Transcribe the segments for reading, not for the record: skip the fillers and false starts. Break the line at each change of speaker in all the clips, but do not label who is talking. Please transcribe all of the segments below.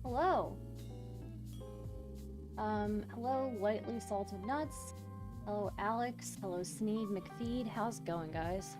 Hello. Hello, lightly salted nuts. Hello, Alex. Hello, Sneed McFeed. How's it going, guys?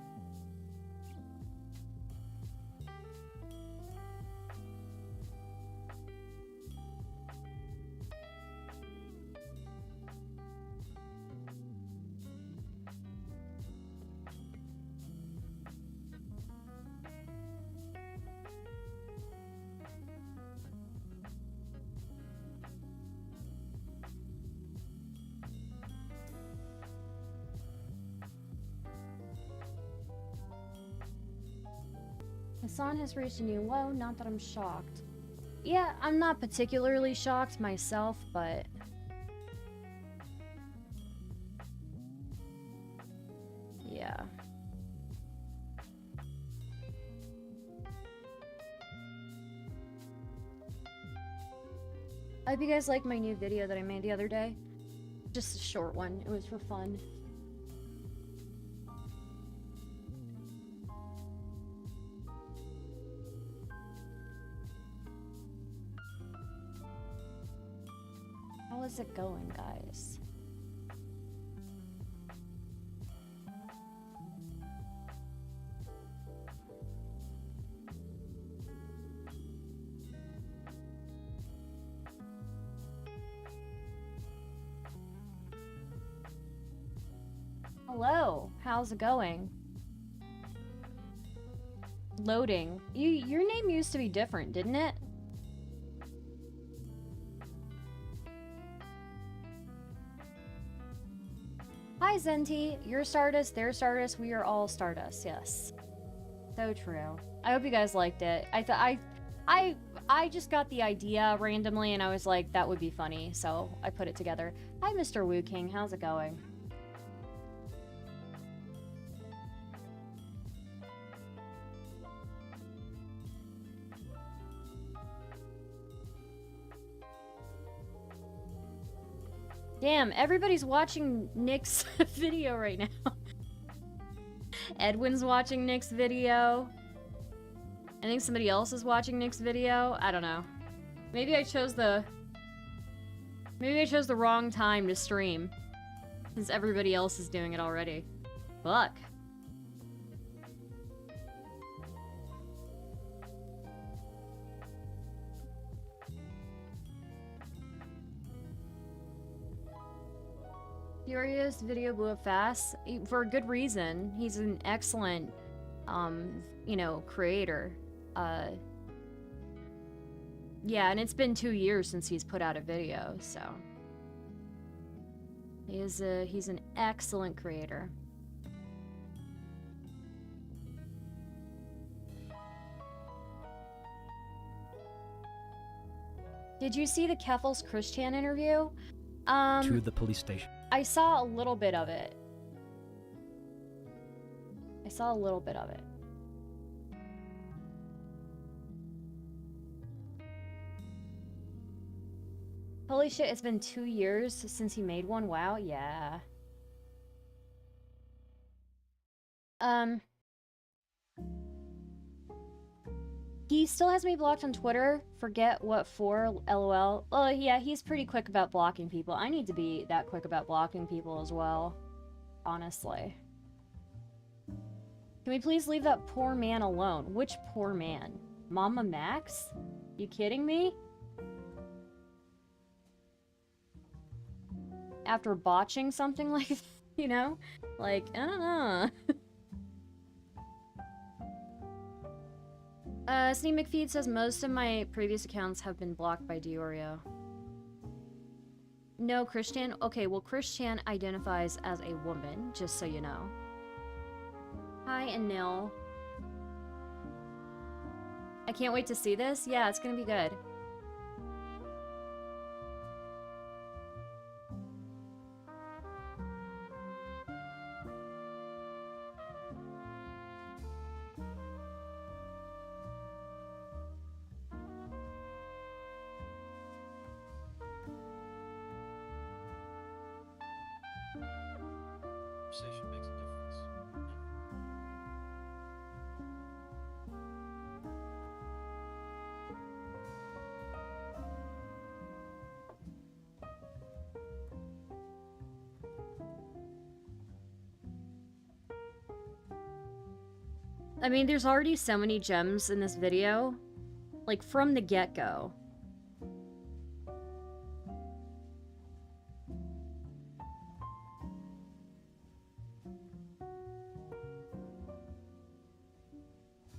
Hassan has reached a new low, not that I'm shocked. Yeah, I'm not particularly shocked myself, but... yeah. I hope you guys like my new video that I made the other day. Just a short one, it was for fun. How is it going, guys? Hello, how's it going? Loading. Your name used to be different, didn't it? Hi, Zenti. You're Stardust, they're Stardust, we are all Stardust, yes. So true. I hope you guys liked it. I just got the idea randomly and I was like, that would be funny, so I put it together. Hi, Mr. Wu King. How's it going? Damn, everybody's watching Nick's video right now. Edwin's watching Nick's video. I think somebody else is watching Nick's video. I don't know. Maybe I chose the wrong time to stream, since everybody else is doing it already. Fuck. Deorio's video blew up fast, for a good reason. He's an excellent, you know, creator. Yeah, and it's been 2 years since he's put out a video, so... he's an excellent creator. Did you see the Keffels Christian interview?
To the police station.
I saw a little bit of it. I saw a little bit of it. Holy shit, it's been 2 years since he made one? Wow, yeah. He still has me blocked on Twitter. Forget what for, lol. Oh, yeah, he's pretty quick about blocking people. I need to be that quick about blocking people as well. Honestly. Can we please leave that poor man alone? Which poor man? Mamamax? You kidding me? After botching something like, you know? Like, I don't know. Sneak McFeed says most of my previous accounts have been blocked by Deorio. No, Christian? Okay, well, Christian identifies as a woman, just so you know. Hi, Anil. I can't wait to see this. Yeah, it's gonna be good.
Conversation makes a difference.
I mean, there's already so many gems in this video. Like, from the get-go.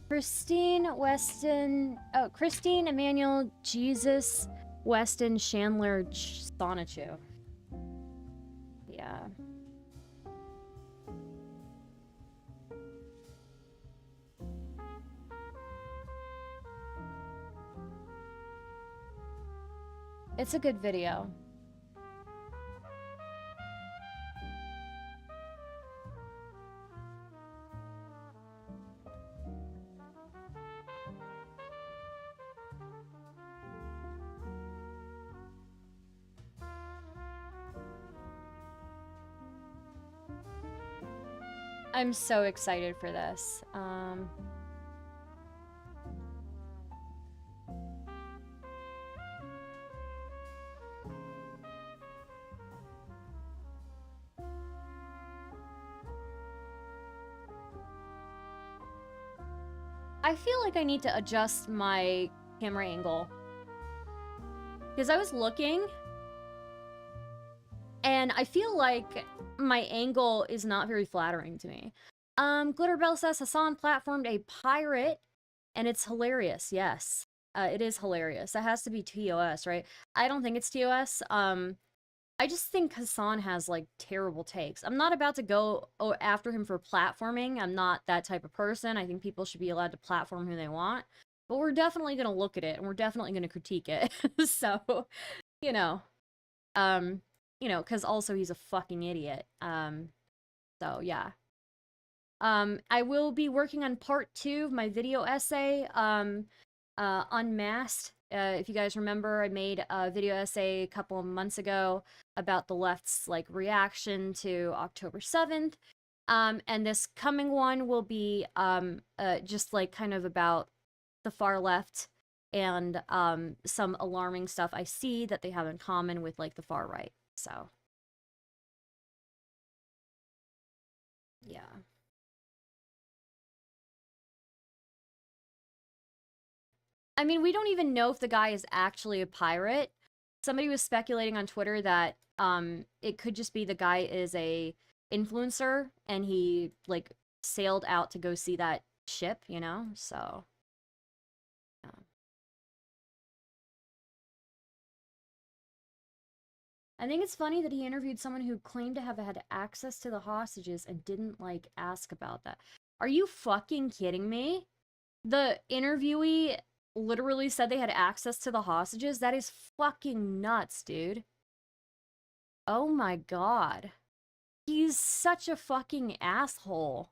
Christine Emmanuel Jesus Weston Chandler Sonichu. Yeah. It's a good video. I'm so excited for this. I feel like I need to adjust my camera angle. Because I was looking, and I feel like my angle is not very flattering to me. Glitterbell says Hassan platformed a pirate, and it's hilarious. Yes, it is hilarious. That has to be TOS, right? I don't think it's TOS. I just think Hassan has, like, terrible takes. I'm not about to go after him for platforming. I'm not that type of person. I think people should be allowed to platform who they want. But we're definitely going to look at it, and we're definitely going to critique it. So, you know, because also he's a fucking idiot. So, yeah. I will be working on part 2 of my video essay, Unmasked. If you guys remember, I made a video essay a couple of months ago about the left's, like, reaction to October 7th. And this coming one will be just, like, kind of about the far left and some alarming stuff I see that they have in common with, like, the far right. So, yeah. I mean, we don't even know if the guy is actually a pirate. Somebody was speculating on Twitter that it could just be the guy is a influencer and he, like, sailed out to go see that ship, you know? So, yeah. I think it's funny that he interviewed someone who claimed to have had access to the hostages and didn't, like, ask about that. Are you fucking kidding me? The interviewee literally said they had access to the hostages? That is fucking nuts, dude. Oh my god. He's such a fucking asshole.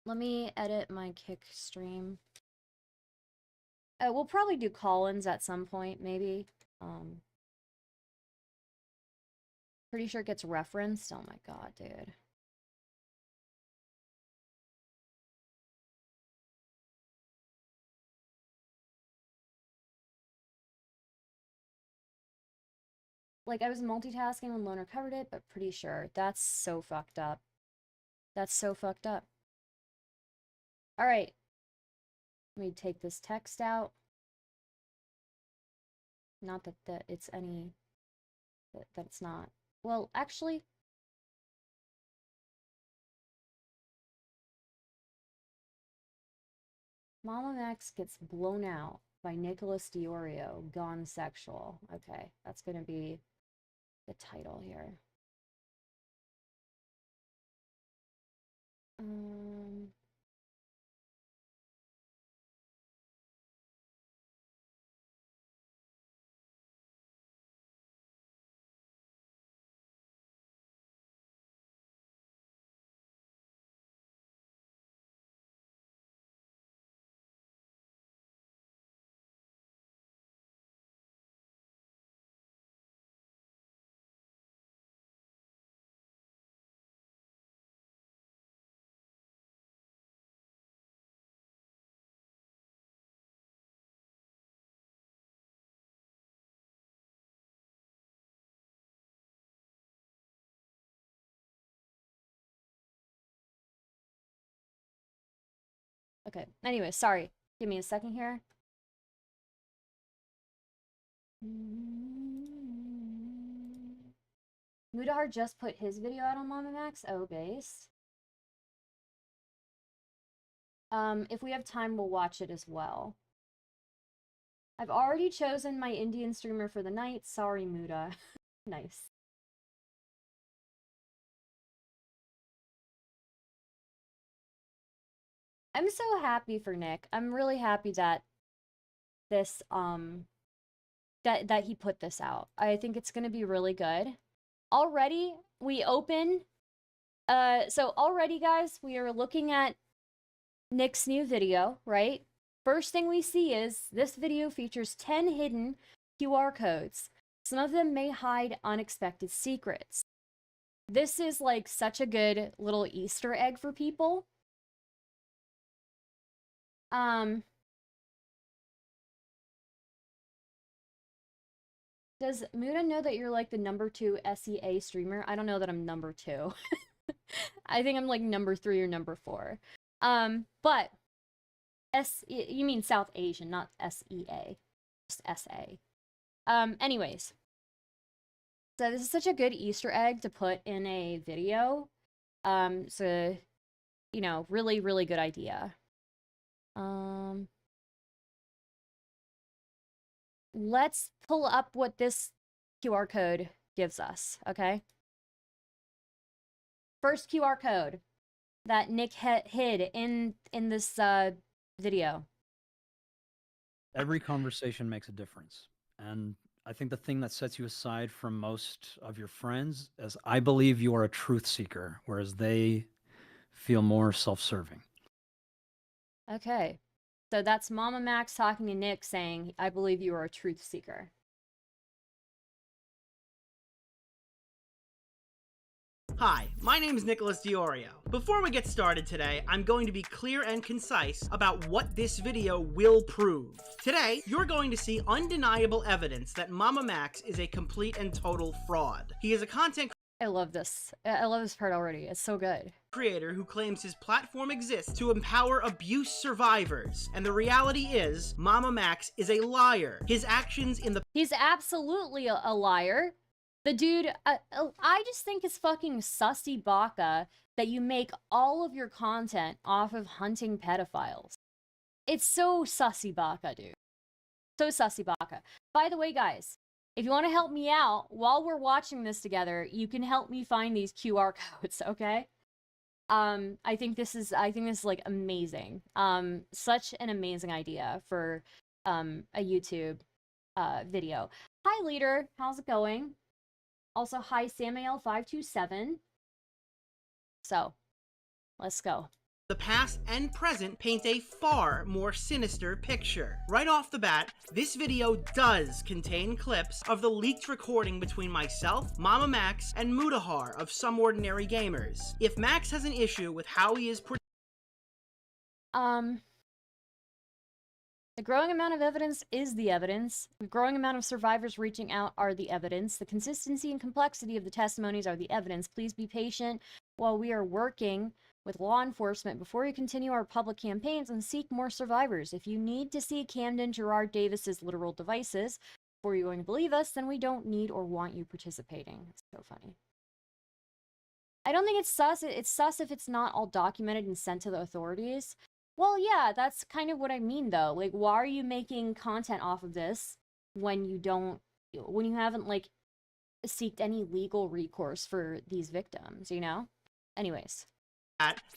Let me edit my kick stream. We'll probably do call-ins at some point, maybe. Pretty sure it gets referenced. Oh my god, dude. Like, I was multitasking when Loner covered it, but pretty sure. That's so fucked up. That's so fucked up. Alright. Let me take this text out. Not that it's any... that it's not. Well, actually... Mamamax gets blown out by Nicholas Deorio, gone sexual. Okay, that's gonna be the title here. Okay. Anyway, sorry. Give me a second here. Mutahar just put his video out on Mamamax. Oh, base. If we have time, we'll watch it as well. I've already chosen my Indian streamer for the night. Sorry, Muta. Nice. I'm so happy for Nick. I'm really happy that this, that he put this out. I think it's gonna be really good. Already, we open, so already, guys, we are looking at Nick's new video, right? First thing we see is this video features 10 hidden QR codes. Some of them may hide unexpected secrets. This is like such a good little Easter egg for people. Does Muta know that you're like the #2 SEA streamer? I don't know that I'm #2. I think I'm like #3 or #4. But you mean South Asian, not SEA. Just SA. Anyways. So this is such a good Easter egg to put in a video. So, you know, really, really good idea. Let's pull up what this QR code gives us, okay? First QR code that Nick hid in this video.
Every conversation makes a difference. And I think the thing that sets you aside from most of your friends is I believe you are a truth seeker, whereas they feel more self-serving.
Okay. So that's Mamamax talking to Nick saying, I believe you are a truth seeker.
Hi, my name is Nicholas Deorio. Before we get started today, I'm going to be clear and concise about what this video will prove. Today, you're going to see undeniable evidence that Mamamax is a complete and total fraud. He is a content
I love this. I love this part already. It's so good.
Creator who claims his platform exists to empower abuse survivors. And the reality is, Mamamax is a liar. His actions in the—
He's absolutely a liar. The dude, I just think it's fucking sussy baka that you make all of your content off of hunting pedophiles. It's so sussy baka, dude. So sussy baka. By the way, guys, if you want to help me out while we're watching this together, you can help me find these QR codes, okay? I think this is like amazing. Such an amazing idea for a YouTube video. Hi, leader. How's it going? Also, hi, Samael527. So, let's go.
The past and present paint a far more sinister picture. Right off the bat, this video does contain clips of the leaked recording between myself, Mamamax, and Mutahar of Some Ordinary Gamers. If Max has an issue with how he is
The growing amount of evidence is the evidence. The growing amount of survivors reaching out are the evidence. The consistency and complexity of the testimonies are the evidence. Please be patient while we are working with law enforcement before we continue our public campaigns and seek more survivors. If you need to see Camden Gerard Davis's literal devices before you're going to believe us, then we don't need or want you participating. It's so funny. I don't think it's sus. It's sus if it's not all documented and sent to the authorities. Well, yeah, that's kind of what I mean, though. Like, why are you making content off of this when you haven't, like, seeked any legal recourse for these victims, you know? Anyways.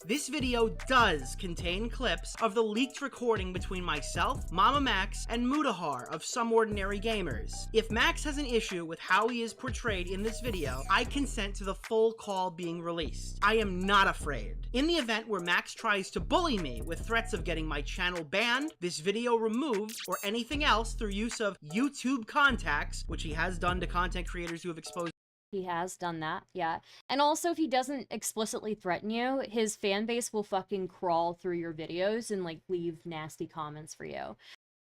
This video does contain clips of the leaked recording between myself, Mamamax, and Mutahar of Some Ordinary Gamers. If Max has an issue with how he is portrayed in this video, I consent to the full call being released. I am not afraid. In the event where Max tries to bully me with threats of getting my channel banned, this video removed, or anything else through use of YouTube contacts, which he has done to content creators who have exposed—
He has done that, yeah. And also, if he doesn't explicitly threaten you, his fan base will fucking crawl through your videos and, like, leave nasty comments for you.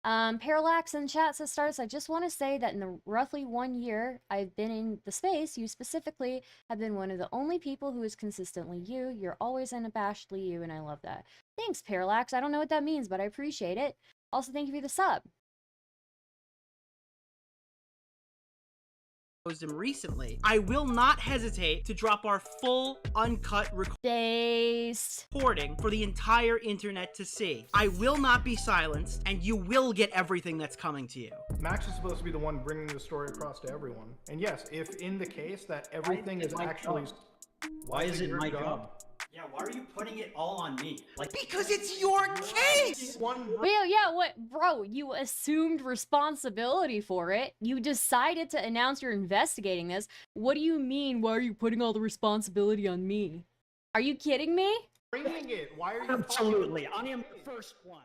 Parallax in chat says, Stardust, I just want to say that in the roughly 1 year I've been in the space, you specifically have been one of the only people who is consistently you. You're always unabashedly you, and I love that. Thanks, Parallax. I don't know what that means, but I appreciate it. Also, thank you for the sub.
Him recently, I will not hesitate to drop our full uncut recording for the entire internet to see. I will not be silenced, and you will get everything that's coming to you.
Max is supposed to be the one bringing the story across to everyone. And yes, if in the case that everything is actually...
Why is it my job? Yeah, why are you putting it all on me? Like,
because it's your case!
Well, yeah, what, bro, you assumed responsibility for it. You decided to announce you're investigating this. What do you mean, why are you putting all the responsibility on me? Are you kidding me?
Bringing it, why are you...
Absolutely, I am the first one.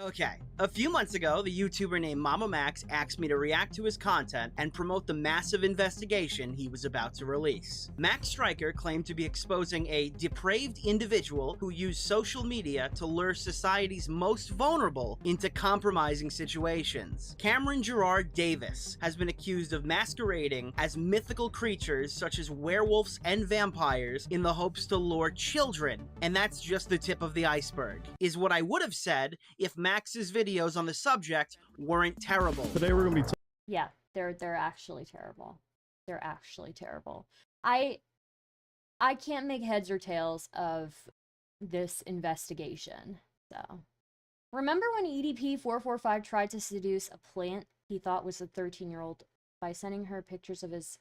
Okay, a few months ago, the YouTuber named Mamamax asked me to react to his content and promote the massive investigation he was about to release. Max Striker claimed to be exposing a depraved individual who used social media to lure society's most vulnerable into compromising situations. Cameron Gerard Davis has been accused of masquerading as mythical creatures such as werewolves and vampires in the hopes to lure children, and that's just the tip of the iceberg, is what I would have said if Max's videos on the subject weren't terrible.
Today we're gonna be
Yeah, they're actually terrible. They're actually terrible. I can't make heads or tails of this investigation. So, remember when EDP445 tried to seduce a plant he thought was a 13-year-old by sending her pictures of his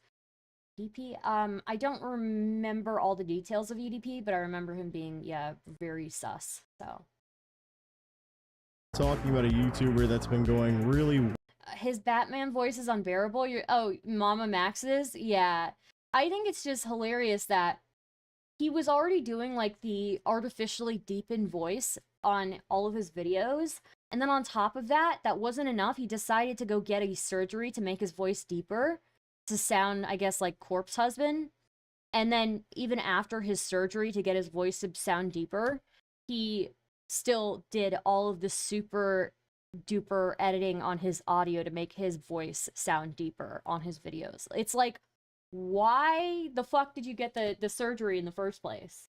EDP? I don't remember all the details of EDP, but I remember him being, yeah, very sus. So.
talking about a YouTuber that's been going really...
His Batman voice is unbearable. Oh, Mamamax's? Yeah. I think it's just hilarious that he was already doing, like, the artificially deepened voice on all of his videos. And then on top of that, that wasn't enough. He decided to go get a surgery to make his voice deeper, to sound, I guess, like Corpse Husband. And then even after his surgery to get his voice to sound deeper, he still did all of the super duper editing on his audio to make his voice sound deeper on his videos. It's like, why the fuck did you get the surgery in the first place?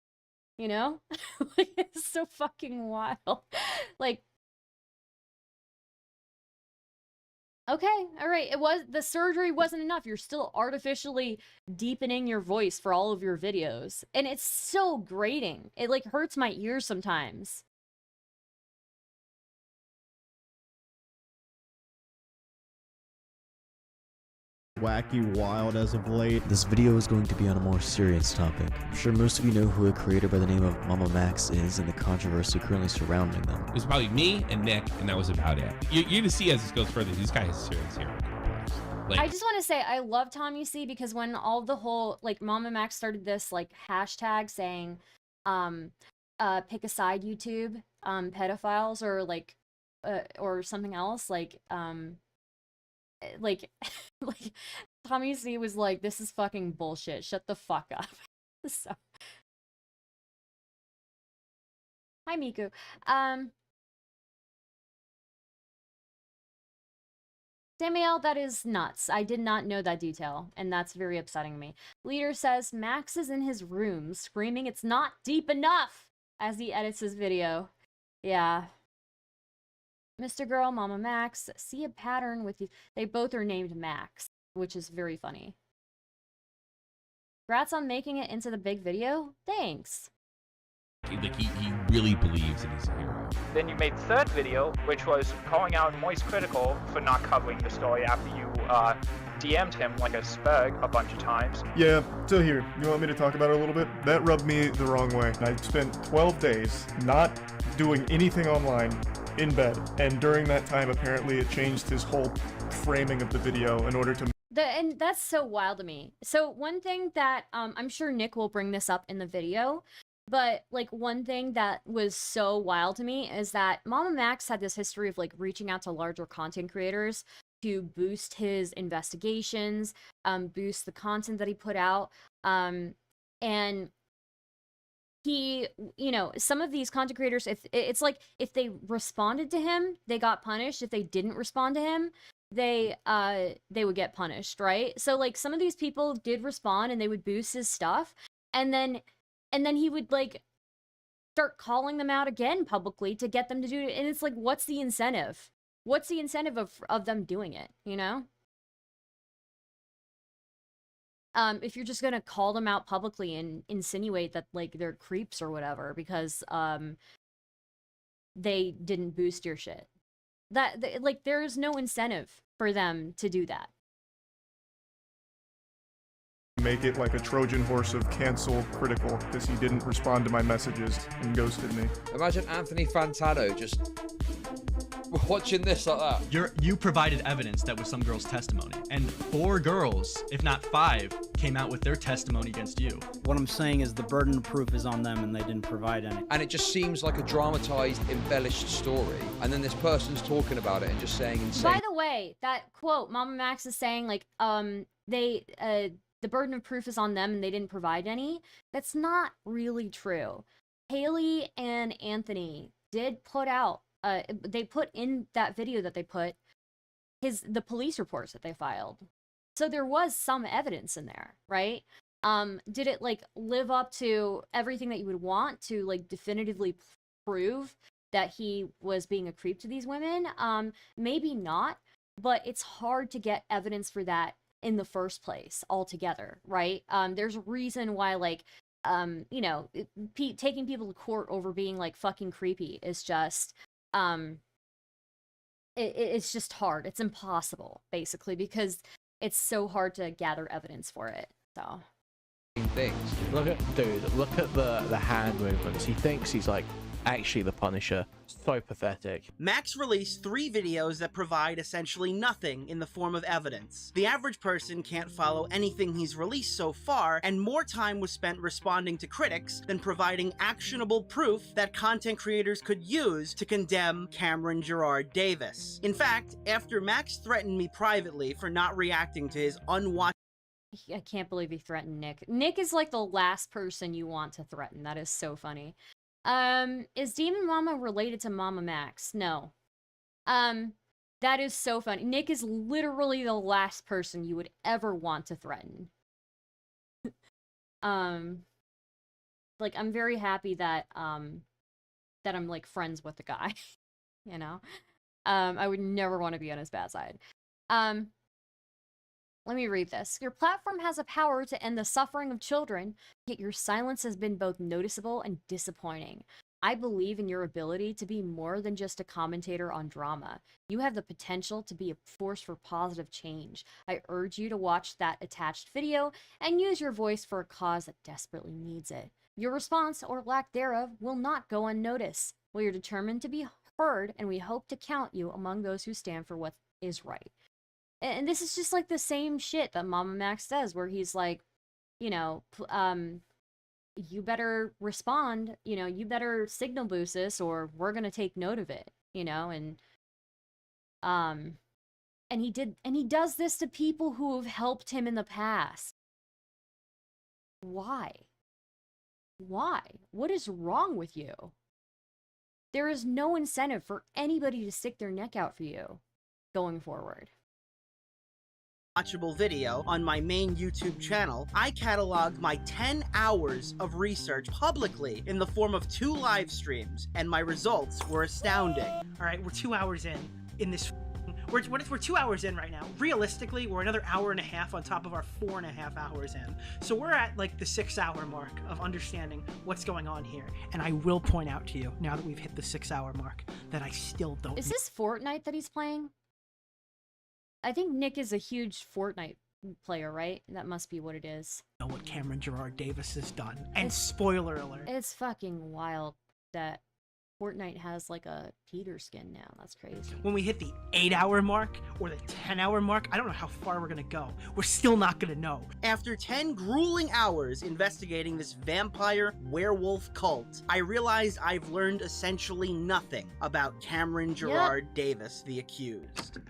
You know? Like, it's so fucking wild. Like, okay, all right, the surgery wasn't enough. You're still artificially deepening your voice for all of your videos. And it's so grating. It, like, hurts my ears sometimes.
wacky wild as of late.
This video is going to be on a more serious topic. I'm sure most of you know who a creator by the name of Mamamax is and the controversy currently surrounding them.
It was probably me and Nick, and that was about it. You're gonna see as this goes further, this guy is serious here. Like,
I just want to say I love Tommy C because when all the whole, like, Mamamax started this, like, hashtag saying, pick a side YouTube, pedophiles, or, like, or something else, like Tommy C was like, this is fucking bullshit, shut the fuck up. So, hi Miku. Samuel, that is nuts. I did not know that detail, and that's very upsetting me. Leader says Max is in his room screaming it's not deep enough as he edits his video. Yeah. Mr. Girl, Mamamax, see a pattern with you. They both are named Max, which is very funny. Congrats on making it into the big video. Thanks.
like he really believes that he's a hero.
Then you made third video, which was calling out Moist Critical for not covering the story after you DM'd him like a spurg a bunch of times.
Yeah, so here, you want me to talk about it a little bit? That rubbed me the wrong way. I spent 12 days not doing anything online, in bed, and during that time apparently it changed his whole framing of the video in order to...
And that's so wild to me. So one thing that, I'm sure Nick will bring this up in the video, but, like, one thing that was so wild to me is that Mamamax had this history of, like, reaching out to larger content creators to boost his investigations, boost the content that he put out, and he, you know, some of these content creators, if it's like if they responded to him, they got punished. If they didn't respond to him, they would get punished, right? So like some of these people did respond and they would boost his stuff, and then he would like start calling them out again publicly to get them to do it. And it's like, what's the incentive? What's the incentive of them doing it, you know? If you're just gonna call them out publicly and insinuate that like they're creeps or whatever because they didn't boost your shit, like there's no incentive for them to do that.
Make it like a Trojan horse of cancel critical because he didn't respond to my messages and ghosted me.
Imagine Anthony Fantano just watching this like that.
You provided evidence that was some girl's testimony, and 4 girls, if not 5, came out with their testimony against you.
What I'm saying is the burden of proof is on them and they didn't provide any.
And it just seems like a dramatized, embellished story. And then this person's talking about it and just saying insane.
By the way, that quote Mamamax is saying like the burden of proof is on them and they didn't provide any. That's not really true. Haley and Anthony did put out they put in that video that they put the police reports that they filed. So there was some evidence in there, right? Did it like live up to everything that you would want to like definitively prove that he was being a creep to these women? Maybe not, but it's hard to get evidence for that in the first place altogether, right? There's a reason why like you know, taking people to court over being like fucking creepy is just it's just hard. It's impossible basically because it's so hard to gather evidence for it. So
things.
Look at the hand movements. He thinks he's like actually the Punisher. So pathetic.
Max released 3 videos that provide essentially nothing in the form of evidence. The average person can't follow anything he's released so far, and more time was spent responding to critics than providing actionable proof that content creators could use to condemn Cameron Gerard Davis. In fact, after Max threatened me privately for not reacting to his unwatched
I can't believe he threatened Nick. Nick is like the last person you want to threaten. That is so funny. Is DemonMama related to Mamamax? No. That is so funny. Nick is literally the last person you would ever want to threaten. Like, I'm very happy that, that I'm, like, friends with the guy, you know? I would never want to be on his bad side. Let me read this. Your platform has a power to end the suffering of children, yet your silence has been both noticeable and disappointing. I believe in your ability to be more than just a commentator on drama. You have the potential to be a force for positive change. I urge you to watch that attached video and use your voice for a cause that desperately needs it. Your response, or lack thereof, will not go unnoticed. We are determined to be heard, and we hope to count you among those who stand for what is right. And this is just like the same shit that Mamamax does, where he's like, you know, you better respond, you know, you better signal boost this or we're gonna take note of it, you know, and he does this to people who have helped him in the past. Why? Why? What is wrong with you? There is no incentive for anybody to stick their neck out for you going forward.
Watchable video on my main YouTube channel, I cataloged my 10 hours of research publicly in the form of 2 live streams, and my results were astounding.
All right, we're 2 hours in this. We're 2 hours in right now. Realistically, we're another hour and a half on top of our 4.5 hours in. So we're at like the 6-hour mark of understanding what's going on here. And I will point out to you, now that we've hit the 6-hour mark, that I still don't.
Is this Fortnite that he's playing? I think Nick is a huge Fortnite player, right? That must be what it is.
Know what Cameron Gerard Davis has done. And spoiler alert.
It's fucking wild that Fortnite has like a Peter skin now. That's crazy.
When we hit the 8-hour mark or the 10-hour mark, I don't know how far we're gonna go. We're still not gonna know.
After 10 grueling hours investigating this vampire werewolf cult, I realized I've learned essentially nothing about Cameron Gerard Davis, the accused.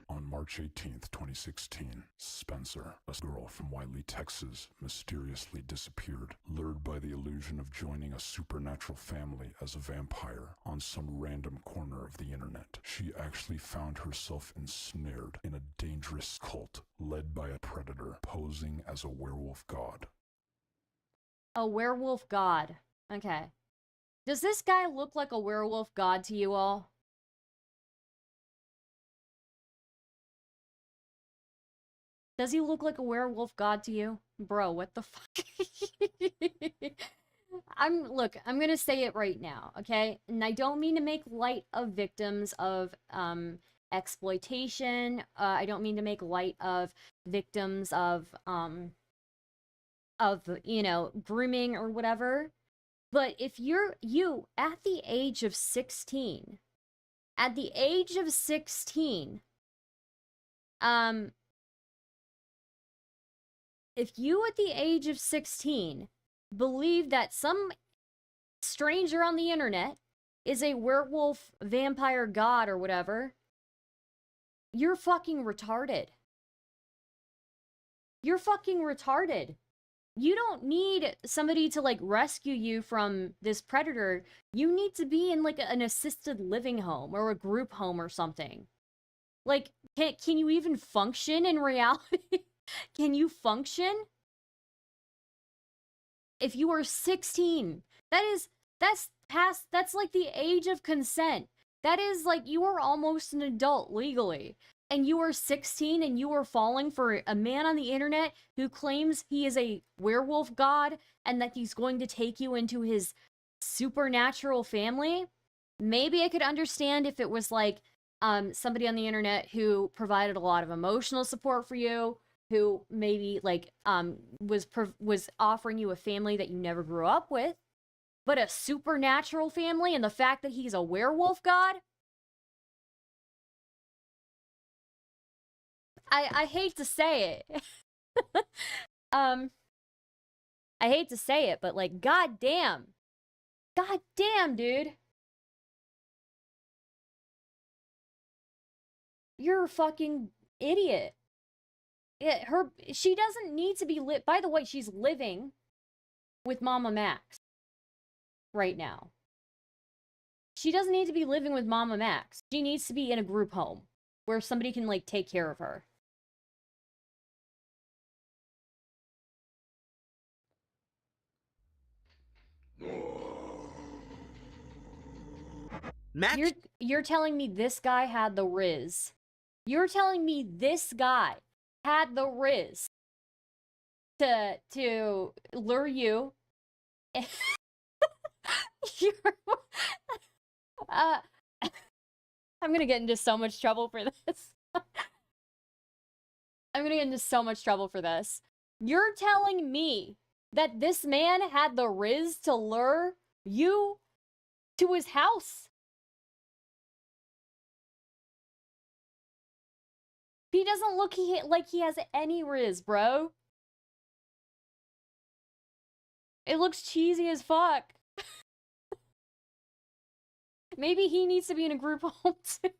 On March 18th, 2016, Spencer, a girl from Wiley, Texas, mysteriously disappeared, lured by the illusion of joining a supernatural family as a vampire on some random corner of the internet. She actually found herself ensnared in a dangerous cult led by a predator posing as a werewolf god.
A werewolf god. Okay. Does this guy look like a werewolf god to you all? Does he look like a werewolf god to you? Bro, what the fuck? Look, I'm gonna say it right now, okay? And I don't mean to make light of victims of, exploitation. I don't mean to make light of victims of, you know, grooming or whatever. But if you, at the age of 16, if you at the age of 16 believe that some stranger on the internet is a werewolf vampire god or whatever, you're fucking retarded. You're fucking retarded. You don't need somebody to, like, rescue you from this predator. You need to be in, like, an assisted living home or a group home or something. Like, can you even function in reality? Can you function? If you are 16, that's like the age of consent. That is like, you are almost an adult legally. And you are 16 and you are falling for a man on the internet who claims he is a werewolf god and that he's going to take you into his supernatural family. Maybe I could understand if it was like somebody on the internet who provided a lot of emotional support for you, who maybe like was offering you a family that you never grew up with. But a supernatural family, and the fact that he's a werewolf god? I hate to say it. I hate to say it, but like, goddamn. Goddamn, dude. You're a fucking idiot. She doesn't need to be lit. By the way, she's living with Mamamax right now. She doesn't need to be living with Mamamax. She needs to be in a group home where somebody can, like, take care of her.
Max,
You're telling me this guy had the riz. You're telling me this guy had the riz to lure you. I'm gonna get into so much trouble for this. I'm gonna get into so much trouble for this. You're telling me that this man had the riz to lure you to his house? He doesn't look like he has any riz, bro. It looks cheesy as fuck. Maybe he needs to be in a group home too.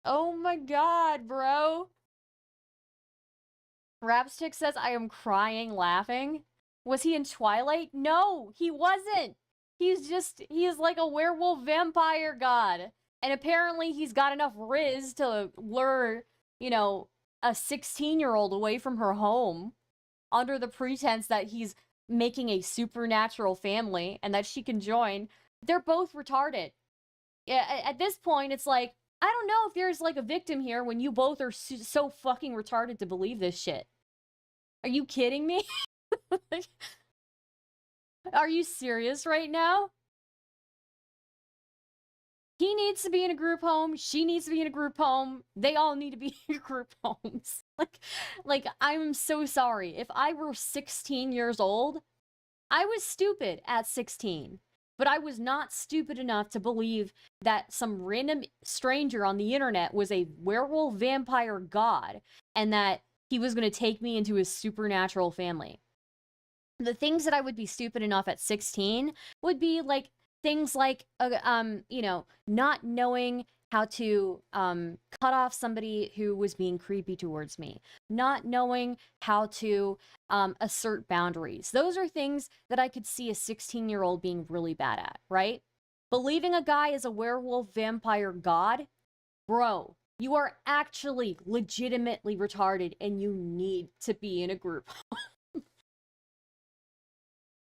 Oh my god, bro. Rapstick says, I am crying laughing. Was he in Twilight? No, he wasn't. He is like a werewolf vampire god. And apparently he's got enough riz to lure, you know, a 16-year-old away from her home under the pretense that he's making a supernatural family and that she can join. They're both retarded. Yeah, at this point, it's like, I don't know if there's like a victim here when you both are so fucking retarded to believe this shit. Are you kidding me? Are you serious right now? He needs to be in a group home. She needs to be in a group home. They all need to be in group homes. Like, I'm so sorry. If I were 16 years old, I was stupid at 16. But I was not stupid enough to believe that some random stranger on the internet was a werewolf vampire god and that he was going to take me into his supernatural family. The things that I would be stupid enough at 16 would be like things like, you know, not knowing how to cut off somebody who was being creepy towards me, not knowing how to assert boundaries. Those are things that I could see a 16-year-old being really bad at, right? Believing a guy is a werewolf vampire god, bro, you are actually legitimately retarded and you need to be in a group.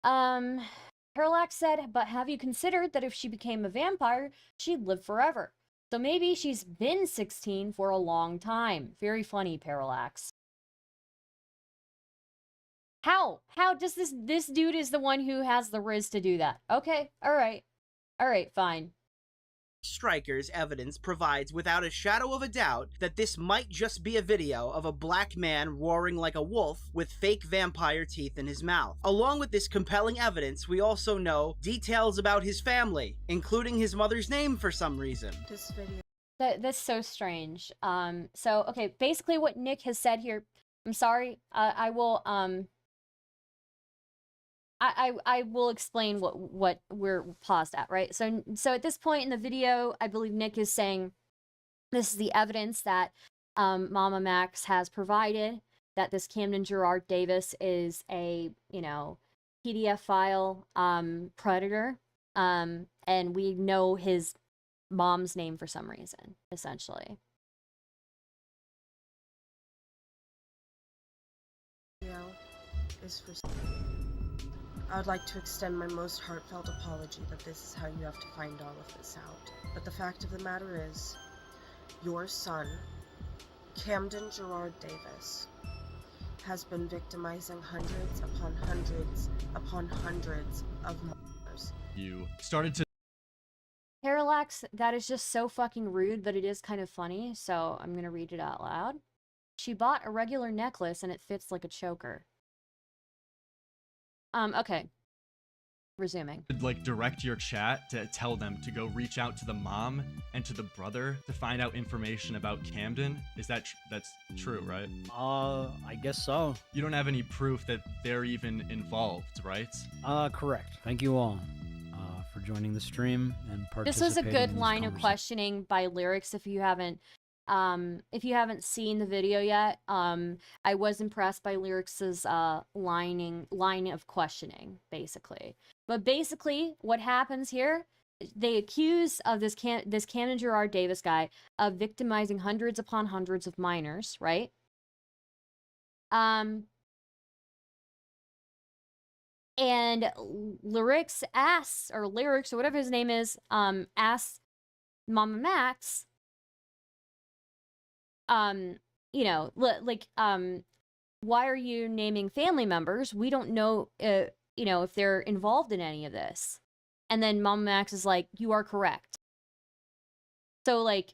Parallax said, but have you considered that if she became a vampire, she'd live forever? So maybe she's been 16 for a long time. Very funny, Parallax. How? How does this dude is the one who has the riz to do that? Okay, alright. Alright, fine.
Striker's evidence provides without a shadow of a doubt that this might just be a video of a black man roaring like a wolf with fake vampire teeth in his mouth. Along with this compelling evidence, we also know details about his family, including his mother's name for some reason.
This video. That's so strange. So, okay, basically what Nick has said here, I'm sorry, I will, I will explain what we're paused at, right? So at this point in the video, I believe Nick is saying this is the evidence that Mamamax has provided, that this Camden Gerard Davis is a, you know, PDF file predator, and we know his mom's name for some reason, essentially.
Is for. I would like to extend my most heartfelt apology that this is how you have to find all of this out. But the fact of the matter is, your son, Camden Gerard Davis, has been victimizing hundreds upon hundreds upon hundreds of minors.
You started to.
Parallax, that is just so fucking rude, but it is kind of funny, so I'm gonna read it out loud. She bought a regular necklace and it fits like a choker. Okay. Resuming.
Like direct your chat to tell them to go reach out to the mom and to the brother to find out information about Camden. Is that that's true, right?
I guess so.
You don't have any proof that they're even involved, right?
Correct. Thank you all for joining the stream and participating.
This was a good
in this
line of
conversation.
questioning by Lyrics. If you haven't seen the video yet, I was impressed by Lyrics's line of questioning, basically. But basically, what happens here? They accuse of this Camden Gerard Davis guy of victimizing hundreds upon hundreds of minors, right? And Lyrics asks, or Lyrics, or whatever his name is, asks Mamamax, you know, why are you naming family members? We don't know, you know, if they're involved in any of this. And then Mamamax is like, you are correct. So, like,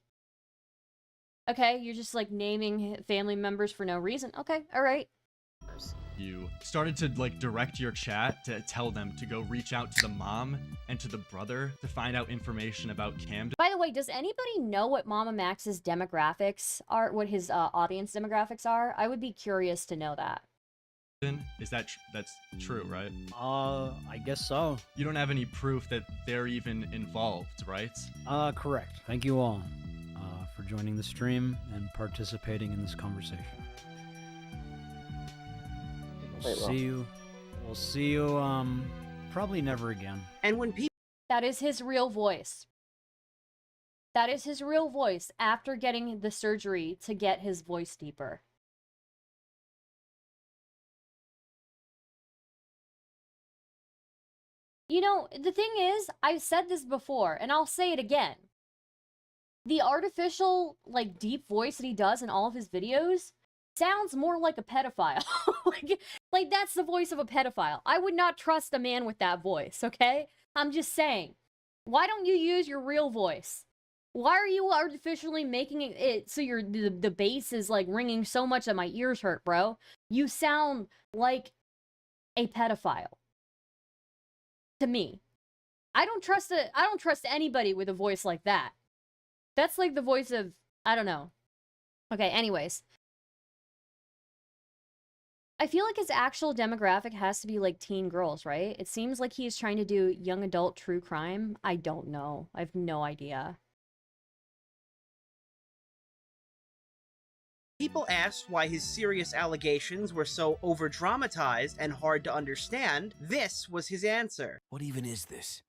okay, you're just, like, naming family members for no reason. Okay, all right.
You started to like direct your chat to tell them to go reach out to the mom and to the brother to find out information about Camden.
By the way, does anybody know what Mamamax's demographics are, what his audience demographics are? I would be curious to know that.
Is that that's true, right?
I guess so.
You don't have any proof that they're even involved, right?
Correct. Thank you all for joining the stream and participating in this conversation. We'll see you, probably never again.
And when people...
That is his real voice. That is his real voice after getting the surgery to get his voice deeper. You know, the thing is, I've said this before, and I'll say it again. The artificial, like, deep voice that he does in all of his videos sounds more like a pedophile. like that's the voice of a pedophile. I would not trust a man with that voice, okay? I'm just saying. Why don't you use your real voice? Why are you artificially making it so the bass is like ringing so much that my ears hurt, bro? You sound like a pedophile. To me. I don't trust anybody with a voice like that. That's like the voice of, I don't know. Okay, anyways. I feel like his actual demographic has to be like teen girls, right? It seems like he's trying to do young adult true crime. I don't know. I have no idea.
people asked why his serious allegations were so over-dramatized and hard to understand, this was his answer.
What even is this?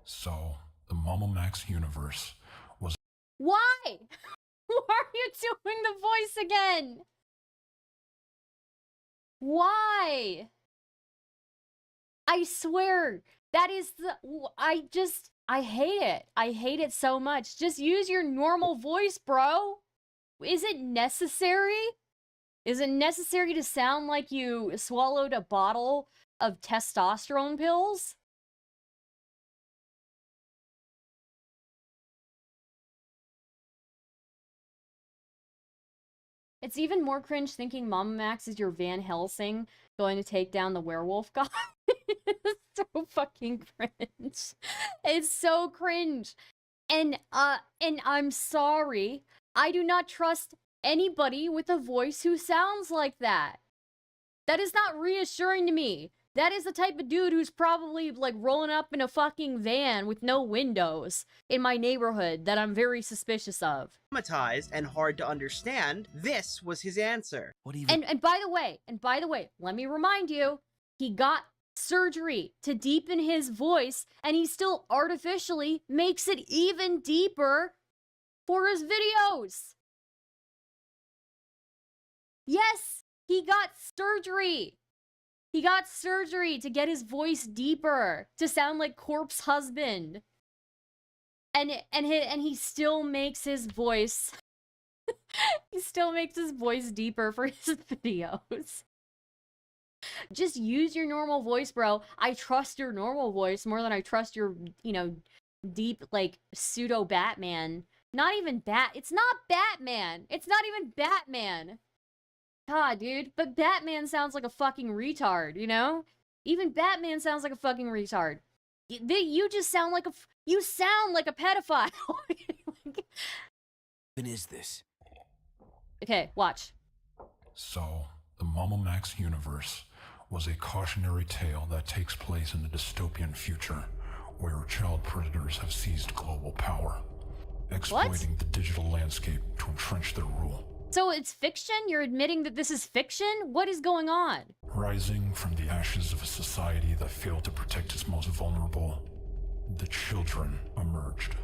So, the Mamamax universe was...
Why? Why are you doing the voice again? Why? I swear, that is the... I hate it. I hate it so much. Just use your normal voice, bro. Is it necessary? Is it necessary to sound like you swallowed a bottle of testosterone pills? It's even more cringe thinking Mamamax is your Van Helsing going to take down the werewolf guy. It's so fucking cringe. It's so cringe. And I'm sorry. I do not trust anybody with a voice who sounds like that. That is not reassuring to me. That is the type of dude who's probably, like, rolling up in a fucking van with no windows in my neighborhood that I'm very suspicious of.
Traumatized and hard to understand, this was his answer.
What even...
And by the way, let me remind you, he got surgery to deepen his voice, and he still artificially makes it even deeper for his videos. Yes, he got surgery. He got surgery to get his voice deeper, to sound like Corpse Husband. And he still makes his voice... he still makes his voice deeper for his videos. Just use your normal voice, bro. I trust your normal voice more than I trust your, you know, deep, like, pseudo-Batman. Not even It's not Batman! It's not even Batman! God, dude. But Batman sounds like a fucking retard, you know? Even Batman sounds like a fucking retard. You just sound like you sound like a pedophile.
What even is this?
Okay, watch.
So, the Mamamax universe was a cautionary tale that takes place in a dystopian future where child predators have seized global power, exploiting the digital landscape to entrench their rule.
So it's fiction? You're admitting that this is fiction? What is going on?
Rising from the ashes of a society that failed to protect its most vulnerable, the children emerged.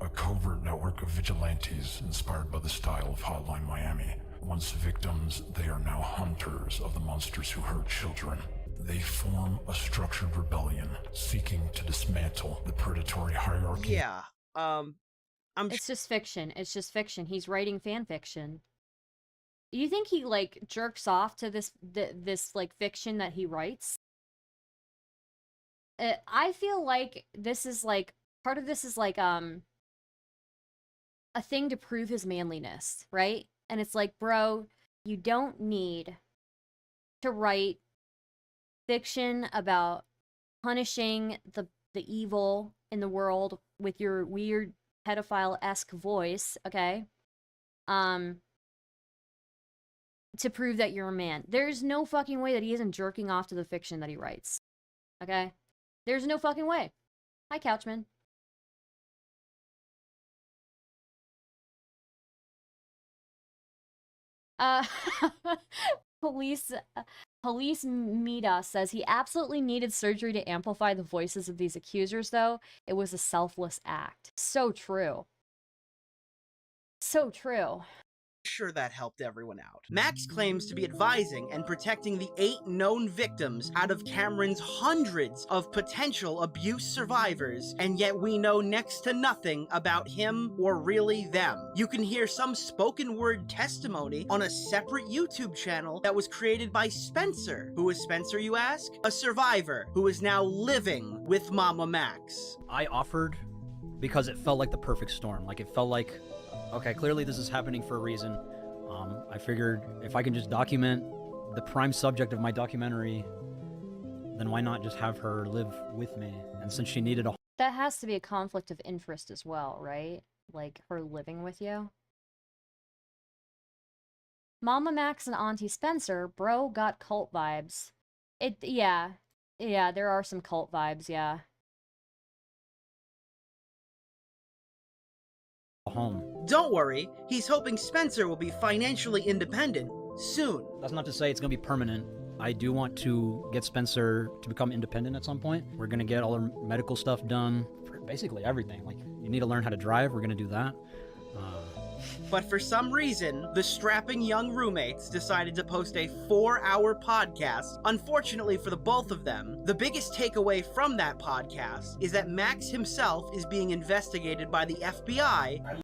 A covert network of vigilantes inspired by the style of Hotline Miami. Once victims, they are now hunters of the monsters who hurt children. They form a structured rebellion, seeking to dismantle the predatory hierarchy.
Yeah,
It's just fiction. It's just fiction. He's writing fan fiction. You think he, like, jerks off to this like, fiction that he writes? I feel like this is, like, part of this is, like, a thing to prove his manliness, right? And it's like, bro, you don't need to write fiction about punishing the evil in the world with your weird pedophile-esque voice, okay? To prove that you're a man. There's no fucking way that he isn't jerking off to the fiction that he writes. Okay? There's no fucking way. Hi, Couchman. Police Mita says he absolutely needed surgery to amplify the voices of these accusers, though. It was a selfless act. So true. So true.
Sure that helped everyone out. Max claims to be advising and protecting the 8 known victims out of Cameron's hundreds of potential abuse survivors, and yet we know next to nothing about him or really them. You can hear some spoken word testimony on a separate YouTube channel that was created by Spencer. Who is Spencer, you ask? A survivor who is now living with Mamamax.
I offered because it felt like the perfect storm. Like, it felt like, okay, clearly this is happening for a reason. I figured if I can just document the prime subject of my documentary, then why not just have her live with me? And since she needed a...
That has to be a conflict of interest as well, right? Like, her living with you? Mamamax and Auntie Spencer, bro, got cult vibes. Yeah, there are some cult vibes, yeah.
home.
Don't worry, he's hoping Spencer will be financially independent soon.
That's not to say it's going to be permanent. I do want to get Spencer to become independent at some point. We're going to get all our medical stuff done, for basically everything. Like, you need to learn how to drive, we're going to do that.
But for some reason, the strapping young roommates decided to post a 4-hour podcast. Unfortunately for the both of them, the biggest takeaway from that podcast is that Max himself is being investigated by the FBI.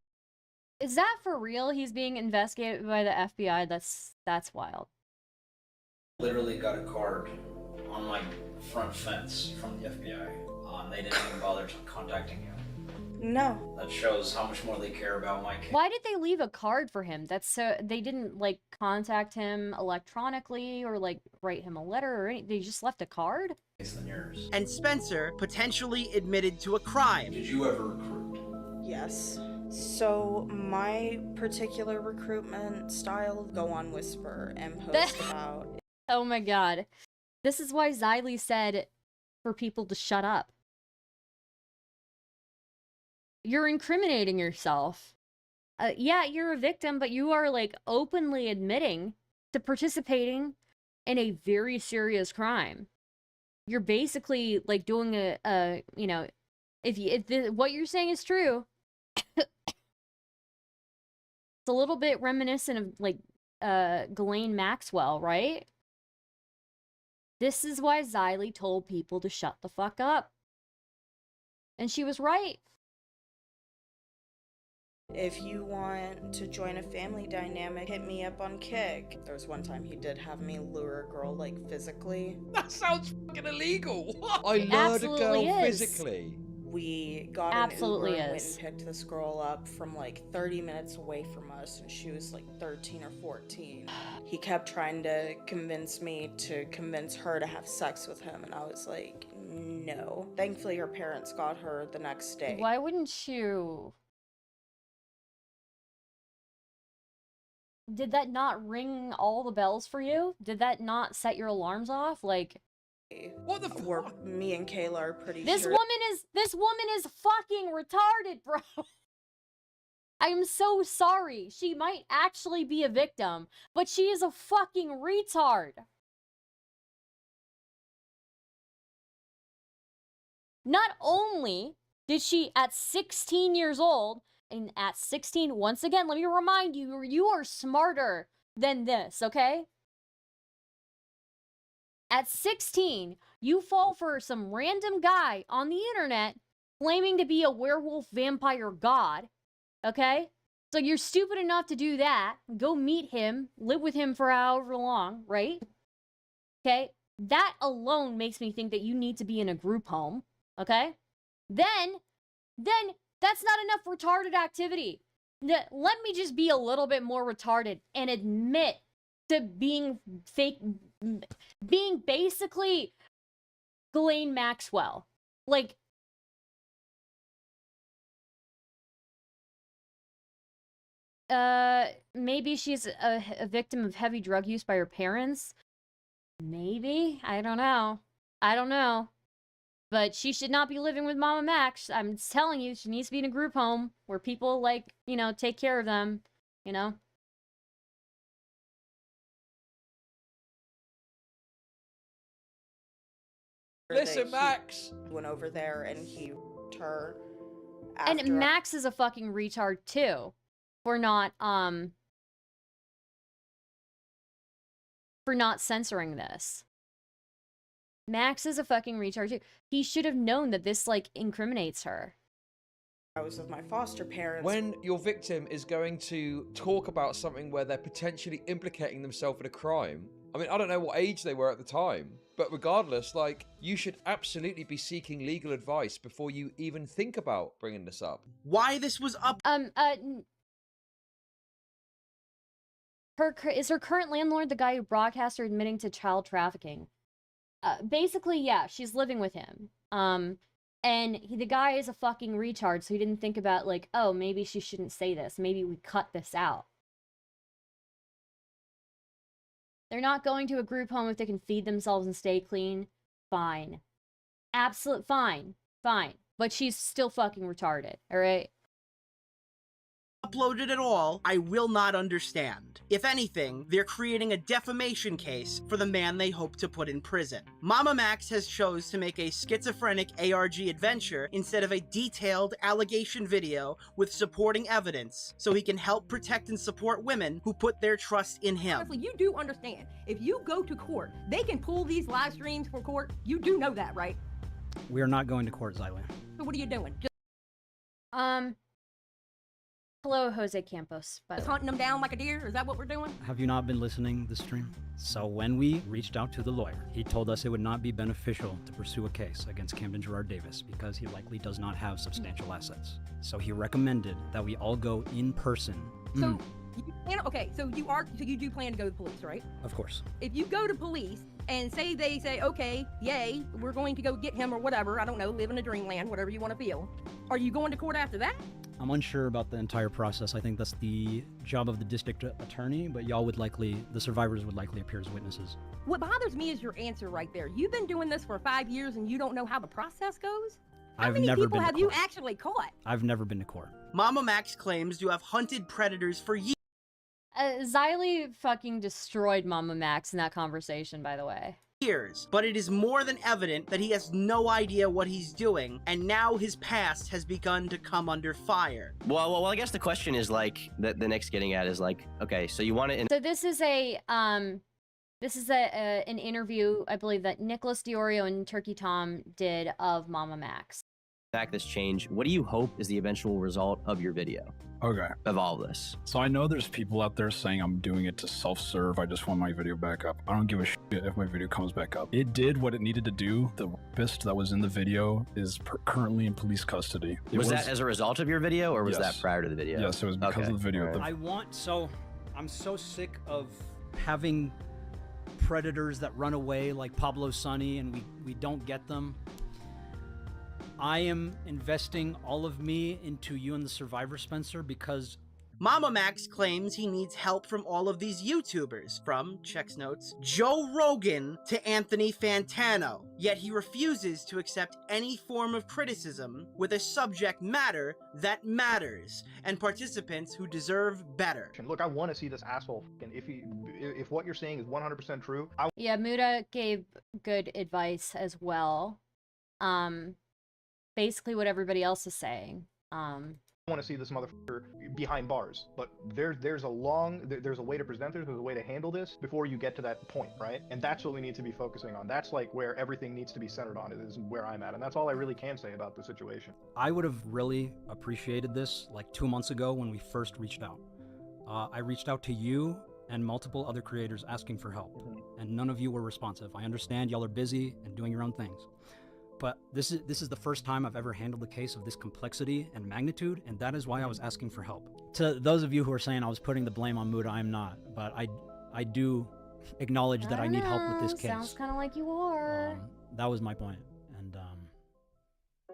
Is that for real? He's being investigated by the FBI? That's wild.
Literally got a card on my front fence from the FBI. They didn't even bother contacting you.
No.
That shows how much more they care about my case.
Why did they leave a card for him? That's so they didn't like contact him electronically or like write him a letter or anything. They just left a card?
Than yours.
And Spencer potentially admitted to a crime.
Did you ever recruit?
Yes. So my particular recruitment style, go on Whisper and post about.
Oh my god. This is why Xylee said for people to shut up. You're incriminating yourself. Yeah, you're a victim, but you are like openly admitting to participating in a very serious crime. You're basically like doing a you know, if what you're saying is true, it's a little bit reminiscent of like Ghislaine Maxwell, right? This is why Xylee told people to shut the fuck up. And she was right.
If you want to join a family dynamic, hit me up on Kick. There was one time he did have me lure a girl, like, physically.
That sounds fucking illegal. What? I lured a girl physically.
We got an Uber and went and picked this girl up from like 30 minutes away from us, and she was like 13 or 14. He kept trying to convince me to convince her to have sex with him, and I was like, no. Thankfully, her parents got her the next day.
Why wouldn't you? Did that not ring all the bells for you? Did that not set your alarms off? Like,
what the fuck? Me and Kayla are pretty
this
sure.
This woman is fucking retarded, bro. I am so sorry. She might actually be a victim, but she is a fucking retard. Not only did she, at 16 years old, and at 16, once again, let me remind you, you are smarter than this, okay? At 16, you fall for some random guy on the internet claiming to be a werewolf vampire god, okay? So you're stupid enough to do that, go meet him, live with him for however long, right? Okay? That alone makes me think that you need to be in a group home, okay? Then that's not enough retarded activity. Let me just be a little bit more retarded and admit to being fake, being basically Ghislaine Maxwell. Like, maybe she's a victim of heavy drug use by her parents. Maybe. I don't know. But she should not be living with Mamamax. I'm telling you, she needs to be in a group home where people, like, you know, take care of them, you know?
Listen, Max!
Went over there and he her
And Max is a fucking retard, too. For not censoring this. Max is a fucking retard too. He should have known that this, like, incriminates her.
I was with my foster parents.
When your victim is going to talk about something where they're potentially implicating themselves in a crime, I mean, I don't know what age they were at the time, but regardless, like, you should absolutely be seeking legal advice before you even think about bringing this up.
Why this was up?
Is her current landlord the guy who broadcast her admitting to child trafficking? Basically, yeah, she's living with him. And the guy is a fucking retard, so he didn't think about, like, oh, maybe she shouldn't say this. Maybe we cut this out. They're not going to a group home if they can feed themselves and stay clean. Fine. Absolute fine. Fine. But she's still fucking retarded, alright?
uploaded at all, I will not understand. If anything, they're creating a defamation case for the man they hope to put in prison. Mamamax has chose to make a schizophrenic ARG adventure instead of a detailed allegation video with supporting evidence, so he can help protect and support women who put their trust in him.
Honestly, you do understand, if you go to court, they can pull these live streams for court. You do know that, right?
We are not going to court, Xylee.
So what are you doing?
Hello, Jose Campos.
Just hunting them down like a deer? Is that what we're doing?
Have you not been listening this stream? So when we reached out to the lawyer, he told us it would not be beneficial to pursue a case against Camden Gerard Davis because he likely does not have substantial assets. So he recommended that we all go in person.
So you plan, okay, so you do plan to go to police, right?
Of course.
If you go to police and they say, okay, yay, we're going to go get him or whatever, I don't know, live in a dreamland, whatever you want to feel, are you going to court after that?
I'm unsure about the entire process. I think that's the job of the district attorney, but the survivors would likely appear as witnesses.
What bothers me is your answer right there. You've been doing this for 5 years and you don't know how the process goes? How many people have you actually caught?
I've never been to court.
Mamamax claims to have hunted predators for years.
Xylee fucking destroyed Mamamax in that conversation, by the way.
But it is more than evident that he has no idea what he's doing, and now his past has begun to come under fire.
Well, I guess the question is like the Nick's getting at is like, okay, so you want to.
So this is an interview, I believe, that Nicholas Deorio and Turkey Tom did of Mamamax.
Back this change. What do you hope is the eventual result of your video?
Okay.
Of all of this.
So I know there's people out there saying I'm doing it to self-serve. I just want my video back up. I don't give a shit if my video comes back up. It did what it needed to do. The rapist that was in the video is currently in police custody.
Was that as a result of your video, or was
Yes.
that prior to the video?
Yes, it was because of the video.
I'm so sick of having predators that run away like Pablo Sonny and we don't get them. I am investing all of me into you and the survivor, Spencer, because
Mamamax claims he needs help from all of these YouTubers, from, checks notes, Joe Rogan to Anthony Fantano, yet he refuses to accept any form of criticism with a subject matter that matters, and participants who deserve better.
Look, I want to see this asshole, and if what you're saying is 100% true,
Yeah, Muta gave good advice as well. Basically what everybody else is saying.
I want to see this motherfucker behind bars, but there's a way to present this, there's a way to handle this before you get to that point, right? And that's what we need to be focusing on. That's like where everything needs to be centered on, is where I'm at, and that's all I really can say about the situation.
I would have really appreciated this like 2 months ago when we first reached out. I reached out to you and multiple other creators asking for help, and none of you were responsive. I understand y'all are busy and doing your own things. But this is the first time I've ever handled a case of this complexity and magnitude, and that is why I was asking for help. To those of you who are saying I was putting the blame on Muta, I'm not. But I do acknowledge that I need help with this case.
Sounds kind of like you are.
That was my point. And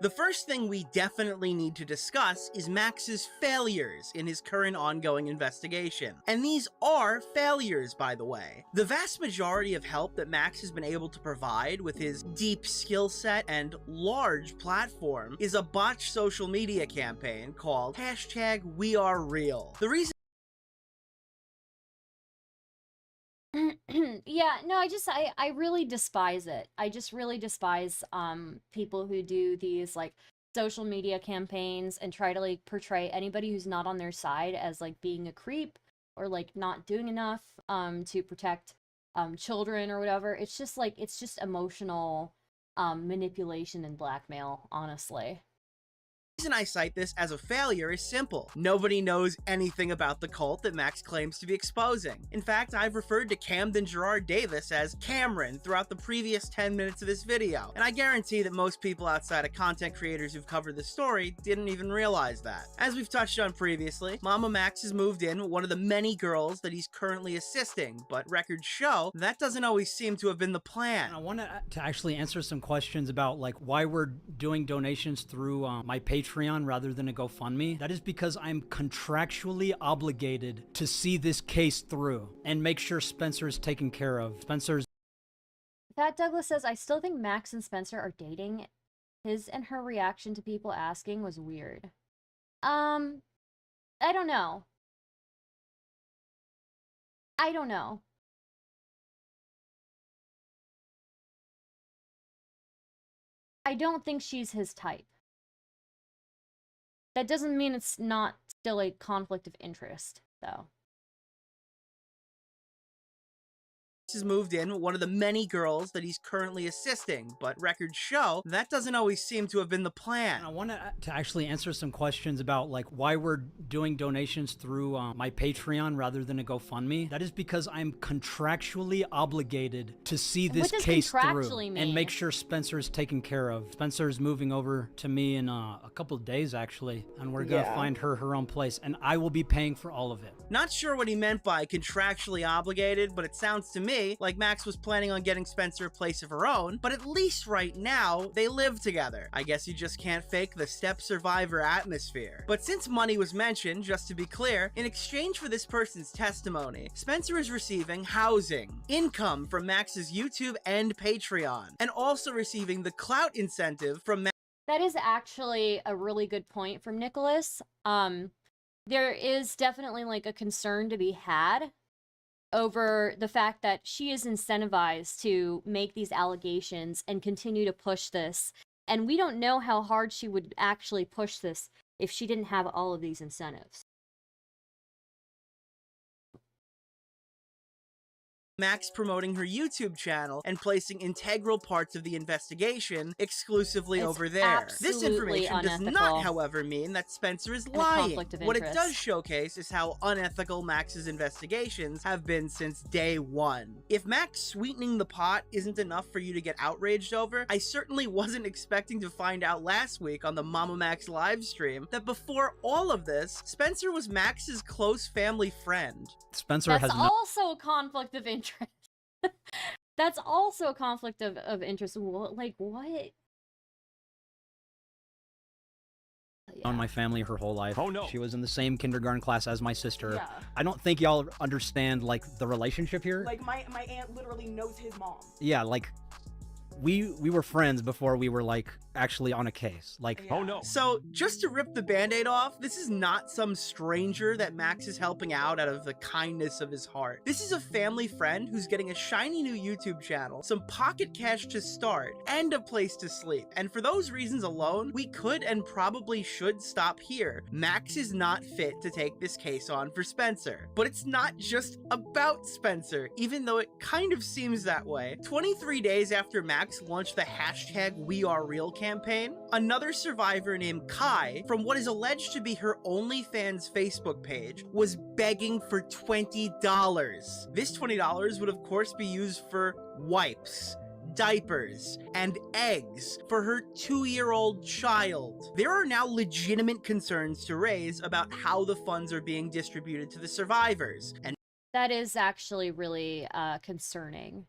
The first thing we definitely need to discuss is Max's failures in his current ongoing investigation. And these are failures, by the way. The vast majority of help that Max has been able to provide with his deep skill set and large platform is a botched social media campaign called #WeAreReal. The reason
Yeah, no, I really despise it. I just really despise people who do these like social media campaigns and try to like portray anybody who's not on their side as like being a creep or like not doing enough to protect children or whatever. It's just emotional manipulation and blackmail, honestly.
The reason I cite this as a failure is simple. Nobody knows anything about the cult that Max claims to be exposing. In fact, I've referred to Camden Gerard Davis as Cameron throughout the previous 10 minutes of this video, and I guarantee that most people outside of content creators who've covered this story didn't even realize that. As we've touched on previously, Mamamax has moved in with one of the many girls that he's currently assisting, but records show that doesn't always seem to have been the plan.
I want to actually answer some questions about like why we're doing donations through my Patreon rather than a GoFundMe. That is because I'm contractually obligated to see this case through and make sure Spencer is taken care of.
Pat Douglas says, I still think Max and Spencer are dating. His and her reaction to people asking was weird. I don't know. I don't know. I don't think she's his type. That doesn't mean it's not still a conflict of interest, though.
Has moved in with one of the many girls that he's currently assisting, but records show that doesn't always seem to have been the plan.
I want to actually answer some questions about like why we're doing donations through my Patreon rather than a GoFundMe. That is because I'm contractually obligated to see this case through and make sure Spencer is taken care of. Spencer is moving over to me in a couple of days actually, and we're gonna find her own place, and I will be paying for all of it.
Not sure what he meant by contractually obligated, but it sounds to me like Max was planning on getting Spencer a place of her own, but at least right now, they live together. I guess you just can't fake the step survivor atmosphere. But since money was mentioned, just to be clear, in exchange for this person's testimony, Spencer is receiving housing, income from Max's YouTube and Patreon, and also receiving the clout incentive from Max.
That is actually a really good point from Nicholas. There is definitely like a concern to be had over the fact that she is incentivized to make these allegations and continue to push this. And we don't know how hard she would actually push this if she didn't have all of these incentives.
Max promoting her YouTube channel and placing integral parts of the investigation exclusively over there. This information does not, however, mean that Spencer is lying. What it does showcase is how unethical Max's investigations have been since day one. If Max sweetening the pot isn't enough for you to get outraged over, I certainly wasn't expecting to find out last week on the Mamamax live stream that before all of this, Spencer was Max's close family friend.
Spencer
That's also a conflict of interest. That's also a conflict of interest. Like, what?
On my family her whole life. Oh no. She was in the same kindergarten class as my sister.
Yeah.
I don't think y'all understand like the relationship here.
Like my aunt literally knows his mom.
Yeah, like we were friends before we were like actually on a case. Like,
oh no. So, just to rip the band-aid off, this is not some stranger that Max is helping out of the kindness of his heart. This is a family friend who's getting a shiny new YouTube channel, some pocket cash to start, and a place to sleep. And for those reasons alone, we could and probably should stop here. Max is not fit to take this case on for Spencer. But it's not just about Spencer, even though it kind of seems that way. 23 days after Max launched the hashtag #WeAreReal campaign, another survivor named Kai, from what is alleged to be her OnlyFans Facebook page, was begging for $20. This $20 would of course be used for wipes, diapers, and eggs for her 2-year-old child. There are now legitimate concerns to raise about how the funds are being distributed to the survivors, and
that is actually really concerning.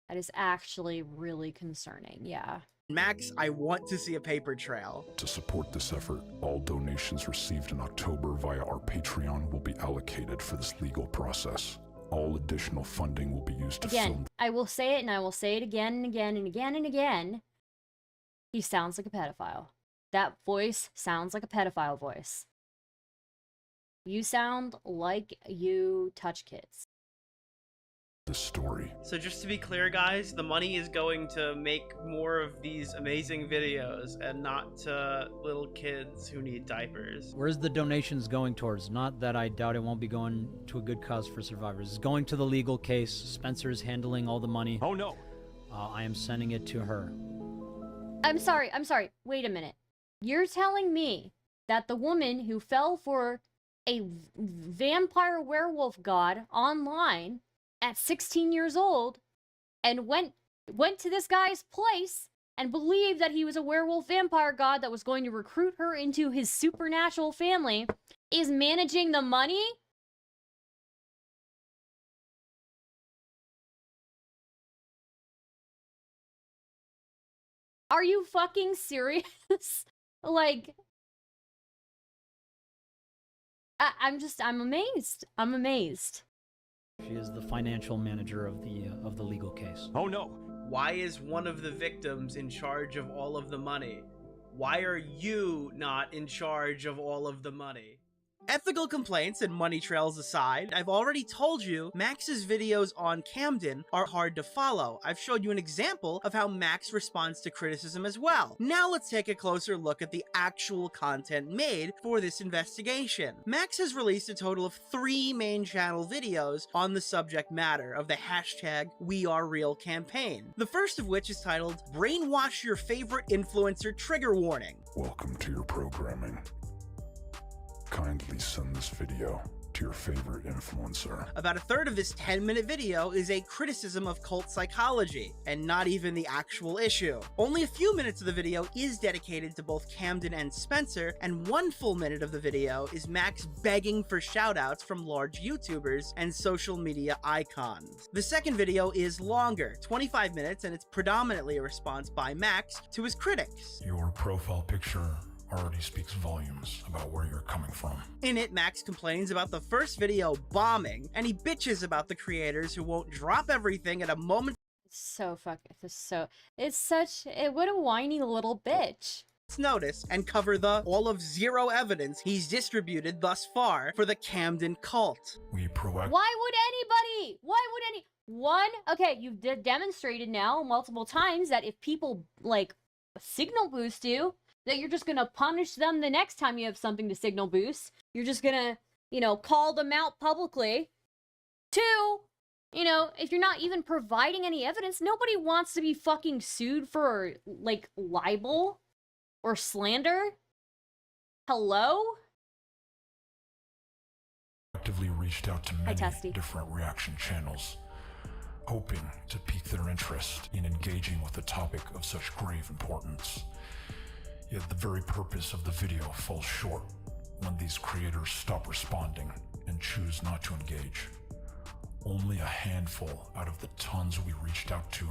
That is actually really concerning, yeah.
Max, I want to see a paper trail.
To support this effort, all donations received in October via our Patreon will be allocated for this legal process. All additional funding will be used to film.
I will say it, and I will say it again and again and again and again. He sounds like a pedophile. That voice sounds like a pedophile voice. You sound like you touch kids.
This story.
So just to be clear, guys, the money is going to make more of these amazing videos and not to little kids who need diapers.
Where's the donations going towards? Not that I doubt it won't be going to a good cause for survivors. It's going to the legal case. Spencer is handling all the money. Oh no. I am sending it to her.
I'm sorry. Wait a minute. You're telling me that the woman who fell for a vampire werewolf god online at 16 years old and went to this guy's place and believed that he was a werewolf vampire god that was going to recruit her into his supernatural family is managing the money? Are you fucking serious? Like, I'm amazed. I'm amazed.
She is the financial manager of the legal case.
Oh no. Why is one of the victims in charge of all of the money? Why are you not in charge of all of the money? Ethical complaints and money trails aside, I've already told you Max's videos on Camden are hard to follow. I've showed you an example of how Max responds to criticism as well. Now let's take a closer look at the actual content made for this investigation. Max has released a total of 3 main channel videos on the subject matter of the hashtag #WeAreReal campaign. The first of which is titled Brainwash Your Favorite Influencer Trigger Warning.
Welcome to your programming. Kindly send this video to your favorite influencer.
About a third of this 10-minute video is a criticism of cult psychology, and not even the actual issue. Only a few minutes of the video is dedicated to both Camden and Spencer, and 1 full minute of the video is Max begging for shoutouts from large YouTubers and social media icons. The second video is longer, 25 minutes, and it's predominantly a response by Max to his critics.
Your profile picture already speaks volumes about where you're coming from.
In it, Max complains about the first video bombing, and he bitches about the creators who won't drop everything at a moment.
What a whiny little bitch.
Notice and cover the all of 0 evidence he's distributed thus far for the Camden cult.
We proactively.
Why would anybody? Okay, you've demonstrated now multiple times that if people like signal boost you, that you're just gonna punish them the next time you have something to signal boost. You're just gonna, call them out publicly. 2, if you're not even providing any evidence, nobody wants to be fucking sued for, like, libel or slander. Hello?
Actively reached out to many different reaction channels, hoping to pique their interest in engaging with a topic of such grave importance. Yet the very purpose of the video falls short when these creators stop responding and choose not to engage. Only a handful out of the tons we reached out to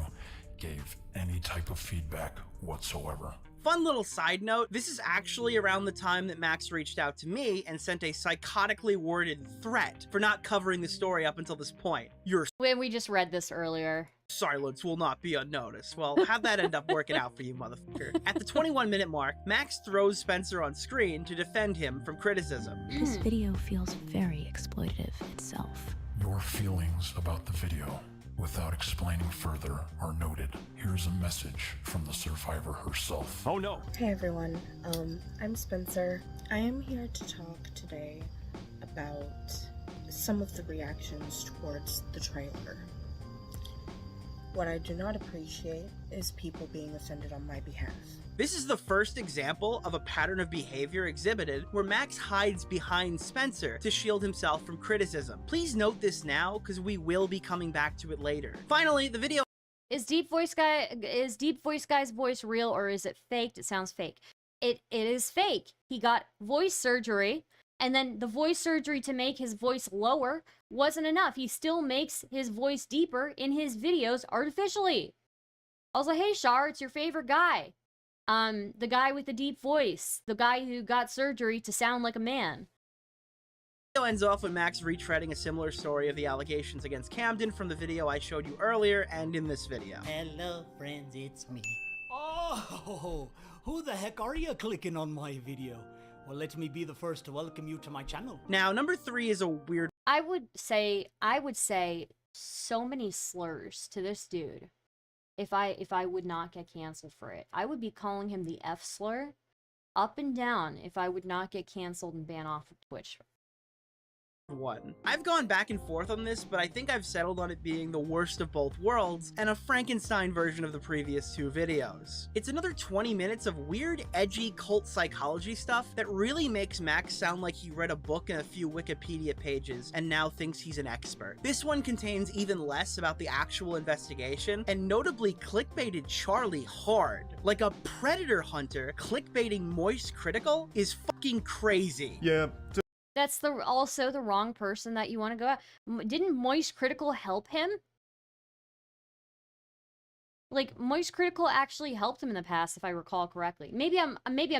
gave any type of feedback whatsoever.
Fun little side note, this is actually around the time that Max reached out to me and sent a psychotically worded threat for not covering the story up until this point.
When we just read this earlier.
Silence will not be unnoticed. Well, have that end up working out for you, motherfucker. At the 21-minute mark, Max throws Spencer on screen to defend him from criticism.
This video feels very exploitative itself.
Your feelings about the video, without explaining further, are noted. Here's a message from the survivor herself.
Oh no! Hey everyone, I'm Spencer. I am here to talk today about some of the reactions towards the trailer. What I do not appreciate is people being offended on my behalf.
This is the first example of a pattern of behavior exhibited where Max hides behind Spencer to shield himself from criticism. Please note this now, because we will be coming back to it later. Finally, the video...
Is Deep Voice Guy's voice real or is it faked? It sounds fake. It is fake. He got voice surgery, and then the voice surgery to make his voice lower wasn't enough. He still makes his voice deeper in his videos artificially. I was like, hey, Shar, it's your favorite guy. The guy with the deep voice. The guy who got surgery to sound like a man.
The video ends off with Max retreading a similar story of the allegations against Camden from the video I showed you earlier and in this video.
Hello, friends, it's me. Oh, who the heck are you clicking on my video? Well, let me be the first to welcome you to my channel.
Now, number 3 is a weird...
I would say so many slurs to this dude. If I would not get canceled for it, I would be calling him the F slur up and down if I would not get canceled and banned off of Twitch.
I've gone back and forth on this, but I think I've settled on it being the worst of both worlds and a Frankenstein version of the previous 2 videos. It's another 20 minutes of weird, edgy cult psychology stuff that really makes Max sound like he read a book and a few Wikipedia pages and now thinks he's an expert. This one contains even less about the actual investigation and notably clickbaited Charlie hard. Like a predator hunter clickbaiting Moist Critical is fucking crazy.
Yeah.
That's also the wrong person that you want to go at. Didn't Moist Critical help him? Like, Moist Critical actually helped him in the past, if I recall correctly. Maybe I'm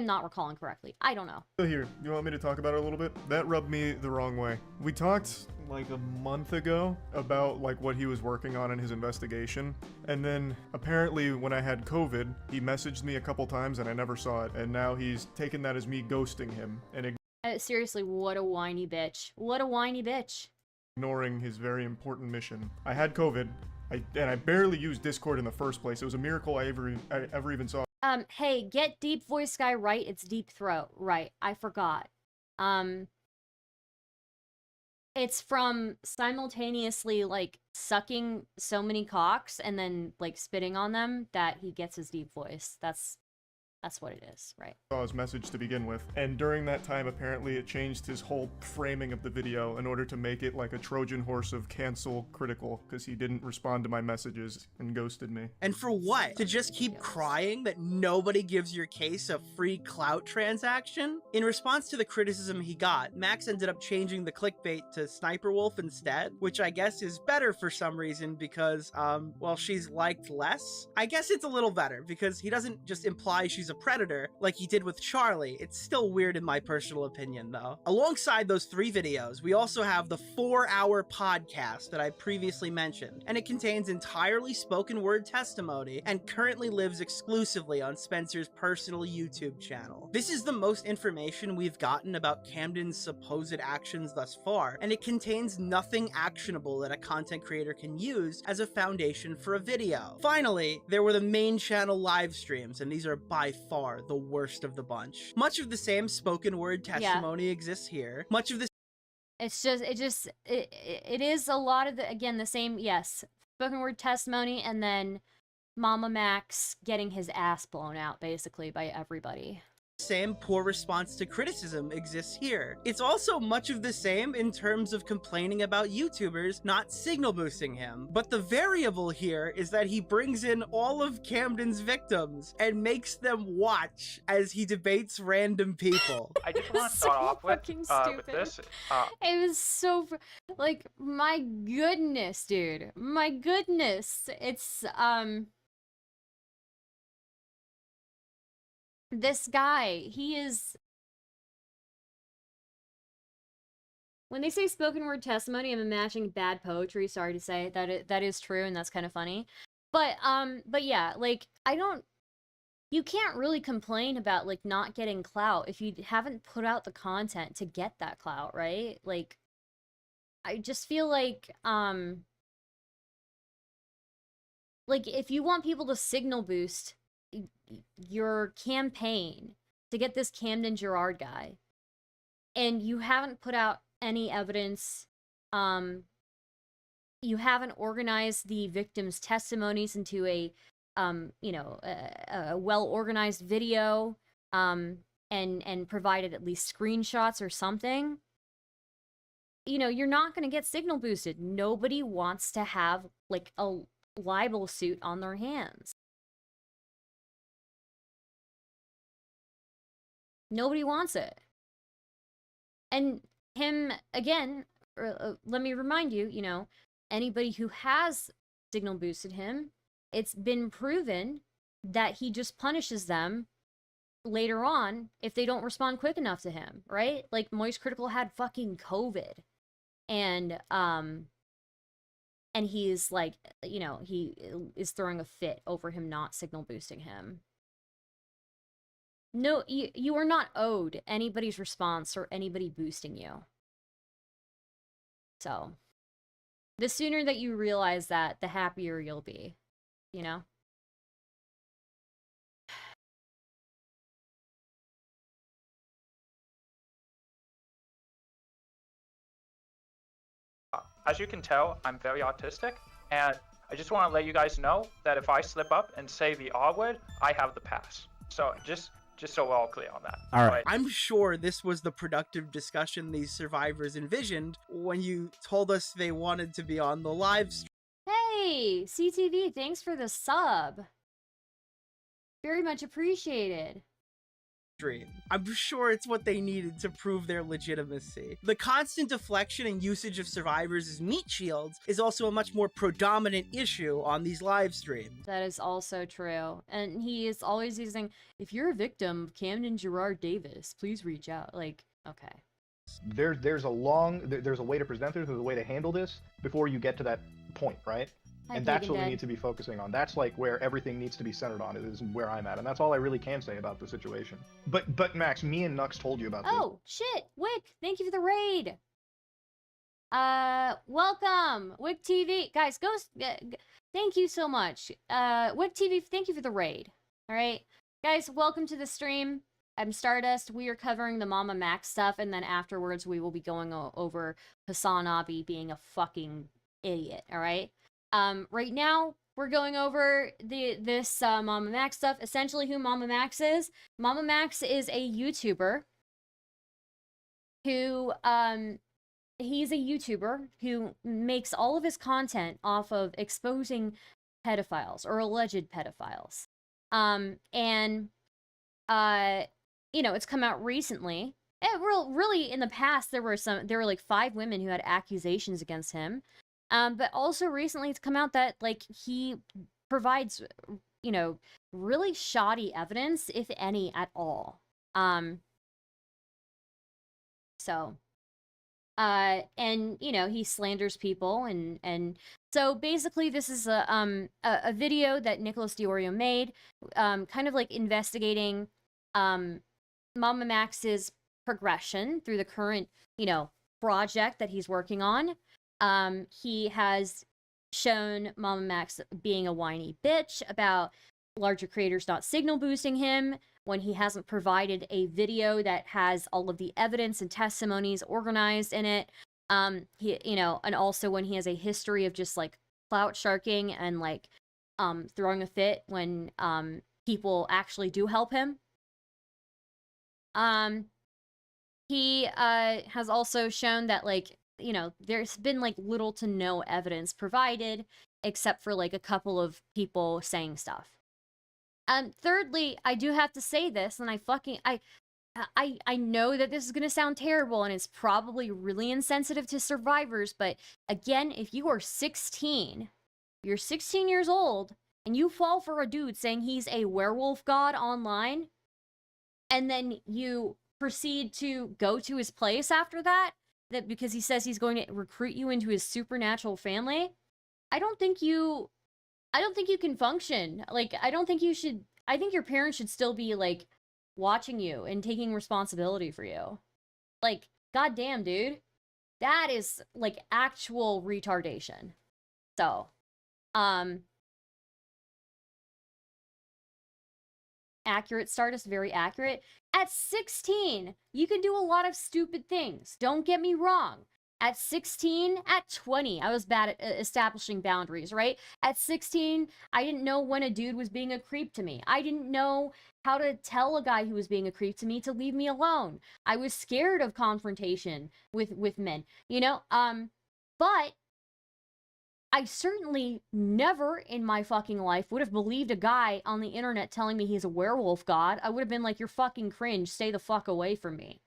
not recalling correctly. I don't know.
Here, you want me to talk about it a little bit? That rubbed me the wrong way. We talked like a month ago about like what he was working on in his investigation, and then apparently when I had COVID, he messaged me a couple times and I never saw it, and now he's taken that as me ghosting him and
Seriously, what a whiny bitch. What a whiny bitch.
Ignoring his very important mission. I had COVID, and I barely used Discord in the first place. It was a miracle I ever even saw.
Hey, get Deep Voice Guy right. It's Deep Throat. Right. I forgot. It's from simultaneously, like, sucking so many cocks and then, like, spitting on them that he gets his deep voice. That's what it is, right?
Saw his message to begin with, and during that time apparently it changed his whole framing of the video in order to make it like a Trojan horse of cancel critical, because he didn't respond to my messages and ghosted me.
And for what? To just keep crying that nobody gives your case a free clout transaction? In response to the criticism he got, Max ended up changing the clickbait to Sniper Wolf instead, which I guess is better for some reason because, well, she's liked less. I guess it's a little better because he doesn't just imply she's a predator like he did with Charlie. It's still weird in my personal opinion though. Alongside those 3 videos, we also have the 4-hour podcast that I previously mentioned, and it contains entirely spoken word testimony and currently lives exclusively on Spencer's personal YouTube channel. This is the most information we've gotten about Camden's supposed actions thus far, and it contains nothing actionable that a content creator can use as a foundation for a video. Finally, there were the main channel live streams, and these are by far the worst of the bunch. Much of the same spoken word testimony exists here. Much of this
it is a lot of the, again, the same, yes, spoken word testimony, and then Mamamax getting his ass blown out basically by everybody.
Same poor response to criticism exists here. It's also much of the same in terms of complaining about YouTubers not signal boosting him. But the variable here is that he brings in all of Camden's victims and makes them watch as he debates random people.
I just want to start off with this.
It was so, like, my goodness, dude. My goodness. It's, this guy, he is... When they say spoken word testimony, I'm imagining bad poetry, sorry to say. That is true, and that's kind of funny. But yeah, like, you can't really complain about, like, not getting clout if you haven't put out the content to get that clout, right? Like, I just feel like, if you want people to signal boost your campaign to get this Camden Gerard guy, and you haven't put out any evidence, you haven't organized the victims' testimonies into a well-organized video, and provided at least screenshots or something, you're not going to get signal boosted. Nobody wants to have, like, a libel suit on their hands. Nobody wants it. And him, again, let me remind you, anybody who has signal boosted him, it's been proven that he just punishes them later on if they don't respond quick enough to him, right? Like, Moist Critical had fucking COVID. And he's like, he is throwing a fit over him not signal boosting him. No, you are not owed anybody's response or anybody boosting you. So, the sooner that you realize that, the happier you'll be,
As you can tell, I'm very autistic, and I just want to let you guys know that if I slip up and say the R word, I have the pass. So just so we're all clear on that.
All right.
I'm sure this was the productive discussion these survivors envisioned when you told us they wanted to be on the live stream.
Hey, CTV, thanks for the sub. Very much appreciated.
I'm sure it's what they needed to prove their legitimacy. The constant deflection and usage of survivors as meat shields is also a much more predominant issue on these live streams.
That is also true. And he is always using, if you're a victim of Camden Gerard Davis, please reach out. Like, okay.
There's a way to present this, there's a way to handle this before you get to that point, right? And that's what we need to be focusing on. That's like where everything needs to be centered on. It is where I'm at, and that's all I really can say about the situation. But Max, me and Nux told you about this.
Oh shit, Wick! Thank you for the raid. Welcome, Wick TV, guys. Thank you so much. Wick TV, thank you for the raid. All right, guys, welcome to the stream. I'm Stardust. We are covering the Mamamax stuff, and then afterwards we will be going over Hassan Abi being a fucking idiot. All right. Right now we're going over this Mamamax stuff. Essentially, who Mamamax is. Mamamax is a YouTuber who he's a YouTuber who makes all of his content off of exposing pedophiles or alleged pedophiles. You know, it's come out recently. Really, in the past, there were like 5 women who had accusations against him. But also recently, it's come out that like he provides, you know, really shoddy evidence, if any at all. And you know, he slanders people, and so basically this is a video that Nicholas Deorio made, kind of like investigating Mamamax's progression through the current, you know, project that he's working on. He has shown Mamamax being a whiny bitch about larger creators not signal boosting him when he hasn't provided a video that has all of the evidence and testimonies organized in it. He, you know, and also when he has a history of just like clout sharking and like throwing a fit when people actually do help him. He has also shown that, like, you know, there's been like little to no evidence provided except for like a couple of people saying stuff. Thirdly, I do have to say this, and I know that this is going to sound terrible, and it's probably really insensitive to survivors, but again, if you are 16, you're 16 years old, and you fall for a dude saying he's a werewolf god online, and then you proceed to go to his place after that because he says he's going to recruit you into his supernatural family, I don't think you can function. Like, I think your parents should still be, like, watching you and taking responsibility for you. Like, goddamn, dude. That is, like, actual retardation. So, accurate, Stardust, very accurate. At 16, you can do a lot of stupid things. Don't get me wrong. At 16, at 20, I was bad at establishing boundaries, right? At 16, I didn't know when a dude was being a creep to me. I didn't know how to tell a guy who was being a creep to me to leave me alone. I was scared of confrontation with men, you know? But I certainly never in my fucking life would have believed a guy on the internet telling me he's a werewolf god. I would have been like, you're fucking cringe. Stay the fuck away from me.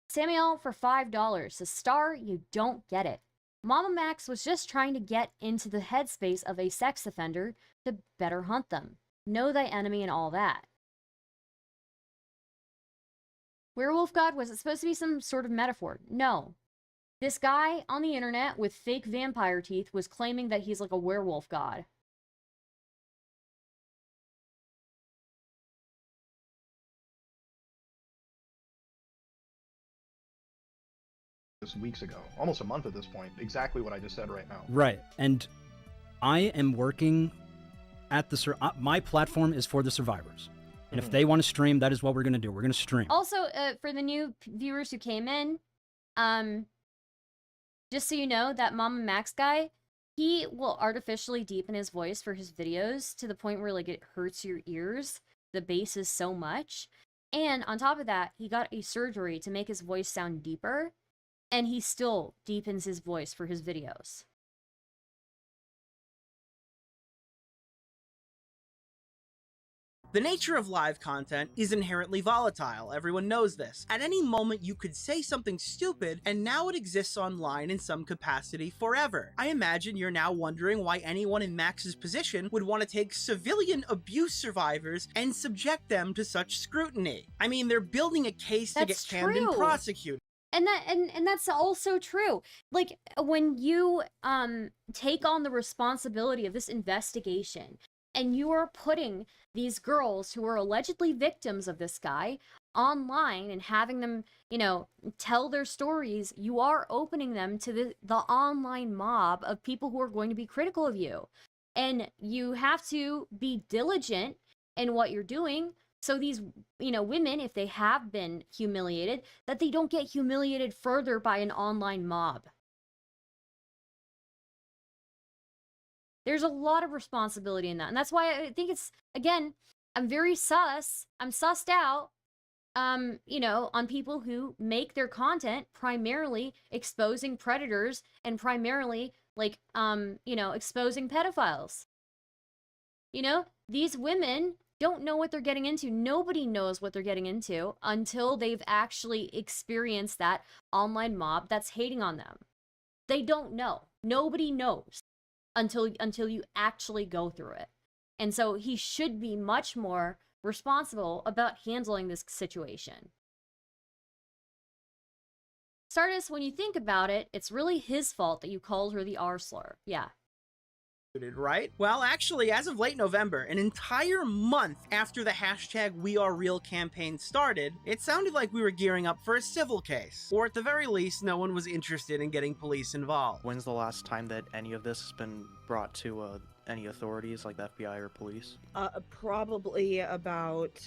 Samuel for $5 says, Star, you don't get it. Mamamax was just trying to get into the headspace of a sex offender to better hunt them. Know thy enemy and all that. Werewolf god, was it supposed to be some sort of metaphor? No. This guy on the internet with fake vampire teeth was claiming that he's like a werewolf god.
Weeks ago, almost a month at this point, exactly what I just said right now.
Right, and I am working at the my platform is for the survivors, and if they want to stream, that is what we're going to do. We're going to stream.
Also, for the new viewers who came in, just so you know, that Mamamax guy, he will artificially deepen his voice for his videos to the point where like it hurts your ears. The bass is so much, and on top of that, he got a surgery to make his voice sound deeper. And he still deepens his voice for his videos.
The nature of live content is inherently volatile, everyone knows this. At any moment you could say something stupid, and now it exists online in some capacity forever. I imagine you're now wondering why anyone in Max's position would want to take civilian abuse survivors and subject them to such scrutiny. I mean, they're building a case to get canned and prosecuted.
And that's also true. Like, when you take on the responsibility of this investigation, and you are putting these girls who are allegedly victims of this guy online and having them, you know, tell their stories, you are opening them to the online mob of people who are going to be critical of you. And you have to be diligent in what you're doing, so these, you know, women, if they have been humiliated, that they don't get humiliated further by an online mob. There's a lot of responsibility in that. And that's why I think it's, again, I'm very sus. I'm sussed out, you know, on people who make their content primarily exposing predators and primarily, like, you know, exposing pedophiles. You know, these women don't know what they're getting into. Nobody knows what they're getting into until they've actually experienced that online mob that's hating on them. They don't know. Nobody knows until you actually go through it. And so he should be much more responsible about handling this situation. Stardust, when you think about it, it's really his fault that you called her the R slur. Yeah.
Right? Well, actually, as of late November, an entire month after the hashtag #WeAreReal campaign started, it sounded like we were gearing up for a civil case. Or at the very least, no one was interested in getting police involved.
When's the last time that any of this has been brought to any authorities, like the FBI or police?
Probably about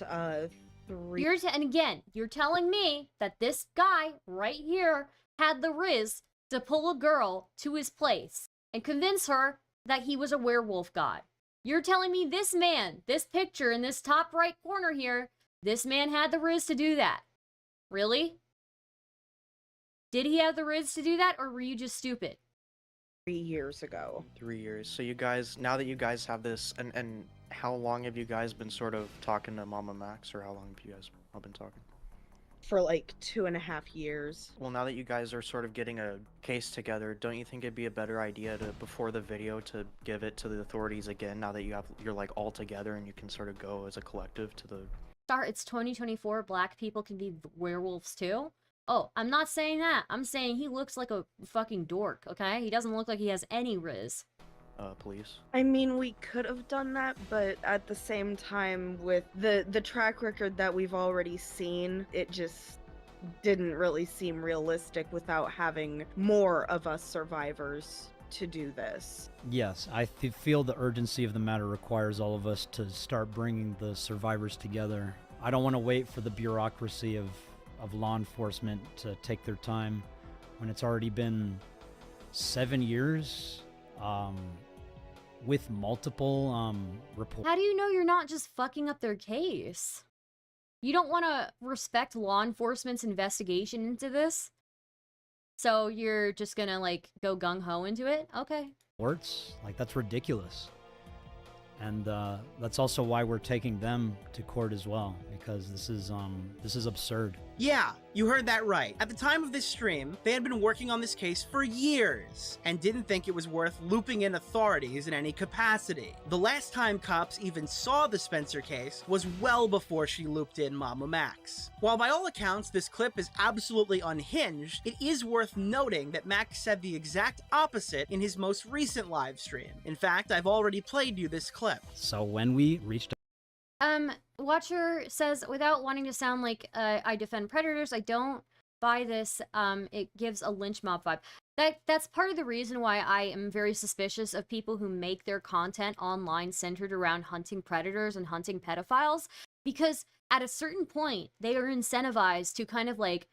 3.
And again, you're telling me that this guy right here had the riz to pull a girl to his place and convince her that he was a werewolf god. You're telling me this man, this picture in this top right corner here, this man had the riz to do that? Really? Did he have the riz to do that, or were you just stupid?
3 years ago.
3 years. So you guys, now that you guys have this, and how long have you guys been sort of talking to Mamamax, or how long have you guys all been talking?
For like 2.5 years.
Well, now that you guys are sort of getting a case together, don't you think it'd be a better idea to, before the video, to give it to the authorities again, now that you're like all together and you can sort of go as a collective to the...
It's 2024, black people can be werewolves too? Oh, I'm not saying that. I'm saying he looks like a fucking dork, okay? He doesn't look like he has any riz.
Police?
I mean, we could have done that, but at the same time, with the track record that we've already seen, it just didn't really seem realistic without having more of us survivors to do this.
Yes, I feel the urgency of the matter requires all of us to start bringing the survivors together. I don't want to wait for the bureaucracy of law enforcement to take their time when it's already been 7 years. With multiple reports.
How do you know you're not just fucking up their case? You don't want to respect law enforcement's investigation into this? So you're just gonna, like, go gung-ho into it? Okay.
Reports? Like, that's ridiculous. And that's also why we're taking them to court as well, because this is absurd.
Yeah, you heard that right. At the time of this stream, they had been working on this case for years and didn't think it was worth looping in authorities in any capacity. The last time cops even saw the Spencer case was well before she looped in Mamamax. While by all accounts this clip is absolutely unhinged, it is worth noting that Max said the exact opposite in his most recent live stream. In fact, I've already played you this clip.
So when we reached...
Watcher says, without wanting to sound like I defend predators, I don't buy this. It gives a lynch mob vibe. That's part of the reason why I am very suspicious of people who make their content online centered around hunting predators and hunting pedophiles, because at a certain point, they are incentivized to kind of like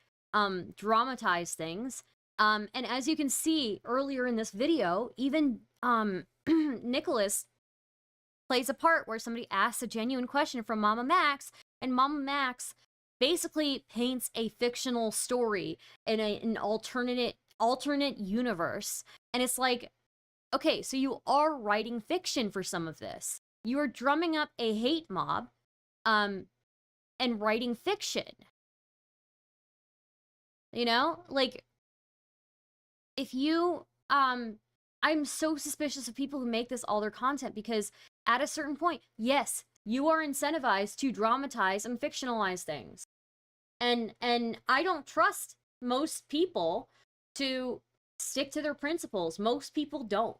dramatize things. And as you can see earlier in this video, even Nicholas plays a part where somebody asks a genuine question from Mamamax, and Mamamax basically paints a fictional story in an alternate universe. And it's like, okay, so you are writing fiction for some of this. You are drumming up a hate mob, and writing fiction. You know, like, if you, I'm so suspicious of people who make this all their content, because at a certain point, yes, you are incentivized to dramatize and fictionalize things. And I don't trust most people to stick to their principles. Most people don't.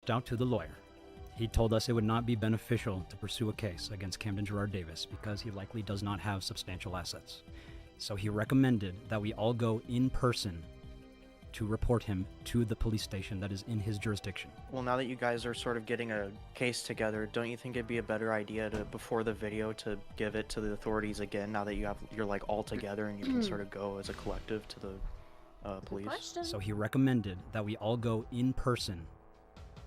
Out to the lawyer. He told us it would not be beneficial to pursue a case against Camden Gerard Davis because he likely does not have substantial assets. So he recommended that we all go in person to report him to the police station that is in his jurisdiction.
Well, now that you guys are sort of getting a case together, don't you think it'd be a better idea to, before the video, to give it to the authorities again, now that you're like all together and you can sort of go as a collective to the police?
So he recommended that we all go in person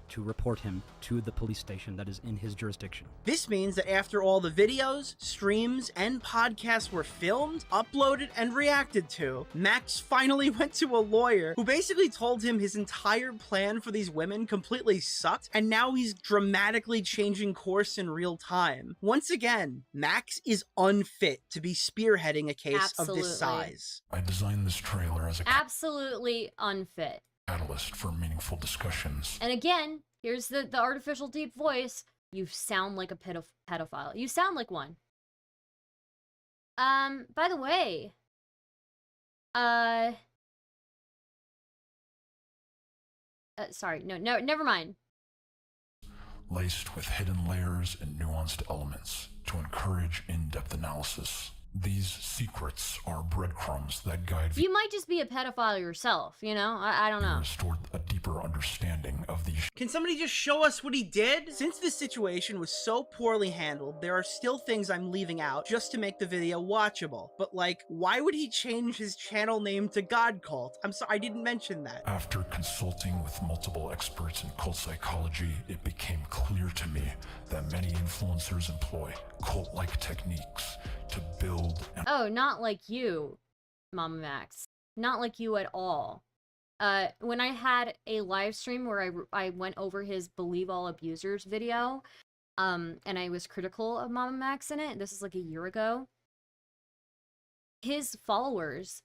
to report him to the police station that is in his jurisdiction.
This means that after all the videos, streams, and podcasts were filmed, uploaded, and reacted to, Max finally went to a lawyer who basically told him his entire plan for these women completely sucked, and now he's dramatically changing course in real time. Once again, Max is unfit to be spearheading a case of this size.
I designed this trailer as a
Absolutely unfit.
catalyst for meaningful discussions.
And again, here's the artificial deep voice. You sound like a pedophile. You sound like one. By the way, sorry, no, never mind.
Laced with hidden layers and nuanced elements to encourage in-depth analysis. These secrets are breadcrumbs that guide
You might just be a pedophile yourself, you know? I don't know.
viewers toward a deeper understanding of these.
Can somebody just show us what he did? Since this situation was so poorly handled, there are still things I'm leaving out just to make the video watchable. But like, why would he change his channel name to God Cult? I'm sorry, I didn't mention that.
After consulting with multiple experts in cult psychology, it became clear to me that many influencers employ cult-like techniques to build and
Oh, not like you, Mamamax. Not like you at all. When I had a live stream where I went over his Believe All Abusers video, and I was critical of Mamamax in it, this is like a year ago, his followers,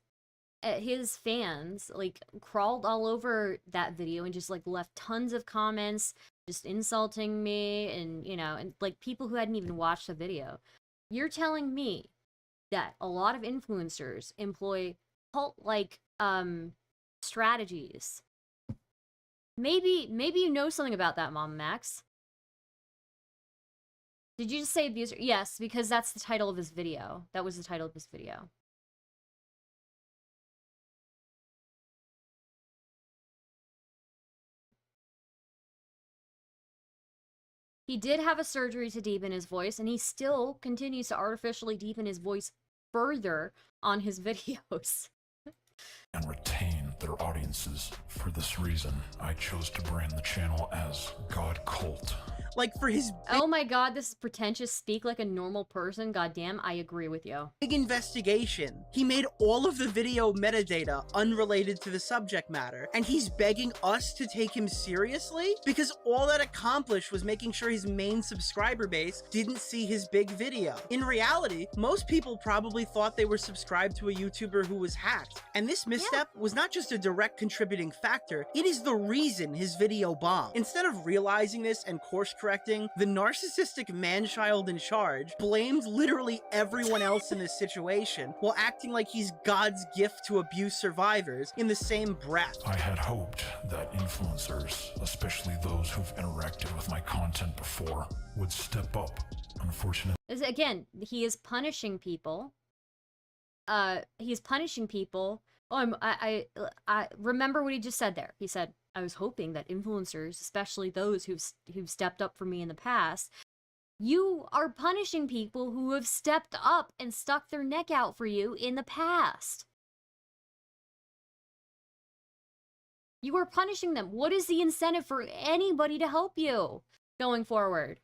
his fans, like, crawled all over that video and just, like, left tons of comments, just insulting me, and, you know, and, like, people who hadn't even watched the video. You're telling me that a lot of influencers employ cult-like strategies. Maybe you know something about that, Mamamax. Did you just say abuser? Yes, because that's the title of his video. That was the title of his video. He did have a surgery to deepen his voice, and he still continues to artificially deepen his voice further on his videos.
and retain their audiences. For this reason, I chose to brand the channel as God Cult.
Like, for his
Oh my god, this is pretentious. Speak like a normal person. Goddamn, I agree with you.
big investigation, he made all of the video metadata unrelated to the subject matter, and he's begging us to take him seriously? Because all that accomplished was making sure his main subscriber base didn't see his big video. In reality, most people probably thought they were subscribed to a YouTuber who was hacked, and this misstep was not just a direct contributing factor, it is the reason his video bombed. Instead of realizing this and course correcting, the narcissistic man-child in charge blamed literally everyone else in this situation while acting like he's God's gift to abuse survivors in the same breath.
I had hoped that influencers, especially those who've interacted with my content before, would step up. Unfortunately,
Again, he is punishing people. He's punishing people. Oh, I remember what he just said there. He said, I was hoping that influencers, especially those who've stepped up for me in the past, you are punishing people who have stepped up and stuck their neck out for you in the past. You are punishing them. What is the incentive for anybody to help you going forward?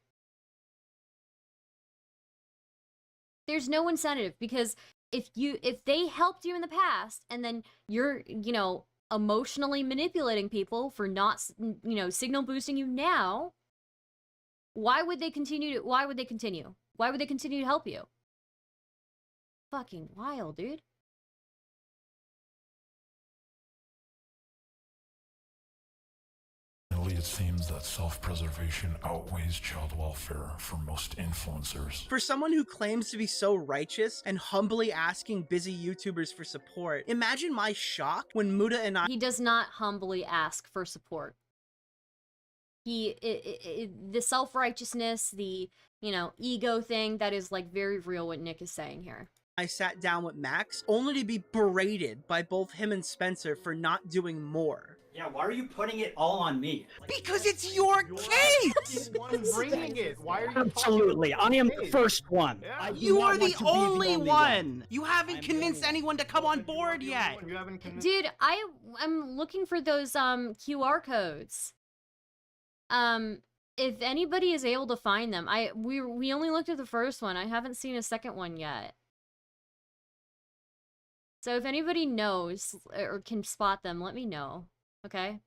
There's no incentive, because if they helped you in the past and then you're, you know, emotionally manipulating people for not, you know, signal boosting you now, why would they continue to help you? Fucking wild, dude.
Sadly, it seems that self-preservation outweighs child welfare for most influencers.
For someone who claims to be so righteous and humbly asking busy YouTubers for support, imagine my shock when Muta and I—
He does not humbly ask for support. The self-righteousness, the, you know, ego thing, that is like very real what Nick is saying here.
I sat down with Max, only to be berated by both him and Spencer for not doing more.
Yeah, why are you putting it all on me?
Because it's your case!
Bringing it. Why are you
Absolutely, I am the first one. I do
You
not
are the
want to be
only one! You haven't convinced anyone to come on board yet!
Dude, I'm looking for those QR codes. If anybody is able to find them, we only looked at the first one. I haven't seen a second one yet. So if anybody knows or can spot them, let me know. Okay?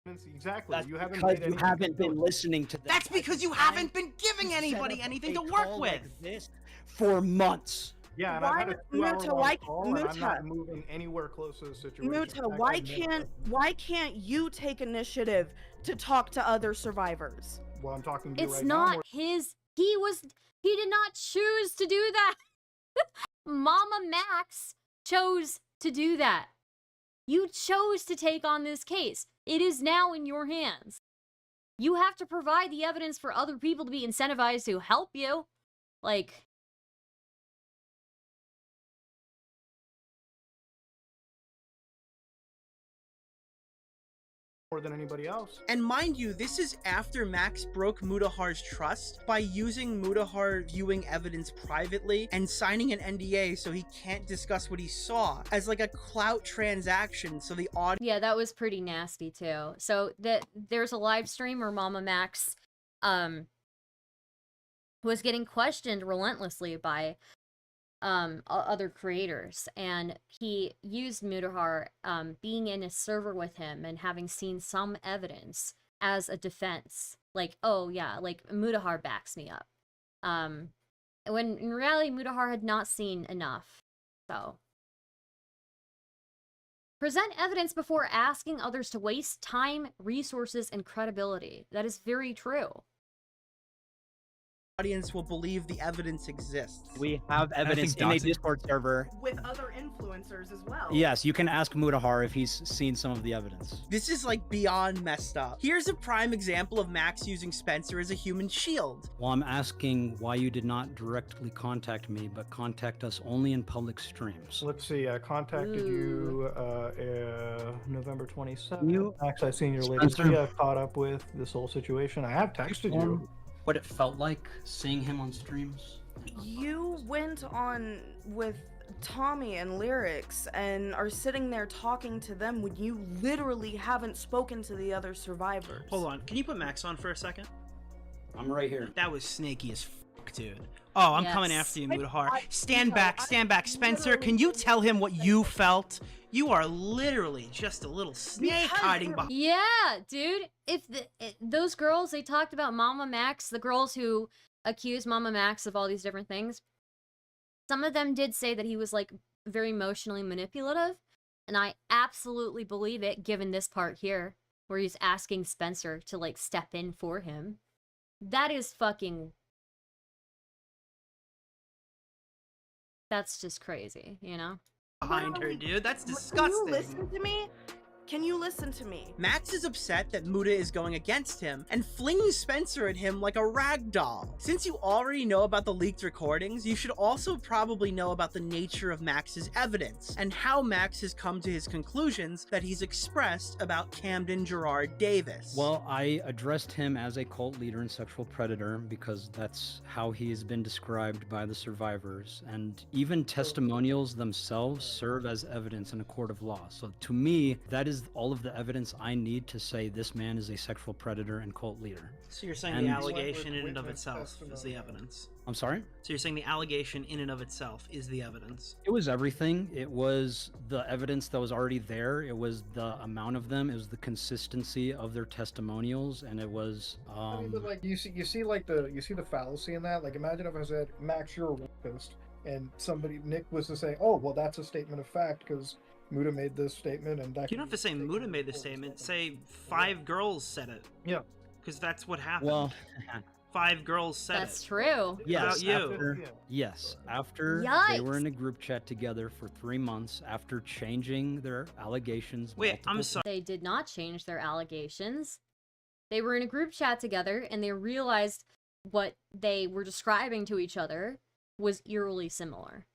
Exactly.
That's
You haven't
because
made
you haven't been listening to them.
That's because you haven't been giving anybody anything to work with!
This for months.
Yeah, and
Why-
I've had a
Muta,
2-hour-long
why-
call, and I'm
Muta.
not moving anywhere close to the situation.
Muta,
In fact,
why
I'm
can't you take initiative to talk to other survivors?
Well, I'm talking to you
It's
right
not
now.
his. He did not choose to do that. Mamamax chose to do that. You chose to take on this case. It is now in your hands. You have to provide the evidence for other people to be incentivized to help you. Like,
More than anybody else.
And mind you, this is after Max broke Mutahar's trust by using Mutahar viewing evidence privately and signing an NDA so he can't discuss what he saw as like a clout transaction so the audience—
yeah, that was pretty nasty too. So there's a live stream where Mamamax was getting questioned relentlessly by other creators, and he used Mutahar being in a server with him and having seen some evidence as a defense, like, oh yeah, like Mutahar backs me up, when in reality Mutahar had not seen enough. So present evidence before asking others to waste time, resources, and credibility. That is very true.
will believe the evidence exists.
We have evidence in a Discord server.
With other influencers as well.
Yes, you can ask Mutahar if he's seen some of the evidence.
This is like beyond messed up. Here's a prime example of Max using Spencer as a human shield.
Well, I'm asking why you did not directly contact me, but contact us only in public streams.
Let's see, I contacted you November 27th.
You-
Max, I've seen your latest
Spencer.
video. I've caught up with this whole situation. I have texted you.
What it felt like seeing him on streams?
You went on with Tommy and Lyrics and are sitting there talking to them when you literally haven't spoken to the other survivors.
Hold on, can you put Max on for a second?
I'm right here.
That was snaky as fuck, dude. Oh, I'm coming
Yes.
after you, Mutahar. Stand back, stand back. Spencer, can you tell him what you felt? You are literally just a little snake hiding behind—
Yeah, dude. If those girls, they talked about Mamamax, the girls who accused Mamamax of all these different things, some of them did say that he was, like, very emotionally manipulative, and I absolutely believe it, given this part here, where he's asking Spencer to, like, step in for him. That is fucking... That's just crazy, you know?
behind her, dude. That's
Can
disgusting.
you listen to me? Can you listen to me?
Max is upset that Muta is going against him and flings Spencer at him like a rag doll. Since you already know about the leaked recordings, you should also probably know about the nature of Max's evidence and how Max has come to his conclusions that he's expressed about Camden Gerard Davis.
Well, I addressed him as a cult leader and sexual predator because that's how he has been described by the survivors, and even testimonials themselves serve as evidence in a court of law. So to me, that is all of the evidence I need to say this man is a sexual predator and cult leader.
So you're saying
And-
the allegation in and of itself is the evidence?
I'm sorry?
So you're saying the allegation in and of itself is the evidence?
It was everything. It was the evidence that was already there. It was the amount of them. It was the consistency of their testimonials, and it was
I mean, but like you see the fallacy in that. Like, imagine if I said, Max, you're a rapist, and Nick was to say, oh, well, that's a statement of fact because
Muda made this statement, and that
You don't have to say Muda made the statement. Say 5 girls said it.
Yeah.
Because that's what happened.
Well,
5 girls said
That's
it.
true.
yes,
About you.
after they were in a group chat together for 3 months, after changing their allegations.
Wait, I'm
multiple
sorry.
They did not change their allegations. They were in a group chat together and they realized what they were describing to each other was eerily similar.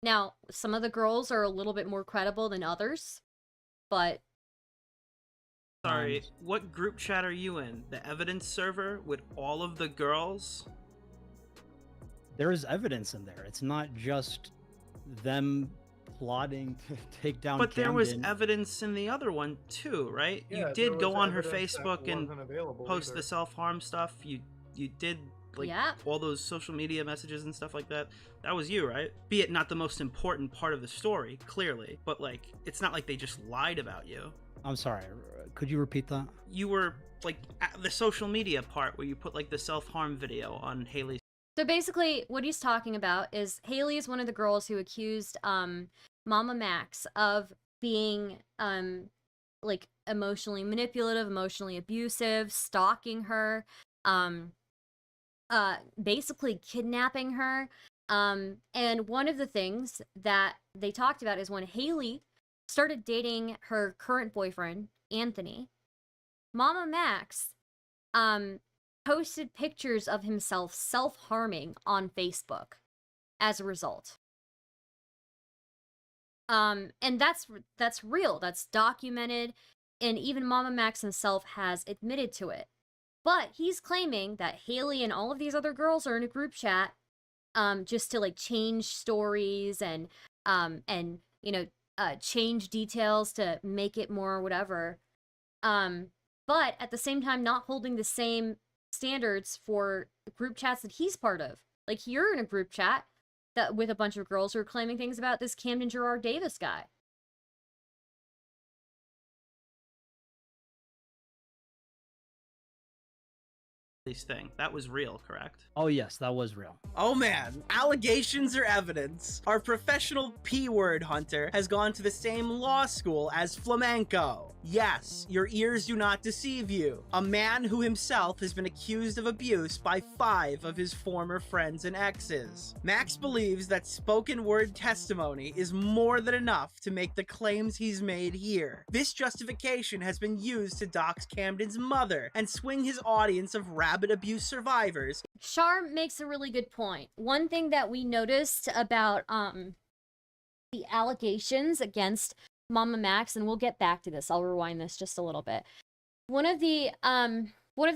Now, some of the girls are a little bit more credible than others, but
Sorry, what group chat are you in? The evidence server with all of the girls?
There is evidence in there. It's not just them plotting to take down
But there was
Camden.
evidence in the other one too, right?
Yeah,
You
there
did go
was
on her
evidence that
Facebook and
wasn't available
post
either.
the self-harm stuff. You did like
Yeah.
all those social media messages and stuff like that. That was you, right? Be it not the most important part of the story, clearly, but like it's not like they just lied about you.
I'm sorry. Could you repeat that?
You were like at the social media part where you put like the self-harm video on Haley's.
so basically what he's talking about is Haley is one of the girls who accused Mamamax of being like emotionally manipulative, emotionally abusive, stalking her, basically kidnapping her. And one of the things that they talked about is when Haley started dating her current boyfriend, Anthony, Mamamax posted pictures of himself self-harming on Facebook as a result. And that's real, that's documented, and even Mamamax himself has admitted to it. But he's claiming that Haley and all of these other girls are in a group chat just to like change stories and you know change details to make it more whatever. But at the same time not holding the same standards for group chats that he's part of. Like you're in a group chat that with a bunch of girls who are claiming things about this Camden Gerard Davis guy.
Thing. That was real, correct?
Oh yes, that was real.
Oh man, allegations or evidence? Our professional P-word hunter has gone to the same law school as Flamenco. Yes, your ears do not deceive you. A man who himself has been accused of abuse by 5 of his former friends and exes. Max believes that spoken word testimony is more than enough to make the claims he's made here. This justification has been used to dox Camden's mother and swing his audience of rabid abuse survivors.
Shar makes a really good point. One thing that we noticed about the allegations against Mamamax, and we'll get back to this, I'll rewind this just a little bit. One of the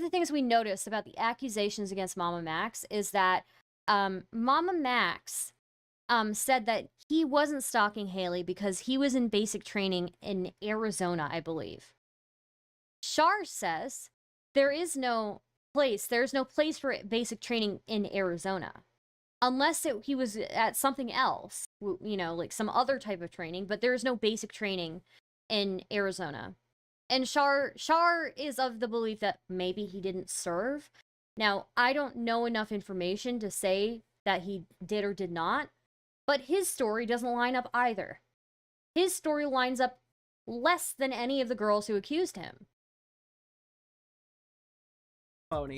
things we noticed about the accusations against Mamamax is that Mamamax said that he wasn't stalking Haley because he was in basic training in Arizona, I believe. Shar says there's no place for basic training in Arizona. Unless he was at something else, you know, like some other type of training, but there's no basic training in Arizona. And Shar is of the belief that maybe he didn't serve. Now, I don't know enough information to say that he did or did not, but his story doesn't line up either. His story lines up less than any of the girls who accused him.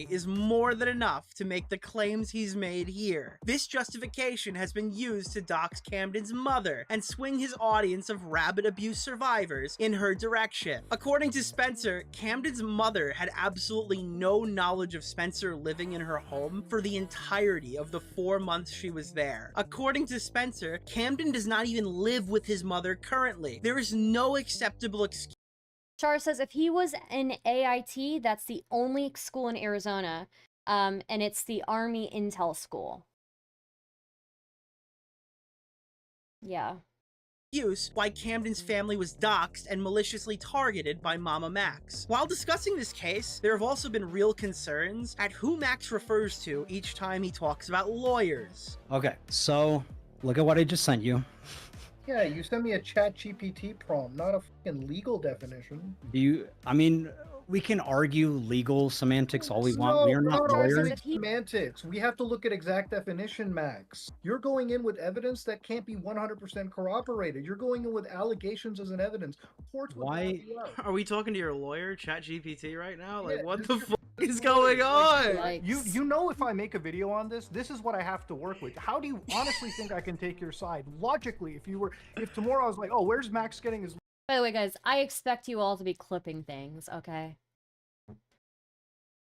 Is more than enough to make the claims he's made here. This justification has been used to dox Camden's mother and swing his audience of rabid abuse survivors in her direction. According to Spencer, Camden's mother had absolutely no knowledge of Spencer living in her home for the entirety of the 4 months she was there. According to Spencer, Camden does not even live with his mother currently. There is no acceptable excuse.
Shar says if he was in AIT, that's the only school in Arizona, and it's the Army Intel School. Yeah.
Why Camden's family was doxxed and maliciously targeted by Mamamax. While discussing this case, there have also been real concerns at who Max refers to each time he talks about lawyers.
Okay, so look at what I just sent you.
Yeah, you send me a chat GPT prompt, not a fucking legal definition.
I mean, we can argue legal semantics all we want. We are
we're
not
arguing
lawyers.
semantics. We have to look at exact definition, Max. You're going in with evidence that can't be 100% corroborated. You're going in with allegations as an evidence. Courts would
Why?
bail you out.
Are we talking to your lawyer, ChatGPT, right now? Like,
Yeah,
what
this
the
is
fuck is going on?
You know, if I make a video on this, this is what I have to work with. How do you honestly think I can take your side? Logically, if tomorrow I was like, oh, where's Max getting his
By the way, guys, I expect you all to be clipping things, okay?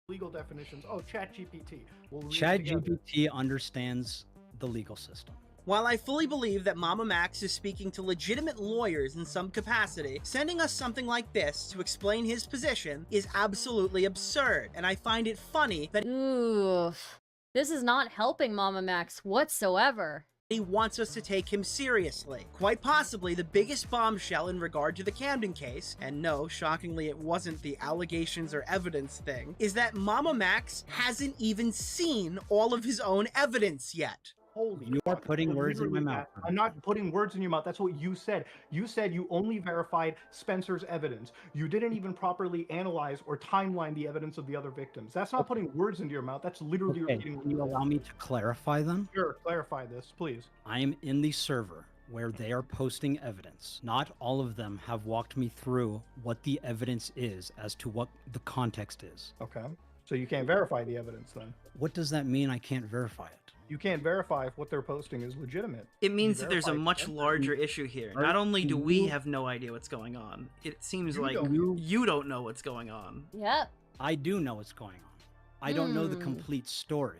legal definitions? Oh, ChatGPT. We'll read it together.
ChatGPT understands the legal system.
While I fully believe that Mamamax is speaking to legitimate lawyers in some capacity, sending us something like this to explain his position is absolutely absurd, and I find it funny that
Oof. This is not helping Mamamax whatsoever.
he wants us to take him seriously. Quite possibly the biggest bombshell in regard to the Camden case, and no, shockingly it wasn't the allegations or evidence thing, is that Mamamax hasn't even seen all of his own evidence yet.
Holy
You are
fuck.
putting
You're
words in my
literally
mouth.
I'm not putting words in your mouth. That's what you said. You said you only verified Spencer's evidence. You didn't even properly analyze or timeline the evidence of the other victims. That's not putting words into your mouth. That's literally
Okay,
repeating.
can you allow me to clarify then?
Sure, clarify this, please.
I am in the server where they are posting evidence. Not all of them have walked me through what the evidence is as to what the context is.
Okay. So you can't verify the evidence then.
What does that mean I can't verify it?
You can't verify if what they're posting is legitimate.
It means
You
that there's a
verify
much
Spencer.
larger issue here.
Are
Not only do we
you-
have no idea what's going on, it seems
You
like
don't.
you don't know what's going on.
Yep.
I do know what's going on. I don't know the complete story.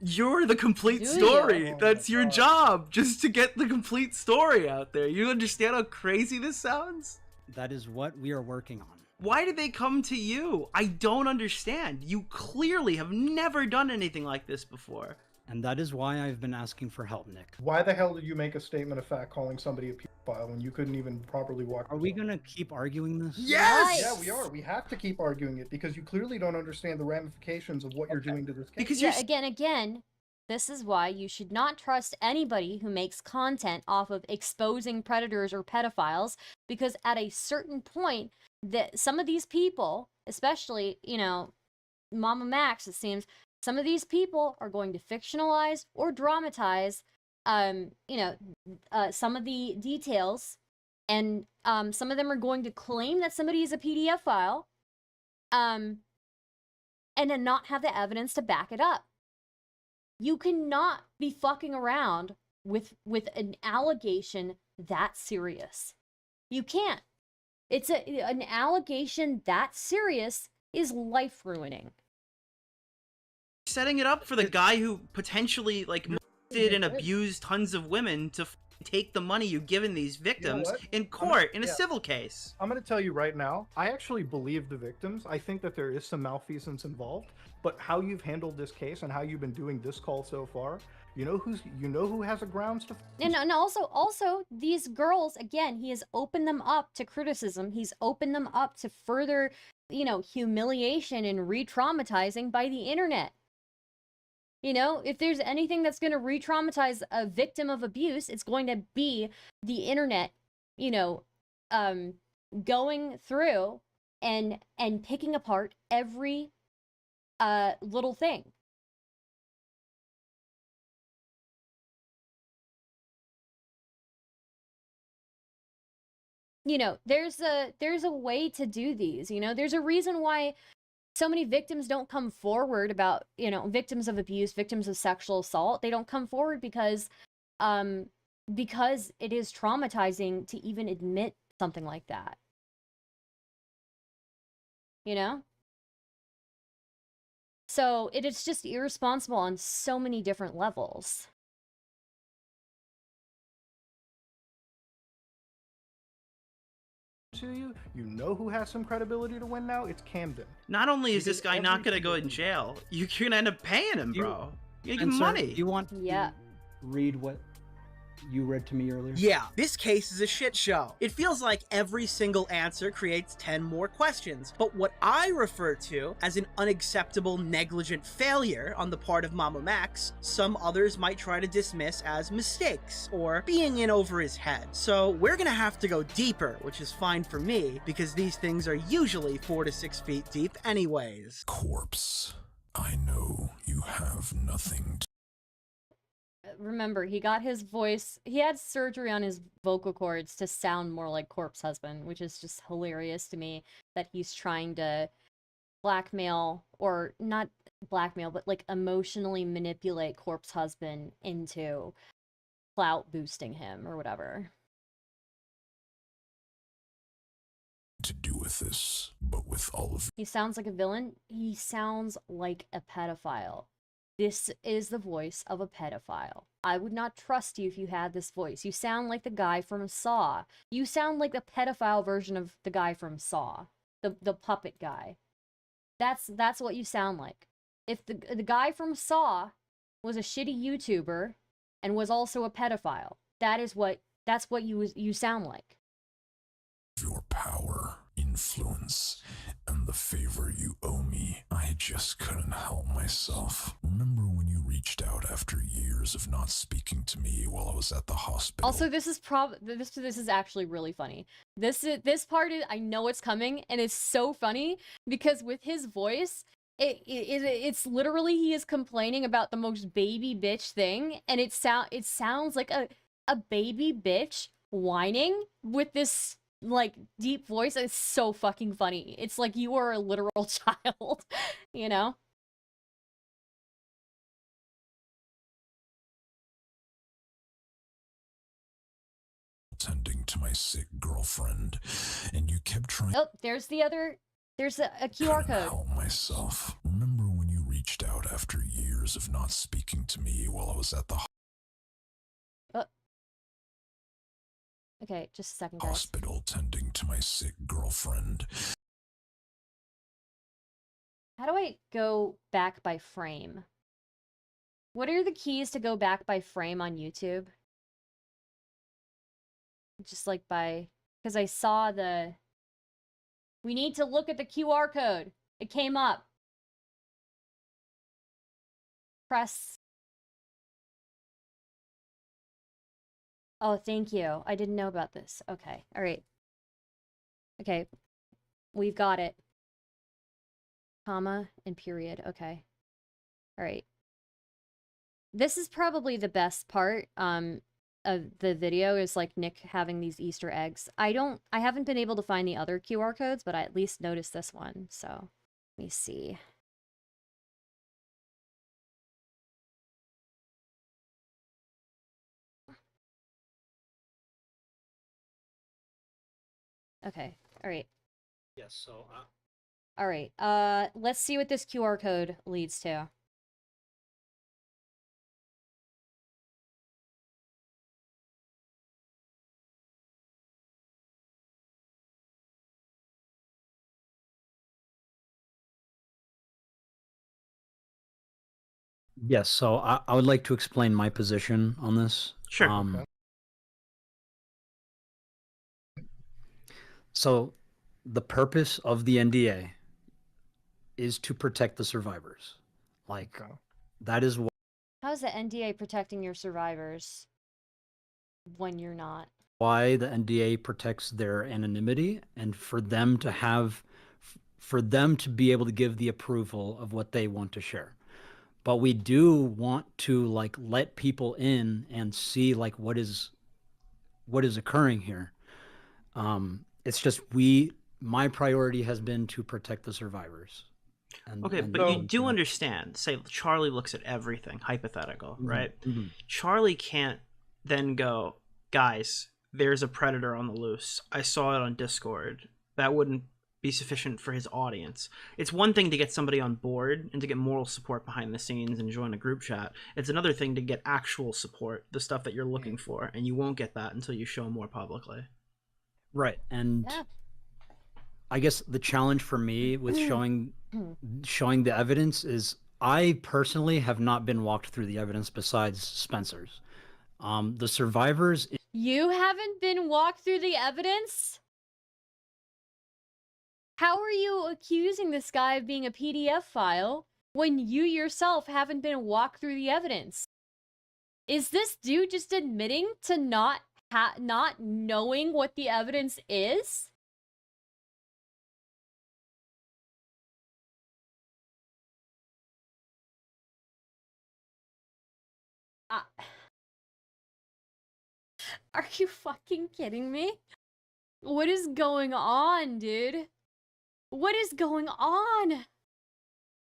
You're the complete
Do
story.
you?
That's your job, just to get the complete story out there. You understand how crazy this sounds?
That is what we are working on.
Why did they come to you? I don't understand. You clearly have never done anything like this before.
And that is why I've been asking for help, Nick.
Why the hell did you make a statement of fact calling somebody a pedophile when you couldn't even properly walk?
Are we gonna keep arguing this?
Yes!
Yeah, we are. We have to keep arguing it because you clearly don't understand the ramifications of what you're doing to this case.
Because
Yeah, again, this is why you should not trust anybody who makes content off of exposing predators or pedophiles, because at a certain point, that some of these people, especially, Mamamax, it seems, some of these people are going to fictionalize or dramatize, some of the details, and some of them are going to claim that somebody is a PDF file, and then not have the evidence to back it up. You cannot be fucking around with an allegation that serious. You can't. It's an allegation that serious is life ruining.
Setting it up for the guy who potentially molested and abused tons of women to take the money you've given these victims
what?
in court in a
yeah.
civil case.
I'm going to tell you right now, I actually believe the victims. I think that there is some malfeasance involved, but how you've handled this case and how you've been doing this call so far, you know who has a grounds to.
And also these girls, again, he has opened them up to criticism. He's opened them up to further, humiliation and re-traumatizing by the internet. If there's anything that's going to re-traumatize a victim of abuse, it's going to be the internet, going through and picking apart every little thing. There's a way to do these. There's a reason why so many victims don't come forward about, victims of abuse, victims of sexual assault. They don't come forward because it is traumatizing to even admit something like that. So it is just irresponsible on so many different levels.
To you know who has some credibility to win now? It's Camden.
Not only is
He
this
did
guy not going to
everything
go
that
in
he-
jail, you're going to end up paying him, bro. You're going to give him
Spencer,
money.
You want to
Yeah.
read what you read to me earlier?
Yeah, this case is a shit show. It feels like every single answer creates 10 more questions, but what I refer to as an unacceptable negligent failure on the part of Mamamax, some others might try to dismiss as mistakes or being in over his head. So we're gonna have to go deeper, which is fine for me because these things are usually 4 to 6 feet deep anyways.
Corpse, I know you have nothing to...
Remember, he got his voice, he had surgery on his vocal cords to sound more like Corpse Husband, which is just hilarious to me that he's trying to blackmail, or not blackmail, but like emotionally manipulate Corpse Husband into clout boosting him or whatever.
to do with this, but with all of...
He sounds like a villain. He sounds like a pedophile. This is the voice of a pedophile. I would not trust you if you had this voice. You sound like the guy from Saw. You sound like the pedophile version of the guy from Saw. The puppet guy. That's what you sound like. If the guy from Saw was a shitty YouTuber and was also a pedophile, that's what you sound like.
Your power, influence, and the favor you owe me, I just couldn't help myself. Remember when you reached out after years of not speaking to me while I was at the hospital?
Also, this is actually really funny. This part is, I know it's coming, and it's so funny because with his voice, it's literally he is complaining about the most baby bitch thing, and it sounds like a baby bitch whining with this like deep voice. It's so fucking funny. It's like you are a literal child, you know?
Tending to my sick girlfriend, and you kept trying...
Oh, there's a QR code.
Help myself. Remember when you reached out after years of not speaking to me while I was at the
Okay, just a second, guys.
hospital tending to my sick girlfriend?
How do I go back by frame? What are the keys to go back by frame on YouTube? Just like because I saw we need to look at the QR code. It came up. Press. Oh, thank you. I didn't know about this. Okay. All right. Okay. We've got it. Comma and period. Okay. All right. This is probably the best part of the video, is like Nick having these Easter eggs. I haven't been able to find the other QR codes, but I at least noticed this one. So, let me see. Okay. All right.
Yes, so...
All right. Let's see what this QR code leads to.
Yes, so I would like to explain my position on this.
Sure.
Okay. So, the purpose of the NDA is to protect the survivors. Like, that is
How is the NDA protecting your survivors when you're not?
why the NDA protects their anonymity, and for them to be able to give the approval of what they want to share. But we do want to like let people in and see like what is occurring here. It's just my priority has been to protect the survivors.
Okay, but you do understand, say Charlie looks at everything, hypothetical, right?
Mm-hmm.
Charlie can't then go, guys, there's a predator on the loose. I saw it on Discord. That wouldn't be sufficient for his audience. It's one thing to get somebody on board and to get moral support behind the scenes and join a group chat. It's another thing to get actual support, the stuff that you're looking for, and you won't get that until you show more publicly.
Right, and yeah. I guess the challenge for me with showing the evidence is I personally have not been walked through the evidence besides Spencer's. The survivors.
You haven't been walked through the evidence? How are you accusing this guy of being a PDF file when you yourself haven't been walked through the evidence? Is this dude just admitting to not knowing what the evidence is? Are you fucking kidding me? What is going on, dude? What is going on?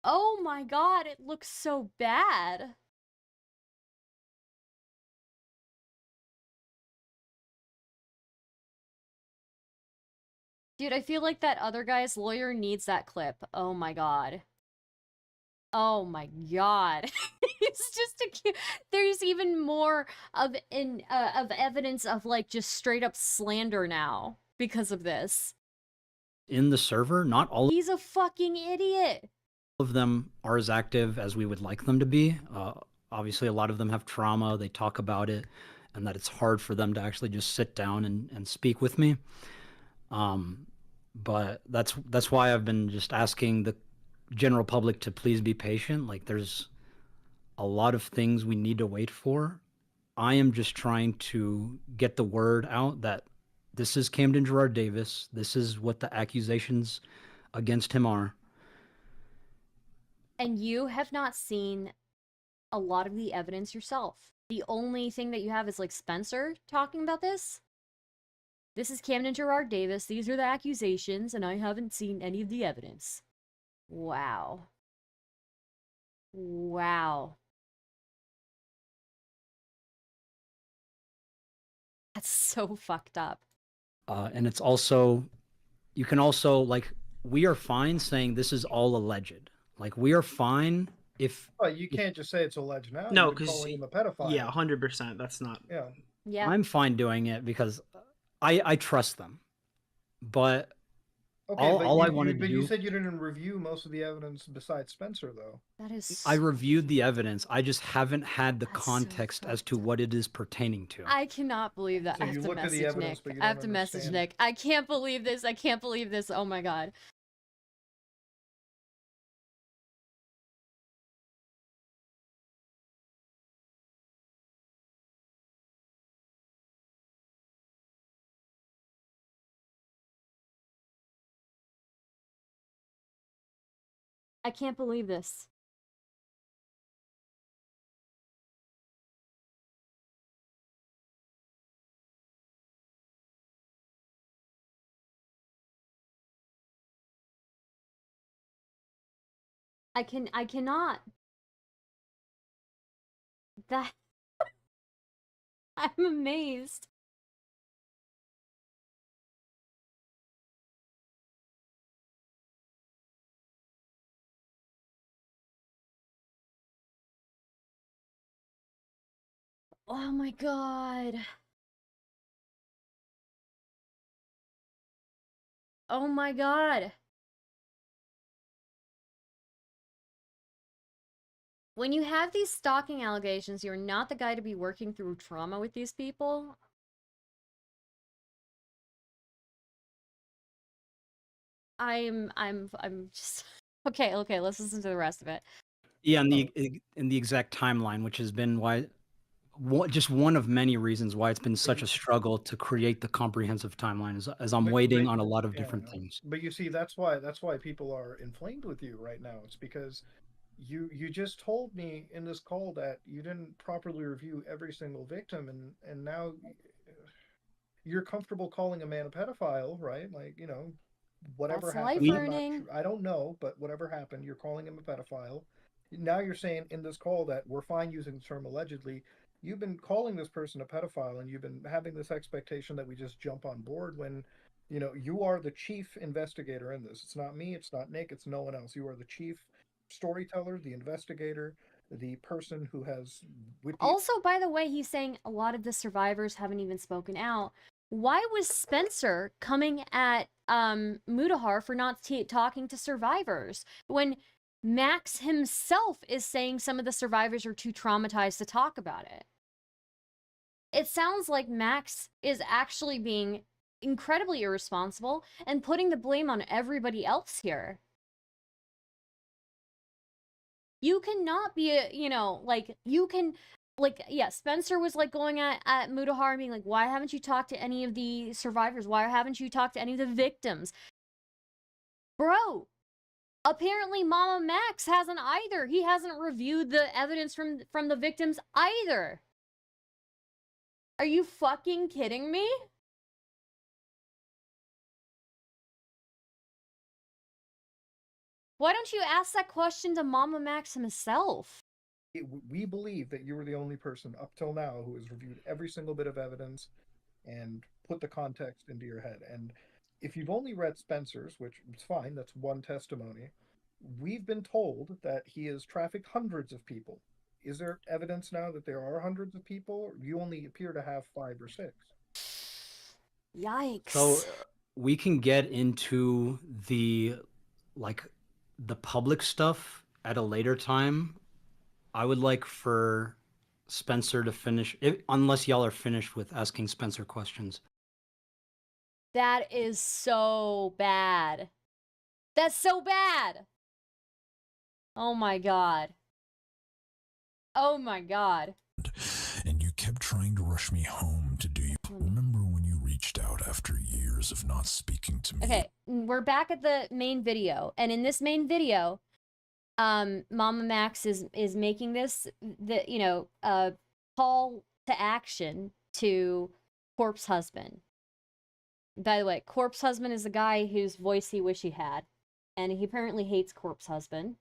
Oh my god, it looks so bad. Dude, I feel like that other guy's lawyer needs that clip. Oh my god. Oh my god. It's just there's even more of evidence of like just straight up slander now because of this.
In the server, not all
He's a fucking idiot.
of them are as active as we would like them to be. Obviously, a lot of them have trauma. They talk about it, and that it's hard for them to actually just sit down and speak with me. But that's why I've been just asking the general public to please be patient. Like, there's a lot of things we need to wait for. I am just trying to get the word out that this is Camden Gerard Davis. This is what the accusations against him are.
And you have not seen a lot of the evidence yourself. The only thing that you have is like Spencer talking about this. This is Camden Gerard Davis. These are the accusations, and I haven't seen any of the evidence. Wow. Wow. That's so fucked up.
And it's also, you can also, like, we are fine saying this is all alleged. Like, we are fine if...
Well, you can't just say it's alleged now.
No,
You're
because
calling him a pedophile.
yeah, 100%. That's not.
Yeah.
Yeah.
I'm fine doing it because I trust them. But
Okay,
all I wanted to
but
do...
you said you didn't review most of the evidence besides Spencer, though.
That is...
I reviewed the evidence. I just haven't had the context as to what it is pertaining to.
I cannot believe that.
So
I have
you
to
looked at the
message
evidence,
Nick.
but you
I have
don't
to message
understand.
Nick. I can't believe this. I can't believe this. Oh my god. I can't believe this. I cannot. That... I'm amazed. Oh my god. Oh my god. When you have these stalking allegations, you're not the guy to be working through trauma with these people. I'm just... Okay, let's listen to the rest of it.
Yeah, in the exact timeline, which has been why... just one of many reasons why it's been such a struggle to create the comprehensive timeline as I'm waiting on a lot of different things.
But you see, that's why people are inflamed with you right now. It's because you just told me in this call that you didn't properly review every single victim, and now you're comfortable calling a man a pedophile, right? Like, you know, whatever
That's
happened.
life learning.
I don't know, but whatever happened, you're calling him a pedophile. Now you're saying in this call that we're fine using the term allegedly. You've been calling this person a pedophile, and you've been having this expectation that we just jump on board when, you know, you are the chief investigator in this. It's not me, it's not Nick, it's no one else. You are the chief storyteller, the investigator, the person who has...
Also, by the way, he's saying a lot of the survivors haven't even spoken out. Why was Spencer coming at Mutahar for not talking to survivors when Max himself is saying some of the survivors are too traumatized to talk about it? it sounds like Max is actually being incredibly irresponsible and putting the blame on everybody else here. You cannot be a, you know, like, you can, like, yeah, Spencer was, like, going at Mutahar and being like, why haven't you talked to any of the survivors? Why haven't you talked to any of the victims? Bro, apparently Mamamax hasn't either. He hasn't reviewed the evidence from the victims either. Are you fucking kidding me? Why don't you ask that question to Mamamax himself?
We believe that you were the only person up till now who has reviewed every single bit of evidence and put the context into your head. And if you've only read Spencer's, which is fine, that's one testimony, we've been told that he has trafficked hundreds of people. Is there evidence now that there are hundreds of people? Or you only appear to have 5 or 6.
Yikes.
So we can get into the, like, the public stuff at a later time. I would like for Spencer to finish, unless y'all are finished with asking Spencer questions.
That is so bad. That's so bad. Oh my god. Oh my god.
And you kept trying to rush me home to do you. Remember when you reached out after years of not speaking to me?
Okay, we're back at the main video, and in this main video, Mamamax is making this, you know, call to action to Corpse Husband. By the way, Corpse Husband is the guy whose voice he wish he had, and he apparently hates Corpse Husband.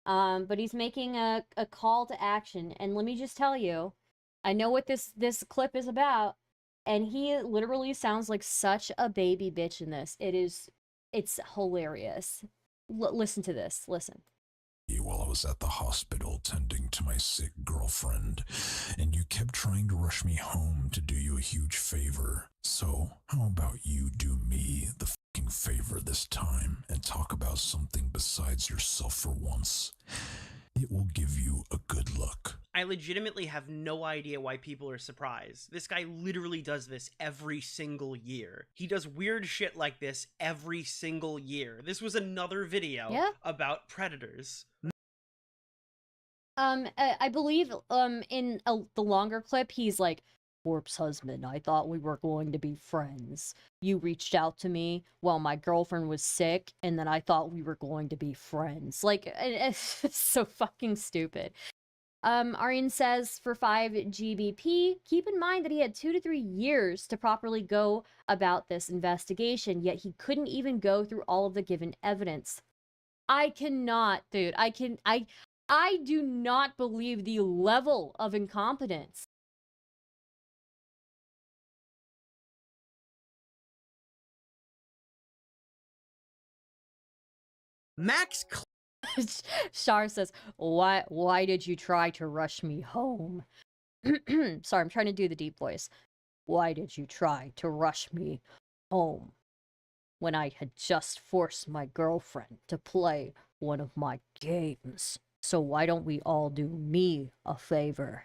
But he's making a call to action, and let me just tell you, I know what this clip is about, and he literally sounds like such a baby bitch in this. It's hilarious. Listen to this. Listen.
While I was at the hospital tending to my sick girlfriend, and you kept trying to rush me home to do you a huge favor. So, how about you do me the fucking favor this time and talk about something besides yourself for once? It will give you a good look.
I legitimately have no idea why people are surprised. This guy literally does this every single year. He does weird shit like this every single year. This was another video about predators.
I believe, in the longer clip, he's like, Corpse Husband, I thought we were going to be friends. You reached out to me while my girlfriend was sick, and then I thought we were going to be friends. Like, it's so fucking stupid. Aryan says, for 5 GBP, keep in mind that he had 2 to 3 years to properly go about this investigation, yet he couldn't even go through all of the given evidence. I cannot, dude. I do not believe the level of incompetence.
Max
Shar says, why did you try to rush me home? Sorry, I'm trying to do the deep voice. Why did you try to rush me home when I had just forced my girlfriend to play one of my games? So why don't we all do me a favor?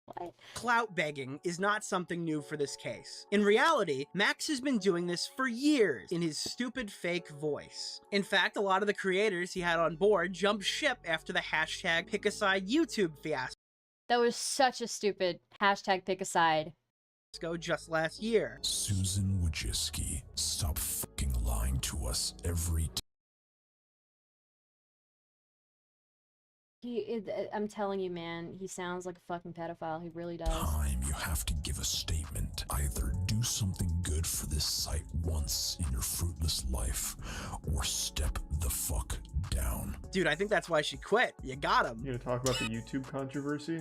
What?
Clout begging is not something new for this case. In reality, Max has been doing this for years in his stupid fake voice. In fact, a lot of the creators he had on board jumped ship after the hashtag #PickAside YouTube fiasco.
That was such a stupid hashtag #PickAside.
Just last year.
Susan Wojcicki, stop fucking lying to us every time.
I'm telling you, man, he sounds like a fucking pedophile. He really does.
You have to give a statement. Either do something good for this site once in your fruitless life, or step the fuck down.
Dude, I think that's why she quit. You got him.
You gonna talk about the YouTube controversy?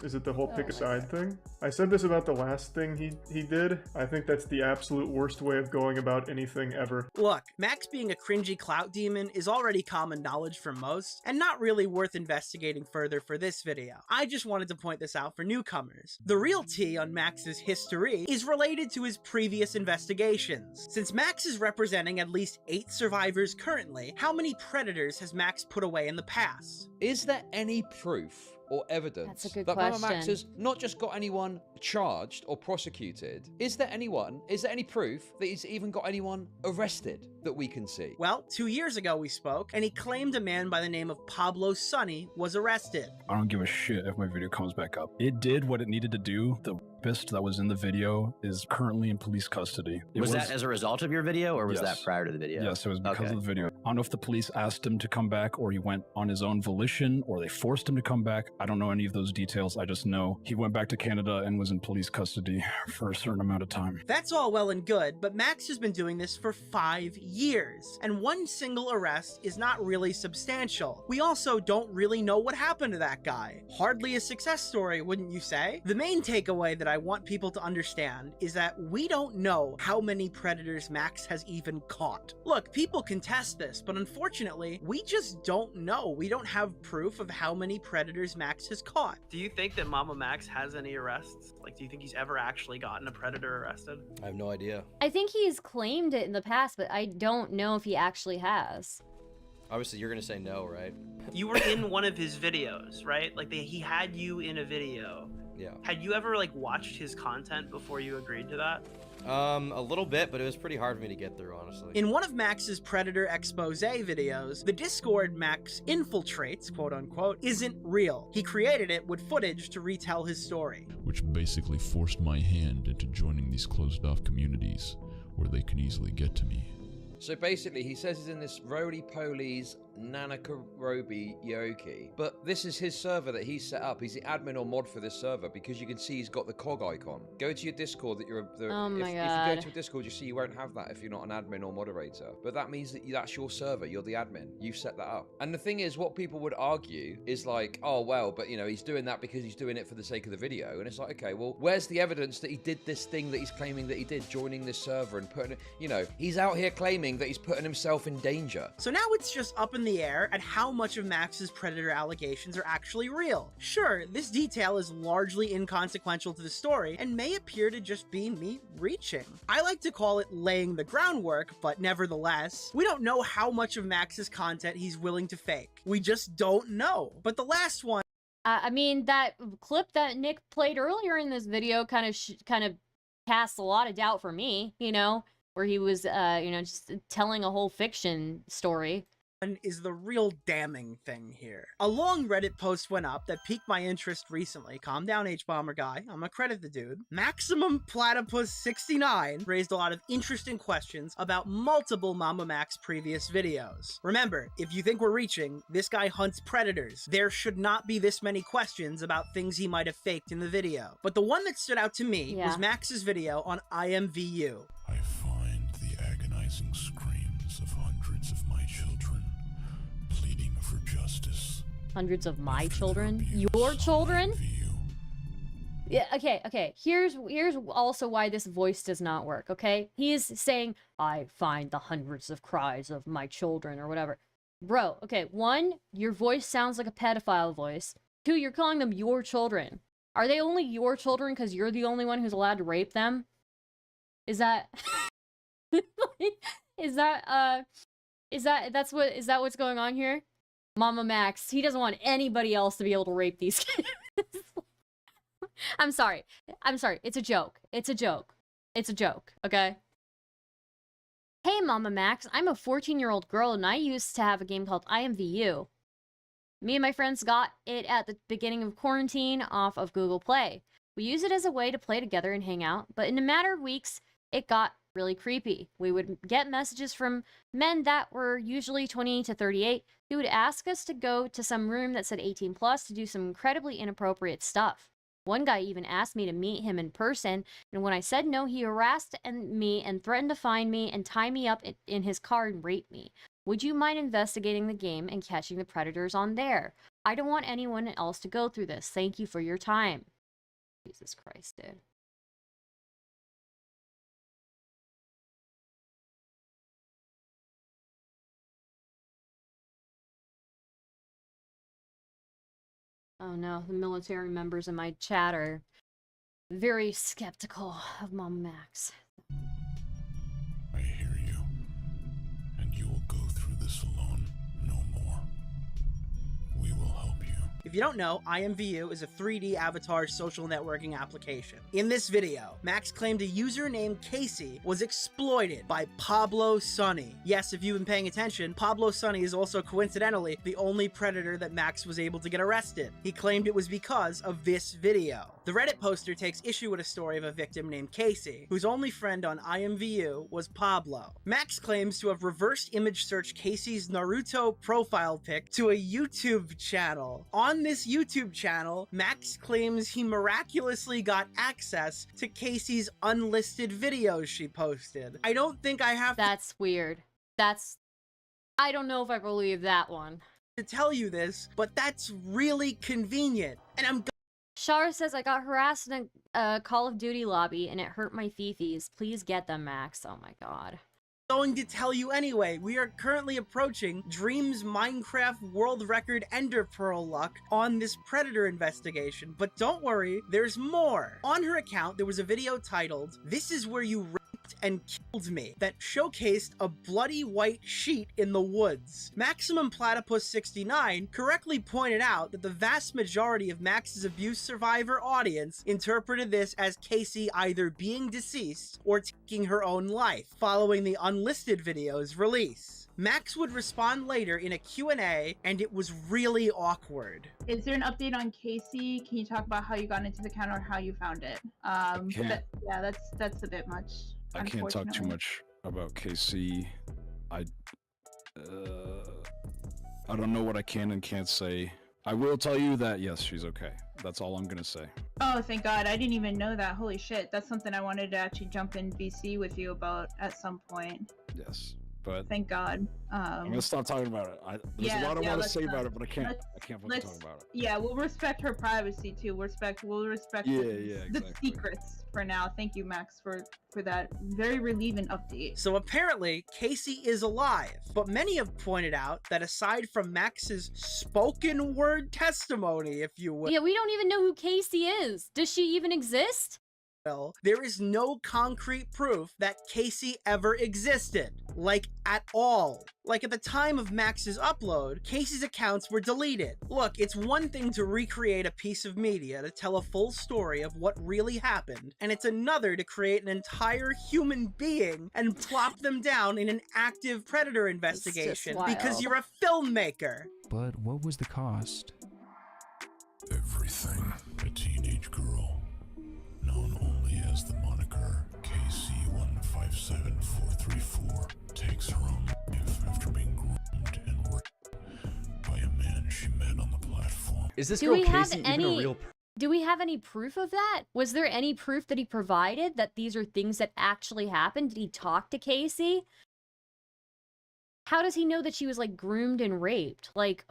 Is it the whole pick a side thing? I said this about the last thing he did. I think that's the absolute worst way of going about anything ever.
Look, Max being a cringy clout demon is already common knowledge for most, and not really worth investigating further for this video. I just wanted to point this out for newcomers. The real tea on Max's history is related to his previous investigations. Since Max is representing at least 8 survivors currently, how many predators has Max put away in the past?
Is there any proof or evidence
That's a good
that Mamamax
question.
has not just got anyone charged or prosecuted. Is there any proof that he's even got anyone arrested that we can see?
Well, 2 years ago we spoke, and he claimed a man by the name of Pablo Sonny was arrested.
I don't give a shit if my video comes back up. It did what it needed to do. The rapist that was in the video is currently in police custody.
Was that as a result of your video, or was
Yes.
that prior to the video?
Yes, it was because
Okay.
of the video. I don't know if the police asked him to come back or he went on his own volition or they forced him to come back. I don't know any of those details. I just know he went back to Canada and was in police custody for a certain amount of time.
That's all well and good, but Max has been doing this for 5 years, and one single arrest is not really substantial. We also don't really know what happened to that guy. Hardly a success story, wouldn't you say? The main takeaway that I want people to understand is that we don't know how many predators Max has even caught. Look, people can test this, but unfortunately, we just don't know. We don't have proof of how many predators Max has caught.
Do you think that Mamamax has any arrests? Like, do you think he's ever actually gotten a predator arrested?
I have no idea.
I think he's claimed it in the past, but I don't know if he actually has.
Obviously, you're gonna say no, right?
You were in one of his videos, right? Like, he had you in a video.
Yeah.
Had you ever, like, watched his content before you agreed to that?
A little bit, but it was pretty hard for me to get through, honestly.
In one of Max's Predator expose videos, the Discord Max infiltrates, quote unquote, isn't real. He created it with footage to retell his story.
Which basically forced my hand into joining these closed-off communities where they can easily get to me.
So basically, he says he's in this roly-poly's Nanakarobi Yoki, but this is his server that he's set up. He's the admin or mod for this server because you can see he's got the cog icon. Go to your Discord that you're.
Oh my
if you
God.
go to a Discord, you see you won't have that if you're not an admin or moderator. But that means that that's your server. You're the admin. You've set that up. And the thing is, what people would argue is like, oh well, but you know, he's doing that because he's doing it for the sake of the video. And it's like, okay, well, where's the evidence that he did this thing that he's claiming that he did, joining this server and putting it? You know, he's out here claiming that he's putting himself in danger.
So now it's just up in the air at how much of Max's Predator allegations are actually real. Sure, this detail is largely inconsequential to the story and may appear to just be me reaching. I like to call it laying the groundwork, but nevertheless, we don't know how much of Max's content he's willing to fake. We just don't know. But the last one,
I mean, that clip that Nick played earlier in this video kind of casts a lot of doubt for me, you know, where he was, you know, just telling a whole fiction story.
is the real damning thing here. A long Reddit post went up that piqued my interest recently. Calm down, H-Bomber guy. I'm gonna credit the dude. Maximum Platypus 69 raised a lot of interesting questions about multiple Mamamax previous videos. Remember, if you think we're reaching, this guy hunts predators. There should not be this many questions about things he might have faked in the video. But the one that stood out to me was Max's video on IMVU.
I find the agonizing screams of hundreds of my children pleading for justice.
Hundreds of my children? Your children? Yeah, okay. Here's also why this voice does not work, okay? He is saying, I find the hundreds of cries of my children, or whatever. Bro, okay, one, your voice sounds like a pedophile voice. Two, you're calling them your children. Are they only your children because you're the only one who's allowed to rape them? Is that... is that what's going on here? Mamamax, he doesn't want anybody else to be able to rape these kids. I'm sorry. It's a joke. It's a joke, okay? Hey, Mamamax, I'm a 14-year-old girl and I used to have a game called IMVU. Me and my friends got it at the beginning of quarantine off of Google Play. We used it as a way to play together and hang out, but in a matter of weeks, it got really creepy. We would get messages from men that were usually 20 to 38 who would ask us to go to some room that said 18 plus to do some incredibly inappropriate stuff. One guy even asked me to meet him in person, and when I said no, he harassed me and threatened to find me and tie me up in his car and rape me. Would you mind investigating the game and catching the predators on there? I don't want anyone else to go through this. Thank you for your time. Jesus Christ, dude. Oh no, the military members in my chat are very skeptical of Mamamax.
I hear you, and you will go through this alone no more. We will help you.
If you don't know, IMVU is a 3D avatar social networking application. In this video, Max claimed a user named Casey was exploited by Pablo Sunny. Yes, if you've been paying attention, Pablo Sunny is also coincidentally the only predator that Max was able to get arrested. He claimed it was because of this video. The Reddit poster takes issue with a story of a victim named Casey, whose only friend on IMVU was Pablo. Max claims to have reverse image searched Casey's Naruto profile pic to a YouTube channel. On this YouTube channel, Max claims he miraculously got access to Casey's unlisted videos she posted. I don't think I have
That's weird. I don't know if I believe that one.
to tell you this, but that's really convenient. And
Shar says, I got harassed in a Call of Duty lobby and it hurt my fifis. Please get them, Max. Oh my god.
going to tell you anyway. We are currently approaching Dream's Minecraft world record Ender Pearl luck on this Predator investigation, but don't worry, there's more. On her account, there was a video titled, "This is where you raped and killed me," that showcased a bloody white sheet in the woods. Maximum Platypus 69 correctly pointed out that the vast majority of Max's abuse survivor audience interpreted this as Casey either being deceased or taking her own life, following the unlisted video's release. Max would respond later in a Q&A, and it was really awkward.
Is there an update on Casey? Can you talk about how you got into the account or how you found it? Yeah, that's a bit much.
I can't talk too much about KC. I don't know what I can and can't say. I will tell you that yes, she's okay. That's all I'm gonna say.
Oh, thank God. I didn't even know that. Holy shit. That's something I wanted to actually jump in VC with you about at some point.
Yes, but
thank God.
I'm gonna stop talking about it. There's a lot I want to say about it, but I can't fucking talk about it.
Yeah, we'll respect her privacy too. We'll respect the secrets for now. Thank you, Max, for that very relieving update.
So apparently, Casey is alive, but many have pointed out that aside from Max's spoken word testimony, if you will.
Yeah, we don't even know who Casey is. Does she even exist?
Well, there is no concrete proof that Casey ever existed. Like, at all. Like, at the time of Max's upload, Casey's accounts were deleted. Look, it's one thing to recreate a piece of media to tell a full story of what really happened, and it's another to create an entire human being and plop them down in an active Predator investigation because you're a filmmaker.
But what was the cost?
Everything. A teenage girl, known only as the moniker KC157434, takes her own life after being groomed and raped by a man she met on the platform.
Is this girl Casey even a real person?
Do we have any proof of that? Was there any proof that he provided that these are things that actually happened? Did he talk to Casey? How does he know that she was like groomed and raped? Like,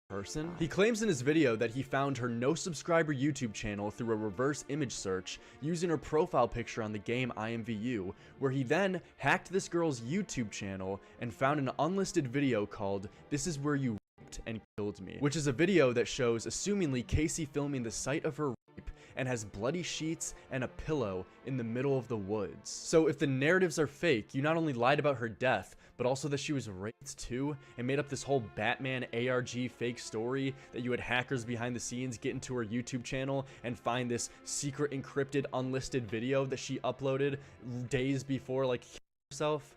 person. He claims in his video that he found her no subscriber YouTube channel through a reverse image search using her profile picture on the game IMVU, where he then hacked this girl's YouTube channel and found an unlisted video called "This is where you raped and killed me," which is a video that shows assumingly Casey filming the site of her rape and has bloody sheets and a pillow in the middle of the woods. So if the narratives are fake, you not only lied about her death, but also that she was raped too, and made up this whole Batman ARG fake story that you had hackers behind the scenes get into her YouTube channel and find this secret encrypted unlisted video that she uploaded days before like herself.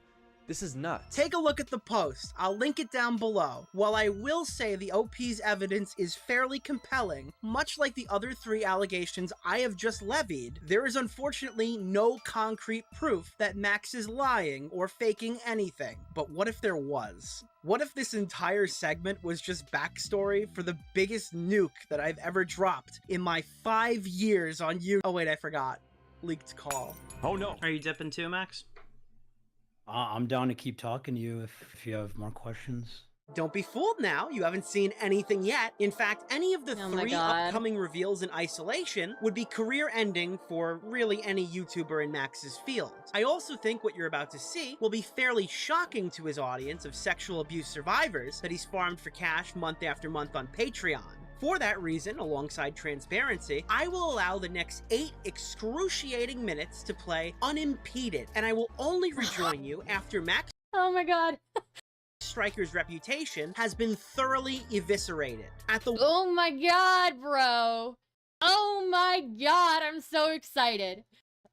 This is nuts.
Take a look at the post. I'll link it down below. While I will say the OP's evidence is fairly compelling, much like the other 3 allegations I have just levied, there is unfortunately no concrete proof that Max is lying or faking anything. But what if there was? What if this entire segment was just backstory for the biggest nuke that I've ever dropped in my 5 years on YouTube? Oh wait, I forgot. Leaked call.
Oh no. Are you dipping too, Max?
I'm down to keep talking to you if you have more questions.
Don't be fooled now, you haven't seen anything yet. In fact, any of the 3 upcoming reveals in isolation would be career-ending for really any YouTuber in Max's field. I also think what you're about to see will be fairly shocking to his audience of sexual abuse survivors that he's farmed for cash month after month on Patreon. For that reason, alongside transparency, I will allow the next 8 excruciating minutes to play unimpeded, and I will only rejoin you after Max
oh my god.
Striker's reputation has been thoroughly eviscerated. At the
Oh my god, bro. Oh my god, I'm so excited.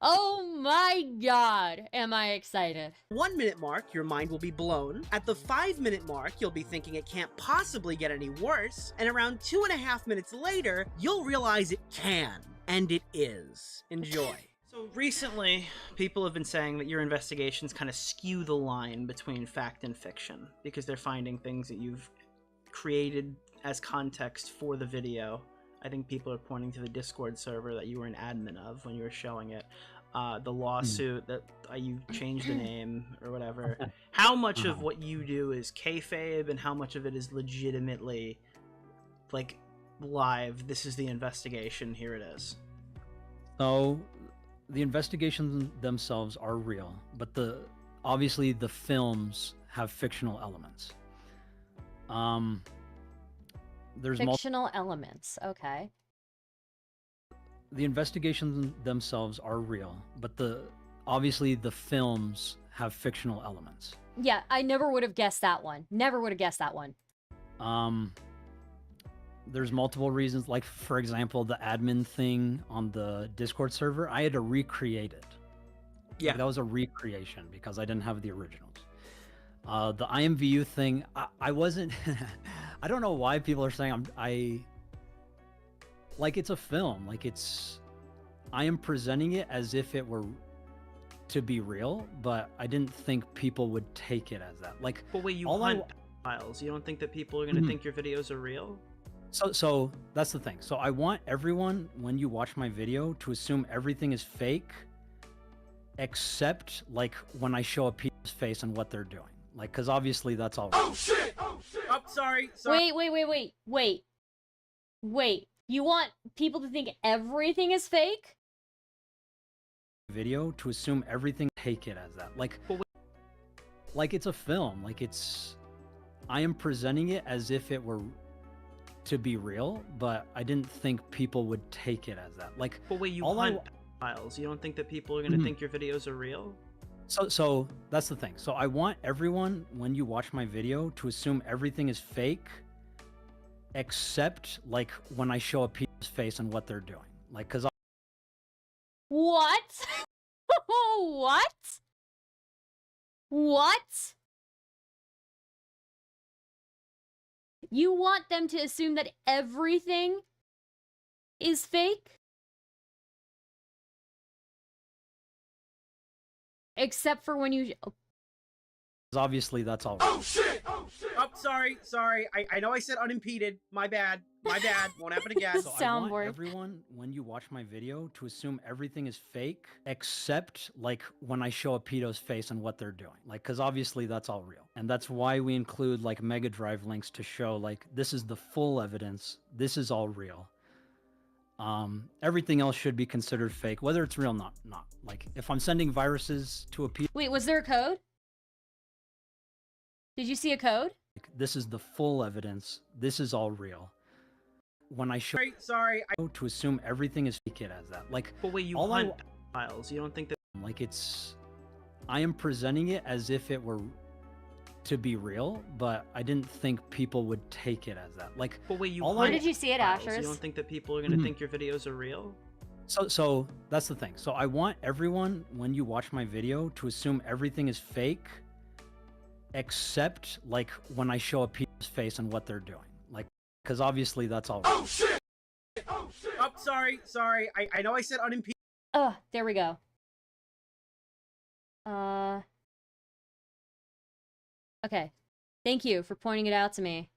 Oh my god, am I excited.
1 minute mark, your mind will be blown. At the 5 minute mark, you'll be thinking it can't possibly get any worse. And around 2.5 minutes later, you'll realize it can. And it is. Enjoy. So recently, people have been saying that your investigations kind of skew the line between fact and fiction because they're finding things that you've created as context for the video. I think people are pointing to the Discord server that you were an admin of when you were showing it. The lawsuit that you changed the name or whatever. How much of what you do is kayfabe and how much of it is legitimately like live? This is the investigation. Here it is.
So, the investigations themselves are real, but obviously the films have fictional elements. There's
fictional elements, okay.
The investigations themselves are real, but obviously the films have fictional elements.
Yeah, I never would have guessed that one. Never would have guessed that one.
There's multiple reasons, like for example, the admin thing on the Discord server, I had to recreate it.
Yeah.
That was a recreation because I didn't have the originals. The IMVU thing, I wasn't, I don't know why people are saying like it's a film, like I am presenting it as if it were to be real, but I didn't think people would take it as that. Like,
but wait, you hunt files. You don't think that people are going to think your videos are real?
So that's the thing. So I want everyone, when you watch my video, to assume everything is fake, except like when I show a people's face and what they're doing. Like, because obviously that's all.
Oh shit! Oh shit! Oh, sorry.
Wait. You want people to think everything is fake?
Video to assume everything, take it as that. Like it's a film. Like I am presenting it as if it were to be real, but I didn't think people would take it as that. Like,
but wait, you hunt files. You don't think that people are going to think your videos are real?
So that's the thing. So I want everyone, when you watch my video, to assume everything is fake, except like when I show a people's face and what they're doing. Like, because
What? What? You want them to assume that everything is fake? Except for when you...
obviously that's all.
Oh shit! Oh shit! Oh, sorry. I know I said unimpeded. My bad. Won't happen again.
So I want everyone, when you watch my video, to assume everything is fake, except like when I show a pedo's face and what they're doing. Like, because obviously that's all real. And that's why we include like Mega Drive links to show like, this is the full evidence. This is all real. Everything else should be considered fake, whether it's real or not. Like, if I'm sending viruses to a pedo...
Wait, was there a code? Did you see a code?
This is the full evidence. This is all real. When I show...
Sorry.
To assume everything is fake it as that. Like,
but wait, you hunt files. You don't think that...
Like, I am presenting it as if it were to be real, but I didn't think people would take it as that. Like,
but wait,
where did you see it, Asher?
You don't think that people are going to think your videos are real?
So that's the thing. So I want everyone, when you watch my video, to assume everything is fake, except like when I show a people's face and what they're doing. Like, because obviously that's all.
Oh shit! Oh shit! Oh, sorry. I know I said unimpeded.
There we go. Okay. Thank you for pointing it out to me.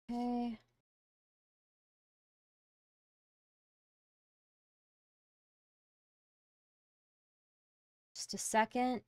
Okay. Just a second.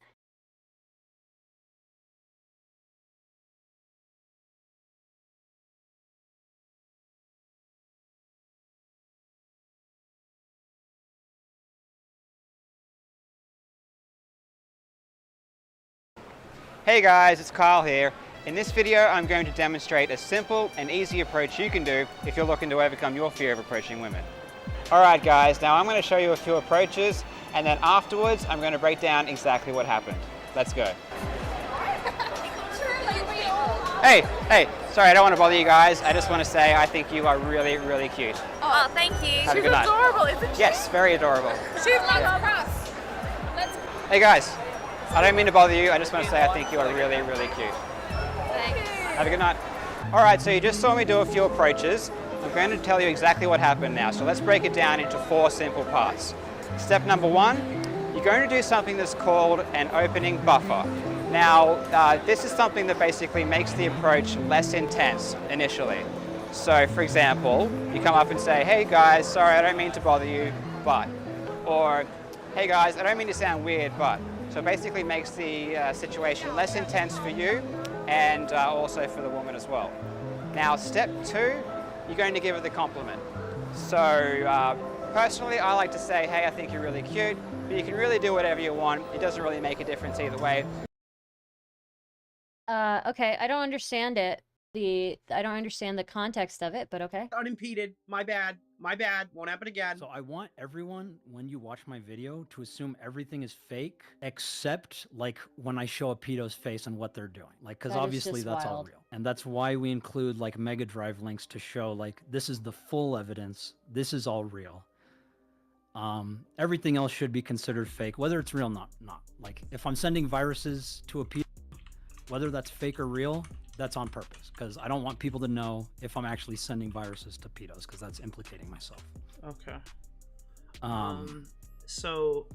Hey guys, it's Kyle here. In this video, I'm going to demonstrate a simple and easy approach you can do if you're looking to overcome your fear of approaching women. Alright guys, now I'm going to show you a few approaches, and then afterwards I'm going to break down exactly what happened. Let's go. Hey, sorry, I don't want to bother you guys. I just want to say I think you are really, really cute.
Oh, thank you.
Have a
She's
good night.
adorable, isn't she?
Yes, very adorable.
She's cross. Let's
Hey guys, I don't mean to bother you. I just want to say I think you are really, really cute.
Thanks.
Have a good night. Alright, so you just saw me do a few approaches. I'm going to tell you exactly what happened now. So let's break it down into 4 simple parts. Step number 1, you're going to do something that's called an opening buffer. Now, this is something that basically makes the approach less intense initially. So, for example, you come up and say, hey guys, sorry, I don't mean to bother you, but. Or, hey guys, I don't mean to sound weird, but. So it basically makes the situation less intense for you and also for the woman as well. Now, step 2, you're going to give her the compliment. So, personally, I like to say, hey, I think you're really cute, but you can really do whatever you want. It doesn't really make a difference either way.
Okay, I don't understand it. I don't understand the context of it, but okay.
Unimpeded. My bad. My bad. Won't happen again.
So I want everyone, when you watch my video, to assume everything is fake, except like when I show a pedo's face and what they're doing. Like, because
That is
obviously
just
that's all
wild.
real. And that's why we include like Mega Drive links to show like, this is the full evidence. This is all real. Everything else should be considered fake, whether it's real or not. Like, if I'm sending viruses to a pedo, whether that's fake or real, that's on purpose, because I don't want people to know if I'm actually sending viruses to pedos, because that's implicating myself.
Okay. So,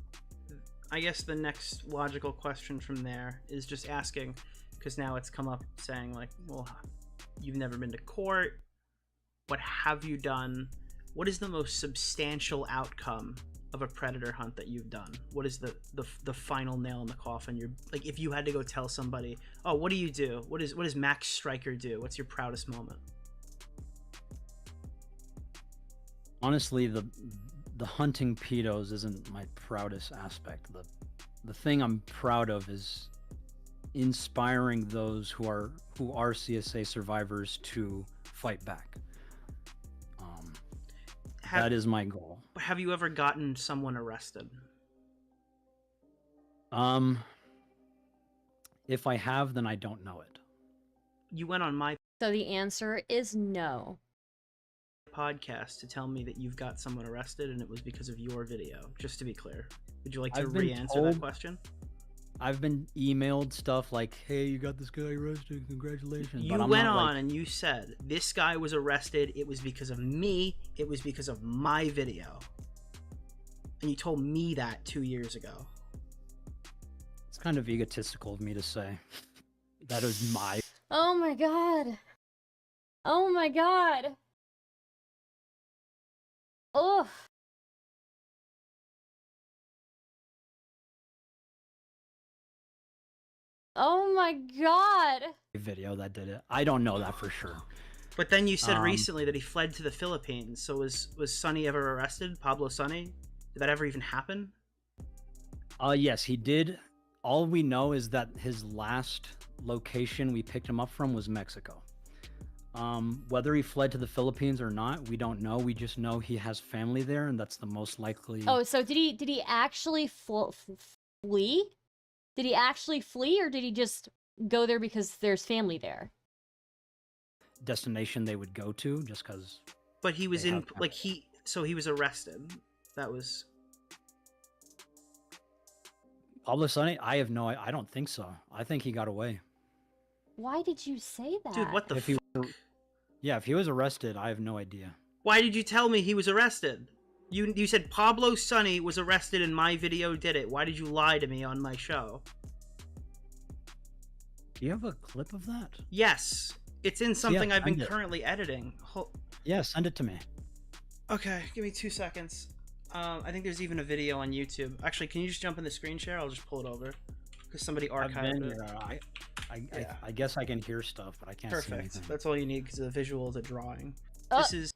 I guess the next logical question from there is just asking, because now it's come up saying like, well, you've never been to court. What have you done? What is the most substantial outcome of a predator hunt that you've done? What is the final nail in the coffin? You're like, if you had to go tell somebody, oh, what do you do? What does Max Striker do? What's your proudest moment?
Honestly, the hunting pedos isn't my proudest aspect. The thing I'm proud of is inspiring those who are CSA survivors to fight back. That is my goal.
Have you ever gotten someone arrested?
If I have, then I don't know it.
You went on my
So the answer is no.
podcast to tell me that you've got someone arrested and it was because of your video, just to be clear. Would you like to
I've been
re-answer that
told-
question?
I've been emailed stuff like, hey, you got this guy arrested, congratulations.
You
But I'm
went
not,
on and you said, this guy was arrested, it was because of me, it was because of my video. And you told me that 2 years ago.
It's kind of egotistical of me to say. That is my...
Oh my god. Oh my god. Oh. Oh my god.
video that did it. I don't know that for sure.
But then you said recently that he fled to the Philippines. So was Sonny ever arrested? Pablo Sonny? Did that ever even happen?
Yes, he did. All we know is that his last location we picked him up from was Mexico. Whether he fled to the Philippines or not, we don't know. We just know he has family there, and that's the most likely.
Oh, so did he actually flee? Did he actually flee, or did he just go there because there's family there?
Destination they would go to, just because.
But he was in, like, so he was arrested. That was.
Pablo Sonny? I have no. I don't think so. I think he got away.
Why did you say that?
Dude, what the fuck?
Yeah, if he was arrested, I have no idea.
Why did you tell me he was arrested? You said Pablo Sonny was arrested and my video did it. Why did you lie to me on my show?
Do you have a clip of that?
Yes. It's in something I've been
send it.
currently editing.
Yeah, send it to me.
Okay, give me 2 seconds. I think there's even a video on YouTube. Actually, can you just jump in the screen share? I'll just pull it over. Because somebody archived it.
I guess I can hear stuff, but I can't see anything.
Perfect. That's all you need because the visual is a drawing.
Oh.
This is.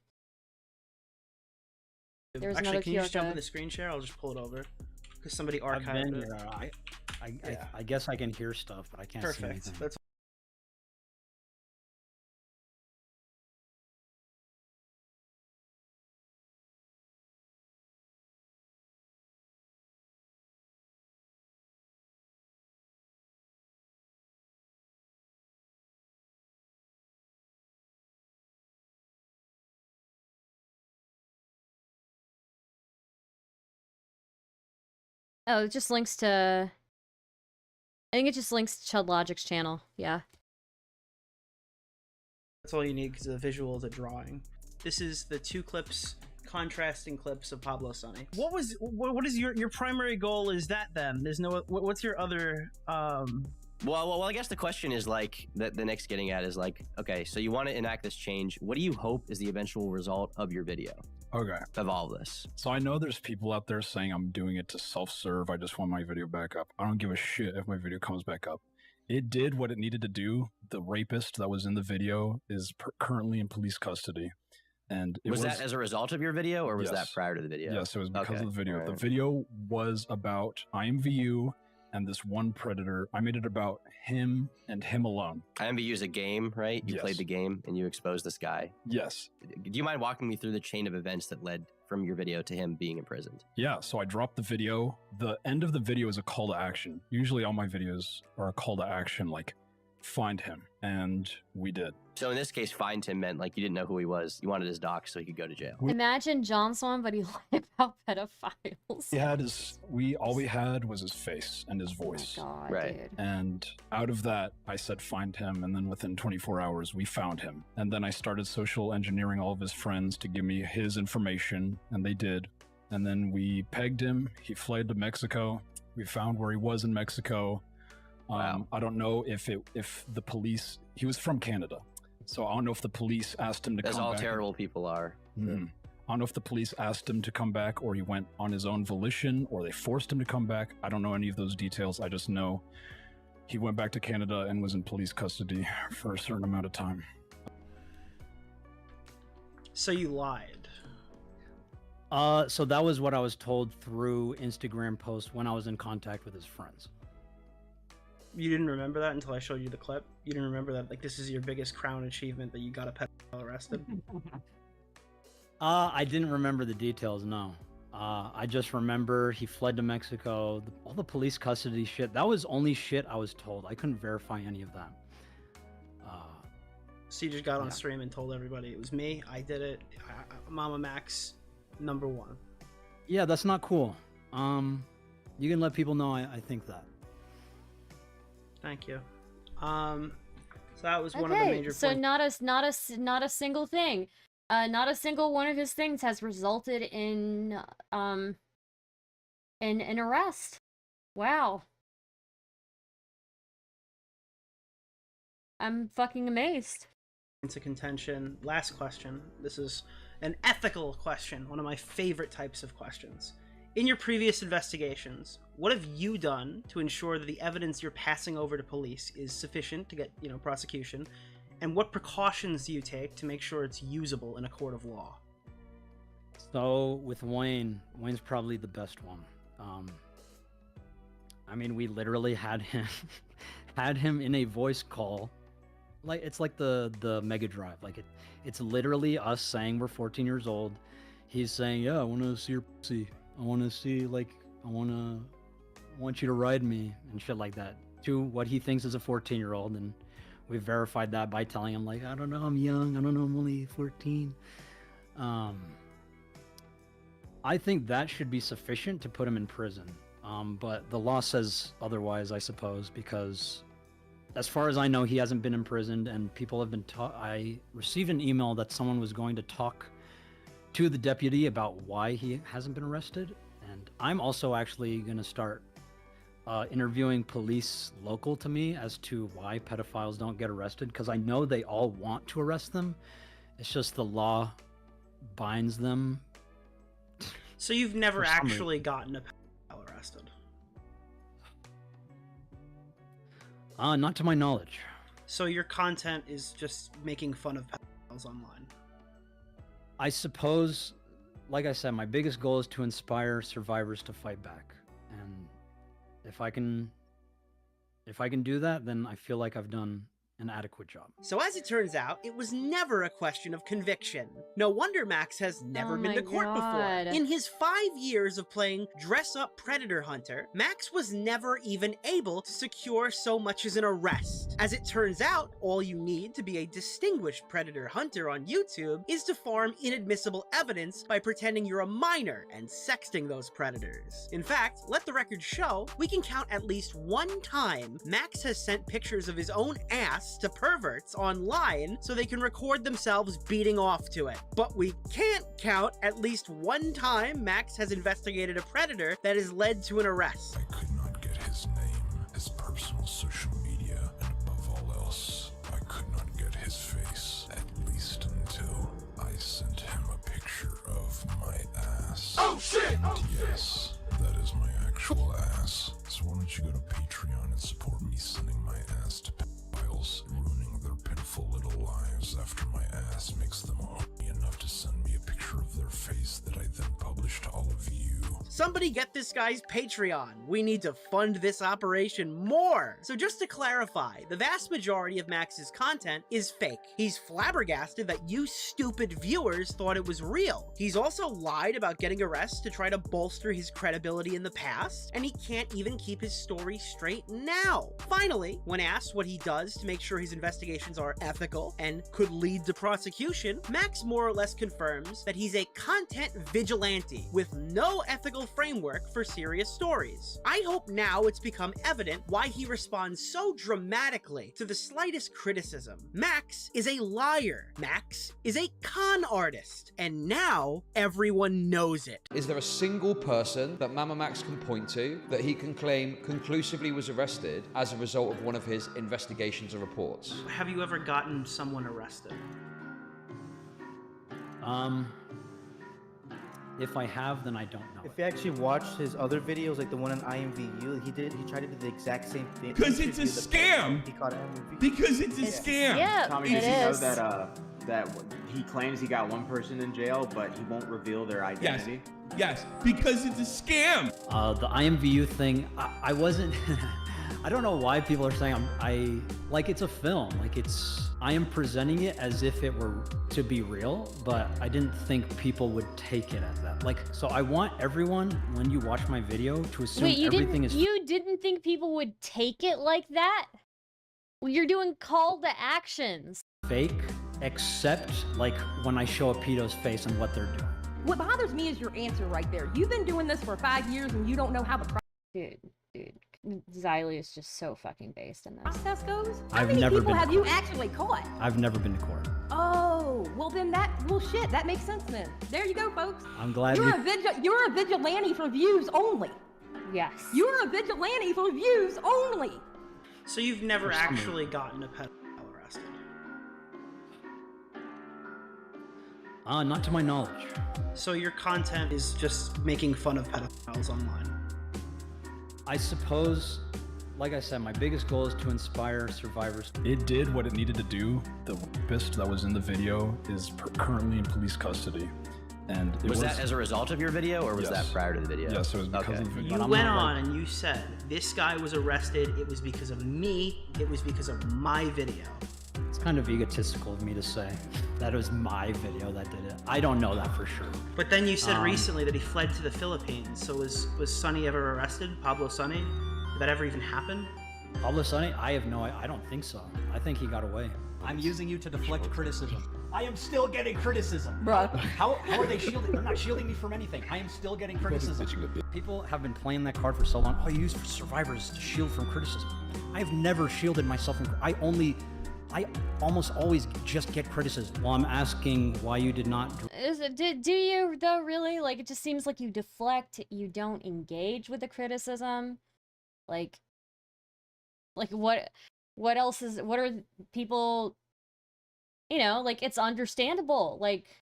There's
Actually,
another
can you just jump
QR
in the screen share? I'll just pull it over. Because somebody archived it.
I guess I can hear stuff, but I can't see
Perfect.
anything.
That's
Oh, it just links to... I think it just links to Chud Logic's channel. Yeah.
That's all you need because the visual is a drawing. This is the 2 clips, contrasting clips of Pablo Sonny. What is your primary goal? Is that then? There's no. What's your other?
Well, I guess the question is like that. The next getting at is like, okay, so you want to enact this change. What do you hope is the eventual result of your video?
Okay.
Of all this.
So I know there's people out there saying I'm doing it to self-serve. I just want my video back up. I don't give a shit if my video comes back up. It did what it needed to do. The rapist that was in the video is currently in police custody. And it
was that as a result of your video, or was that prior to the video?
Yes, it was because of the video.
Right.
The video was about IMVU and this one predator. I made it about him and him alone.
IMVU is a game, right? You played the game and you exposed this guy.
Yes.
Do you mind walking me through the chain of events that led from your video to him being imprisoned?
Yeah, so I dropped the video. The end of the video is a call to action. Usually all my videos are a call to action, like find him, and we did.
So in this case, find him meant like you didn't know who he was. You wanted his doc so he could go to jail.
Imagine John Swan, but he lied about pedophiles.
He had all we had was his face and his voice.
Oh my God,
right.
dude.
And out of that, I said find him, and then within 24 hours, we found him. And then I started social engineering all of his friends to give me his information, and they did. And then we pegged him. He fled to Mexico. We found where he was in Mexico.
Wow.
I don't know if the police. He was from Canada, so I don't know if the police asked him to come back.
As all terrible people are.
Mm-hmm. I don't know if the police asked him to come back, or he went on his own volition, or they forced him to come back. I don't know any of those details. I just know he went back to Canada and was in police custody for a certain amount of time.
So you lied.
So that was what I was told through Instagram posts when I was in contact with his friends.
You didn't remember that until I showed you the clip? You didn't remember that, like, this is your biggest crown achievement, that you got a pedophile arrested?
I didn't remember the details, no. I just remember he fled to Mexico, all the police custody shit. That was only shit I was told. I couldn't verify any of that.
So you just got on stream and told everybody it was me, I did it, Mamamax, #1.
Yeah, that's not cool. You can let people know I think that.
Thank you. So that was one of the major points.
So not a single thing. Not a single one of his things has resulted in an arrest. Wow. I'm fucking amazed.
Into contention. Last question. This is an ethical question, one of my favorite types of questions. In your previous investigations, what have you done to ensure that the evidence you're passing over to police is sufficient to get, prosecution? And what precautions do you take to make sure it's usable in a court of law?
So with Wayne's probably the best one. I mean, we literally had him in a voice call. Like, it's like the Mega Drive. Like, it's literally us saying we're 14 years old. He's saying, yeah, I want to see your pussy. I want to see, like, I want you to ride me and shit like that. To what he thinks is a 14-year-old, and we verified that by telling him, like, I don't know, I'm young. I don't know, I'm only 14. I think that should be sufficient to put him in prison. But the law says otherwise, I suppose, because as far as I know, he hasn't been imprisoned, and people have been I received an email that someone was going to talk to the deputy about why he hasn't been arrested, and I'm also actually going to start interviewing police local to me as to why pedophiles don't get arrested, because I know they all want to arrest them. It's just the law binds them.
So you've never actually gotten a pedophile arrested?
Not to my knowledge.
So your content is just making fun of pedophiles online?
I suppose, like I said, my biggest goal is to inspire survivors to fight back. And if I can do that, then I feel like I've done an adequate job.
So as it turns out, it was never a question of conviction. No wonder Max has never been to court before. In his 5 years of playing dress-up predator hunter, Max was never even able to secure so much as an arrest. As it turns out, all you need to be a distinguished predator hunter on YouTube is to farm inadmissible evidence by pretending you're a minor and sexting those predators. In fact, let the record show, we can count at least one time Max has sent pictures of his own ass to perverts online so they can record themselves beating off to it. But we can't count at least one time Max has investigated a predator that has led to an arrest.
I could not get his name, his personal social media, and above all else, I could not get his face, at least until I sent him a picture of my ass. Oh shit! And yes, that is my actual ass. So why don't you go to Patreon and support me sending my ass to pedophiles, ruining their pitiful little lives after my ass makes them horny enough to send me a picture of their face that I then publish to all of you.
Somebody get this guy's Patreon. We need to fund this operation more. So just to clarify, the vast majority of Max's content is fake. He's flabbergasted that you stupid viewers thought it was real. He's also lied about getting arrested to try to bolster his credibility in the past, and he can't even keep his story straight now. Finally, when asked what he does to make sure his investigations are ethical and could lead to prosecution, Max more or less confirms that he's a content vigilante with no ethical framework for serious stories. I hope now it's become evident why he responds so dramatically to the slightest criticism. Max is a liar. Max is a con artist. And now everyone knows it.
Is there a single person that Mamamax can point to that he can claim conclusively was arrested as a result of one of his investigations or reports?
Have you ever gotten someone arrested?
If I have, then I don't know.
If you actually watched his other videos, like the one on IMVU, he tried to do the exact same thing.
Because it's a scam!
He caught IMVU.
Because it's a scam!
Yeah,
Tommy, did you know that he claims he got one person in jail, but he won't reveal their identity?
Yes, because it's a scam!
The IMVU thing, I wasn't... I don't know why people are saying like it's a film. Like I am presenting it as if it were to be real, but I didn't think people would take it as that. Like, so I want everyone, when you watch my video, to assume everything is...
You didn't think people would take it like that? Well, you're doing call to actions.
Fake, except like when I show a pedo's face and what they're doing.
What bothers me is your answer right there. You've been doing this for 5 years and you don't know how the
Dude. Xylee is just so fucking based in this.
process goes. How
I've
many
never
people
been to
have you
court.
actually caught?
I've never been to court.
Oh, well then shit, that makes sense then. There you go, folks.
I'm glad
you're a vigilante for views only.
Yes.
You're a vigilante for views only.
So you've never actually gotten a pedophile arrested?
Not to my knowledge.
So your content is just making fun of pedophiles online?
I suppose, like I said, my biggest goal is to inspire survivors.
It did what it needed to do. The rapist that was in the video is currently in police custody. And
was that as a result of your video, or was that prior to the video?
Yes, it was because of the video.
You went on and you said, this guy was arrested, it was because of me, it was because of my video.
It's kind of egotistical of me to say that it was my video that did it. I don't know that for sure.
But then you said recently that he fled to the Philippines. So was Sonny ever arrested? Pablo Sonny? Did that ever even happen?
Pablo Sonny? I don't think so. I think he got away.
I'm using you to deflect criticism. I am still getting criticism.
Bruh.
How are they shielding? They're not shielding me from anything. I am still getting criticism.
People have been playing that card for so long. Oh, you use survivors to shield from criticism. I have never shielded myself from... I almost always just get criticism. Well, I'm asking why you did not...
Do you, though, really? Like, it just seems like you deflect, you don't engage with the criticism. Like what else is... What are people... You know, like, it's understandable, like...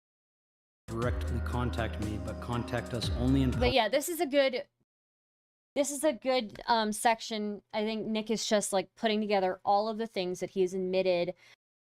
Directly contact me, but contact us only in...
But yeah, this is a good section. I think Nick is just like putting together all of the things that he's admitted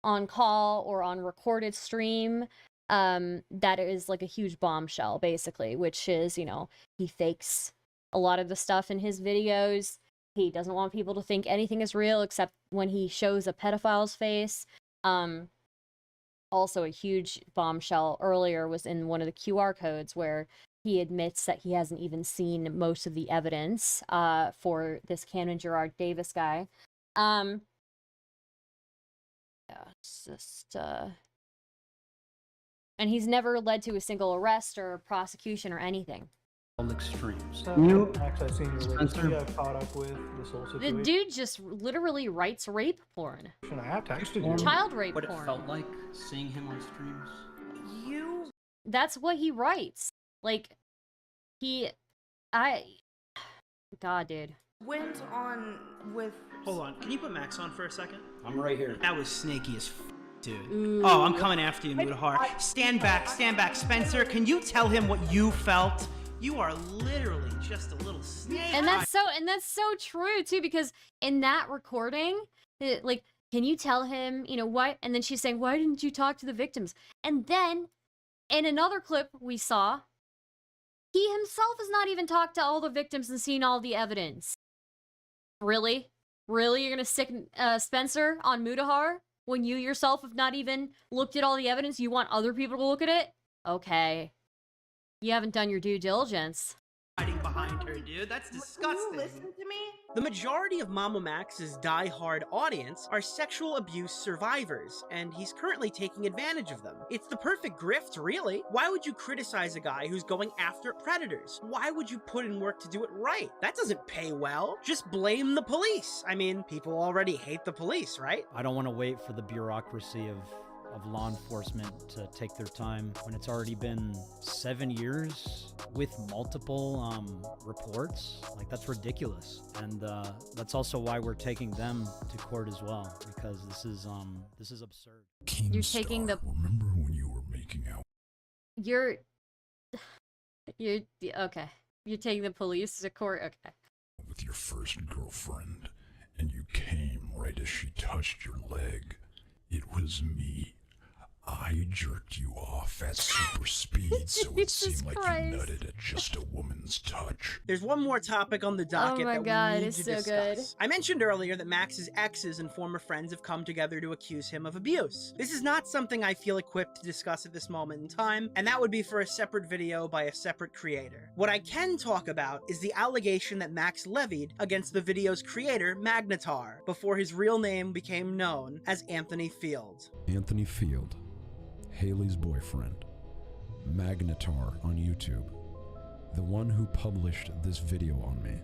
on call or on recorded stream. That is like a huge bombshell, basically, which is, you know, he fakes a lot of the stuff in his videos. He doesn't want people to think anything is real except when he shows a pedophile's face. Also, a huge bombshell earlier was in one of the QR codes where he admits that he hasn't even seen most of the evidence for this Cameron Gerard Davis guy. Yeah, it's just... And he's never led to a single arrest or prosecution or anything.
All extremes.
Max, I've seen your latest
Spencer-
video. I've caught up with this whole
The
situation.
dude just literally writes rape porn.
I have texted you.
Child rape
What
porn.
it felt like seeing him on streams.
That's what he writes. Like, God, dude.
Went on with. Hold on, can you put Max on for a second?
I'm right here.
That was snaky as dude.
Ooh.
Oh, I'm coming after you, Mutahar. Stand back, Spencer. Can you tell him what you felt? You are literally just a little snake.
And that's so true too, because in that recording, like, can you tell him, you know, what? And then she's saying, why didn't you talk to the victims? And then in another clip we saw, he himself has not even talked to all the victims and seen all the evidence. Really? Really? You're gonna stick Spencer on Mutahar when you yourself have not even looked at all the evidence? You want other people to look at it? Okay. You haven't done your due diligence.
Hiding behind her, dude. That's disgusting.
Can you listen to me?
The majority of Mamamax's die-hard audience are sexual abuse survivors, and he's currently taking advantage of them. It's the perfect grift, really. Why would you criticize a guy who's going after predators? Why would you put in work to do it right? That doesn't pay well. Just blame the police. I mean, people already hate the police, right?
I don't want to wait for the bureaucracy of law enforcement to take their time when it's already been 7 years with multiple reports. Like, that's ridiculous. And that's also why we're taking them to court as well, because this is absurd.
You're taking the...
Remember when you were making out?
You're okay. You're taking the police to court? Okay.
With your first girlfriend, and you came right as she touched your leg. It was me. I jerked you off at super speed so it seemed like you nutted at just a woman's touch.
There's one more topic on the docket
my
that
God,
we need
it's
to
so
discuss.
good.
I mentioned earlier that Max's exes and former friends have come together to accuse him of abuse. This is not something I feel equipped to discuss at this moment in time, and that would be for a separate video by a separate creator. What I can talk about is the allegation that Max levied against the video's creator, Magnetar, before his real name became known as Anthony Field.
Anthony Field, Haley's boyfriend, Magnetar on YouTube, the one who published this video on me.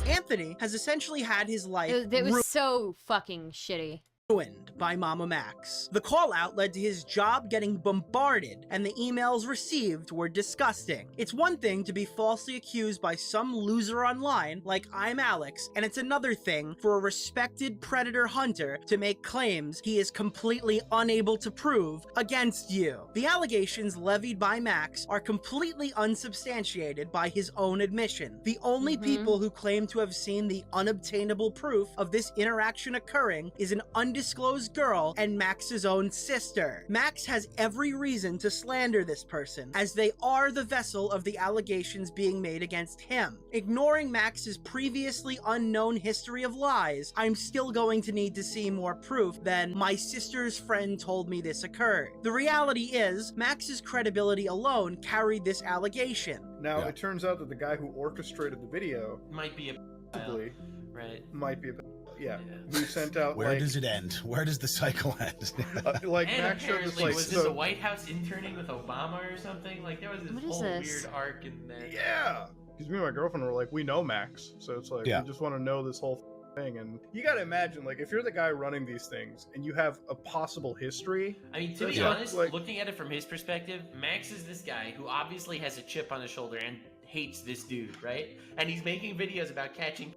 Anthony has essentially had his life
It was so fucking shitty.
ruined by Mamamax. The call out led to his job getting bombarded, and the emails received were disgusting. It's one thing to be falsely accused by some loser online, like I'm Alex, and it's another thing for a respected predator hunter to make claims he is completely unable to prove against you. The allegations levied by Max are completely unsubstantiated by his own admission. The only people who claim to have seen the unobtainable proof of this interaction occurring is an undisclosed girl and Max's own sister. Max has every reason to slander this person, as they are the vessel of the allegations being made against him. Ignoring Max's previously unknown history of lies, I'm still going to need to see more proof than my sister's friend told me this occurred. The reality is, Max's credibility alone carried this allegation.
Now, it turns out that the guy who orchestrated the video
might be a
possibly
right.
Might be a yeah. He sent out
Where
like,
does it end? Where does the cycle end?
like
And
Max showed this
apparently,
like
was this a White House interning with Obama or something? Like there was this whole weird arc in there.
Yeah. Because me and my girlfriend were like, we know Max, so it's like we just want to know this whole thing. And you got to imagine, like, if you're the guy running these things and you have a possible history.
I mean, to be honest, looking at it from his perspective, Max is this guy who obviously has a chip on his shoulder and hates this dude, right? And he's making videos about catching.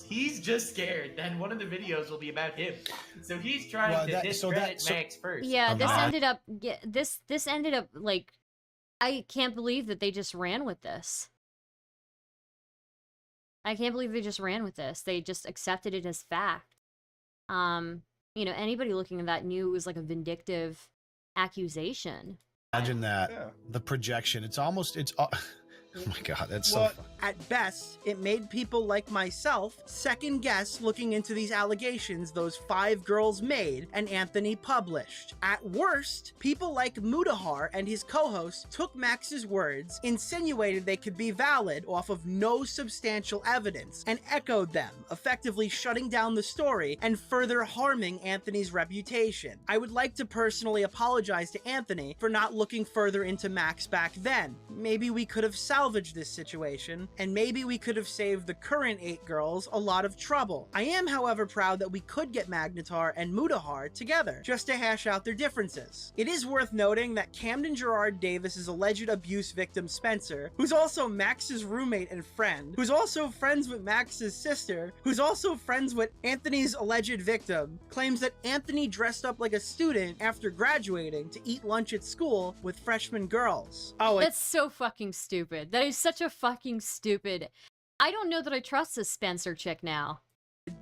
He's just scared that one of the videos will be about him, so he's trying to discredit Max first.
Yeah, this ended up. This ended up like, I can't believe that they just ran with this. I can't believe they just ran with this. They just accepted it as fact. You know, anybody looking at that knew it was like a vindictive accusation.
Imagine that the projection. It's Oh my god, that's
Well,
so fun.
at best, it made people like myself second guess looking into these allegations those 5 girls made and Anthony published. At worst, people like Mutahar and his co-host took Max's words, insinuated they could be valid off of no substantial evidence, and echoed them, effectively shutting down the story and further harming Anthony's reputation. I would like to personally apologize to Anthony for not looking further into Max back then. Maybe we could have salvaged this situation, and maybe we could have saved the current 8 girls a lot of trouble. I am, however, proud that we could get Magnetar and Mutahar together, just to hash out their differences. It is worth noting that Camden Gerard Davis's alleged abuse victim Spencer, who's also Max's roommate and friend, who's also friends with Max's sister, who's also friends with Anthony's alleged victim, claims that Anthony dressed up like a student after graduating to eat lunch at school with freshman girls. Oh,
That's so fucking stupid. That is such a fucking stupid. I don't know that I trust this Spencer chick now.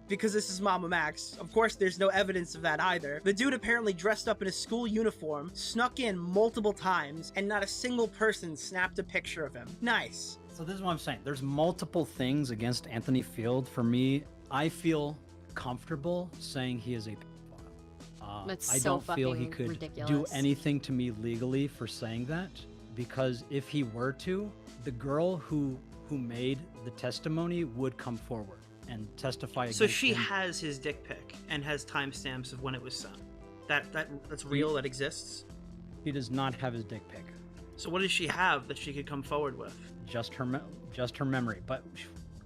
Because this is Mamamax. Of course, there's no evidence of that either. The dude apparently dressed up in a school uniform, snuck in multiple times, and not a single person snapped a picture of him. Nice.
So this is what I'm saying. There's multiple things against Anthony Field. For me, I feel comfortable saying he is a pedophile.
That's
I
so
don't feel he
fucking
could
ridiculous.
do anything to me legally for saying that, because if he were to, the girl who made the testimony would come forward and testify
So
against
she
him.
has his dick pic and has timestamps of when it was sent. That's real, that exists?
He does not have his dick pic.
So what does she have that she could come forward with?
Just her memory. But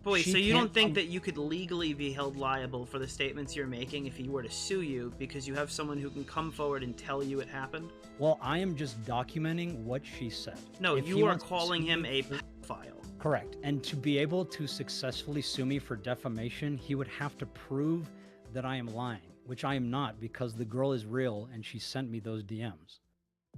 wait,
she
so you don't
can't
think that you could legally be held liable for the statements you're making if he were to sue you because you have someone who can come forward and tell you it happened?
Well, I am just documenting what she said.
No,
If he
you are
wants to
calling
sue
him
me
a
for-
pedophile.
Correct. And to be able to successfully sue me for defamation, he would have to prove that I am lying, which I am not, because the girl is real and she sent me those DMs.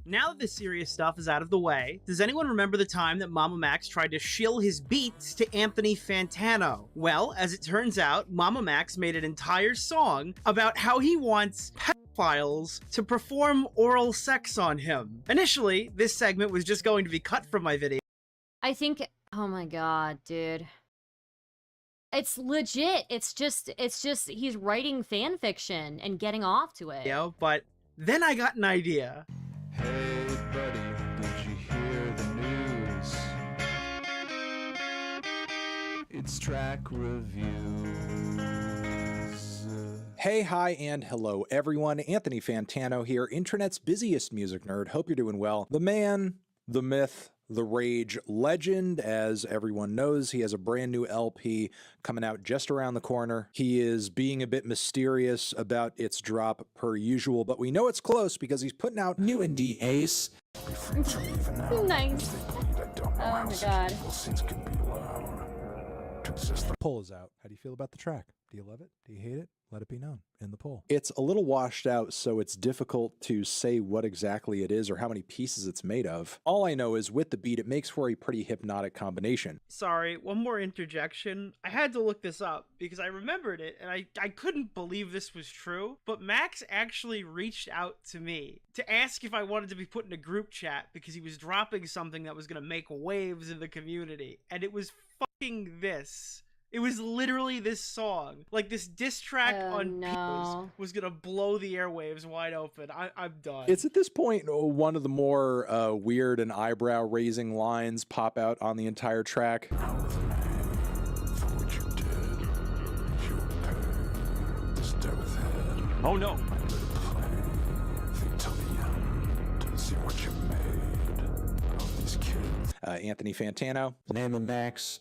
Now that the serious stuff is out of the way, does anyone remember the time that Mamamax tried to shill his beats to Anthony Fantano? Well, as it turns out, Mamamax made an entire song about how he wants pedophiles to perform oral sex on him. Initially, this segment was just going to be cut from my video.
I think, oh my god, dude. It's legit. It's just he's writing fan fiction and getting off to it.
But then I got an idea.
Hey buddy, did you hear the news? It's track reviews.
Hey, hi, and hello, everyone. Anthony Fantano here, internet's busiest music nerd. Hope you're doing well. The man, the myth, the rage legend, as everyone knows, he has a brand new LP coming out just around the corner. He is being a bit mysterious about its drop per usual, but we know it's close because he's putting out new NDAs.
Nice. Oh my god.
The poll is out. How do you feel about the track? Do you love it? Do you hate it? Let it be known in the poll. It's a little washed out, so it's difficult to say what exactly it is or how many pieces it's made of. All I know is with the beat, it makes for a pretty hypnotic combination.
Sorry, one more interjection. I had to look this up because I remembered it and I couldn't believe this was true. But Max actually reached out to me to ask if I wanted to be put in a group chat because he was dropping something that was going to make waves in the community. And it was fucking this. It was literally this song. Like, this diss track on Peebles was gonna blow the airwaves wide open. I'm done.
It's at this point one of the more weird and eyebrow-raising lines pop out on the entire track.
Oh no!
Anthony Fantano, Mamamax,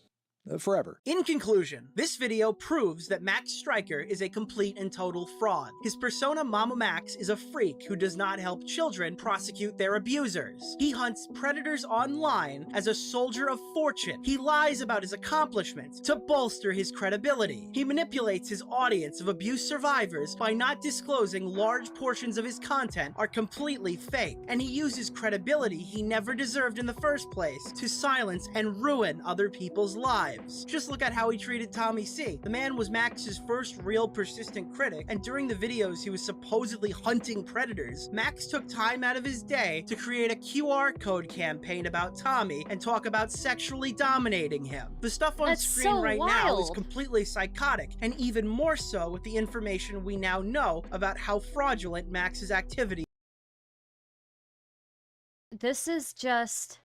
forever.
In conclusion, this video proves that Max Striker is a complete and total fraud. His persona Mamamax is a freak who does not help children prosecute their abusers. He hunts predators online as a soldier of fortune. He lies about his accomplishments to bolster his credibility. He manipulates his audience of abuse survivors by not disclosing large portions of his content are completely fake, and he uses credibility he never deserved in the first place to silence and ruin other people's lives. lives. Just look at how he treated Tommy C. The man was Max's first real persistent critic, and during the videos he was supposedly hunting predators, Max took time out of his day to create a QR code campaign about Tommy and talk about sexually dominating him. The stuff on
That's
screen
so
right now is
wild.
completely psychotic, and even more so with the information we now know about how fraudulent Max's activity.
This is just...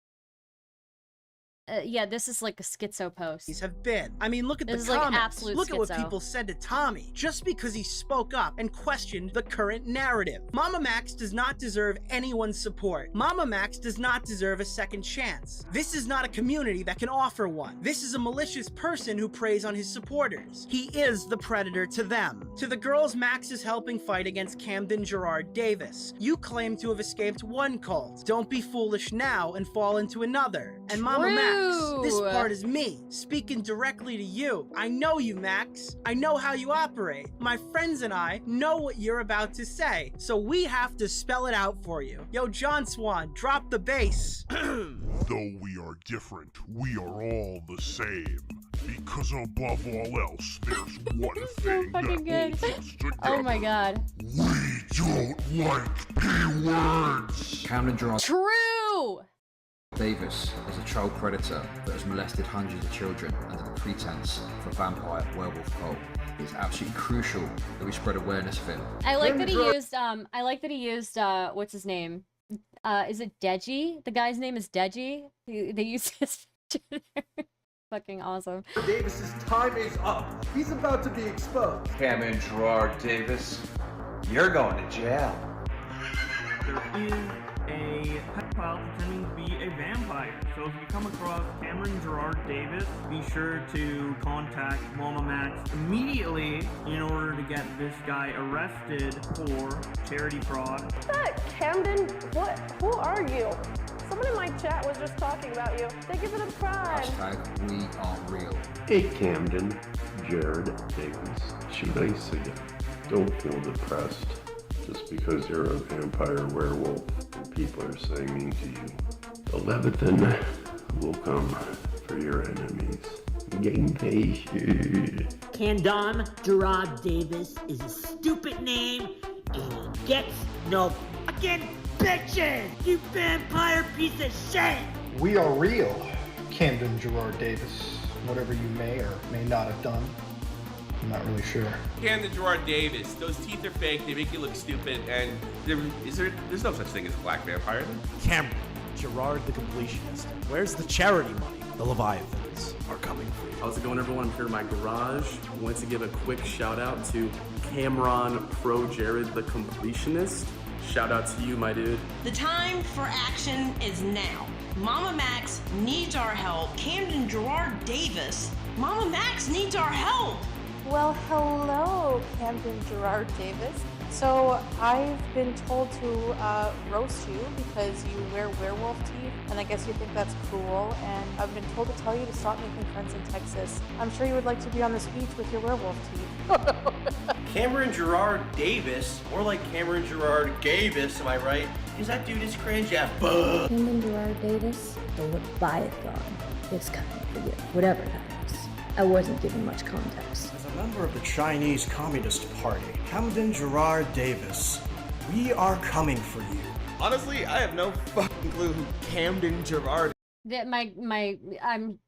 yeah, this is like a schizo post.
Have been. I mean, look at
This
the
is like
comments.
absolute
Look at what
schizo.
people said to Tommy just because he spoke up and questioned the current narrative. Mamamax does not deserve anyone's support. Mamamax does not deserve a second chance. This is not a community that can offer one. This is a malicious person who preys on his supporters. He is the predator to them. To the girls Max is helping fight against Camden Gerard Davis, you claim to have escaped one cult. Don't be foolish now and fall into another. And Mamamax, this part is me, speaking directly to you. I know you, Max. I know how you operate. My friends and I know what you're about to say, so we have to spell it out for you. Yo, John Swan, drop the bass.
Though we are different, we are all the same. Because above all else, there's one thing that
fucking good.
holds us together.
Oh my god.
We don't like P-words.
Camden Gerard
True!
Davis is a child predator that has molested hundreds of children under the pretense of a vampire werewolf cult. It's absolutely crucial that we spread awareness of him.
I like that he used, what's his name? Is it Deji? The guy's name is Deji? They used his picture there. Fucking awesome.
Davis's time is up. He's about to be exposed.
Camden Gerard Davis, you're going to jail.
There is a pedophile pretending to be a vampire. So if you come across Cameron Gerard Davis, be sure to contact Mamamax immediately in order to get this guy arrested for charity fraud.
Camden, who are you? Someone in my chat was just talking about you. They give it a pride.
Hashtag we are real.
Hey Camden, Jared Davis. Should I say it? Don't feel depressed just because you're a vampire werewolf and people are saying mean to you. The Leviathan will come for your enemies. Game patient.
Camden Gerard Davis is a stupid name and he gets no fucking bitches! You vampire piece of shit!
We are real, Camden Gerard Davis. Whatever you may or may not have done, I'm not really sure.
Camden Gerard Davis, those teeth are fake, they make you look stupid, and there's no such thing as a black vampire.
Cameron, Gerard the Completionist. Where's the charity money? The Leviathans are coming for you.
How's it going, everyone? I'm here in my garage. I wanted to give a quick shout out to Cameron Pro Jared the Completionist. Shout out to you, my dude.
The time for action is now. Mamamax needs our help. Camden Gerard Davis. Mamamax needs our help.
Well, hello, Camden Gerard Davis. So I've been told to roast you because you wear werewolf teeth, and I guess you think that's cool, and I've been told to tell you to stop making friends in Texas. I'm sure you would like to be on this beach with your werewolf teeth.
Cameron Gerard Davis, more like Cameron Gerard Gavis, am I right? Because that dude is cringe as fuck.
Camden Gerard Davis, the Leviathan, is coming for you, whatever that is. I wasn't given much context.
As a member of the Chinese Communist Party, Camden Gerard Davis, we are coming for you.
Honestly, I have no fucking clue who Camden Gerard
That I'm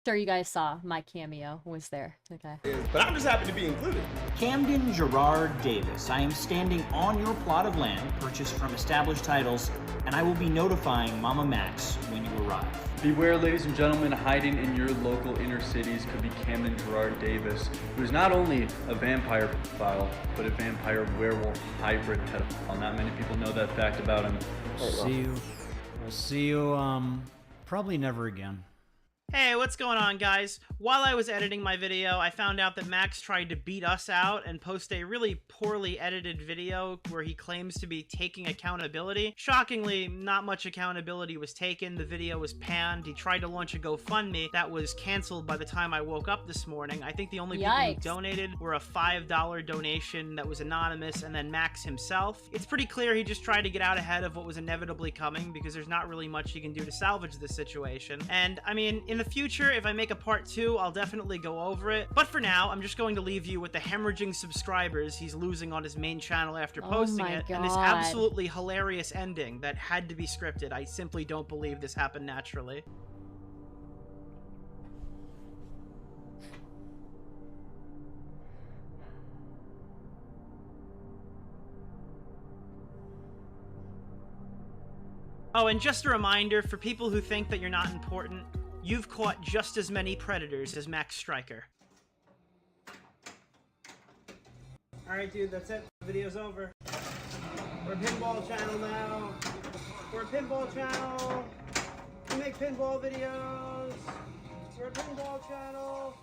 sure you guys saw my cameo was there. Okay.
is, but I'm just happy to be included.
Camden Gerard Davis. I am standing on your plot of land purchased from established titles, and I will be notifying Mamamax when you arrive.
Beware, ladies and gentlemen, hiding in your local inner cities could be Camden Gerard Davis, who is not only a vampire pedophile, but a vampire werewolf hybrid pedophile. Not many people know that fact about him.
We'll see you, probably never again.
Hey, what's going on, guys? While I was editing my video, I found out that Max tried to beat us out and post a really poorly edited video where he claims to be taking accountability. Shockingly, not much accountability was taken. The video was panned. He tried to launch a GoFundMe that was canceled by the time I woke up this morning. I think the only people who donated were a $5 donation that was anonymous, and then Max himself. It's pretty clear he just tried to get out ahead of what was inevitably coming because there's not really much he can do to salvage this situation. And, I mean, in the the future, if I make a part 2, I'll definitely go over it. But for now, I'm just going to leave you with the hemorrhaging subscribers he's losing on his main channel after posting it, and this absolutely hilarious ending that had to be scripted. I simply don't believe this happened naturally. Oh, and just a reminder, for people who think that you're not important, you've caught just as many predators as Max Striker. Alright, dude, that's it. The video's over. We're a pinball channel now. We're a pinball channel. We make pinball videos. We're a pinball channel.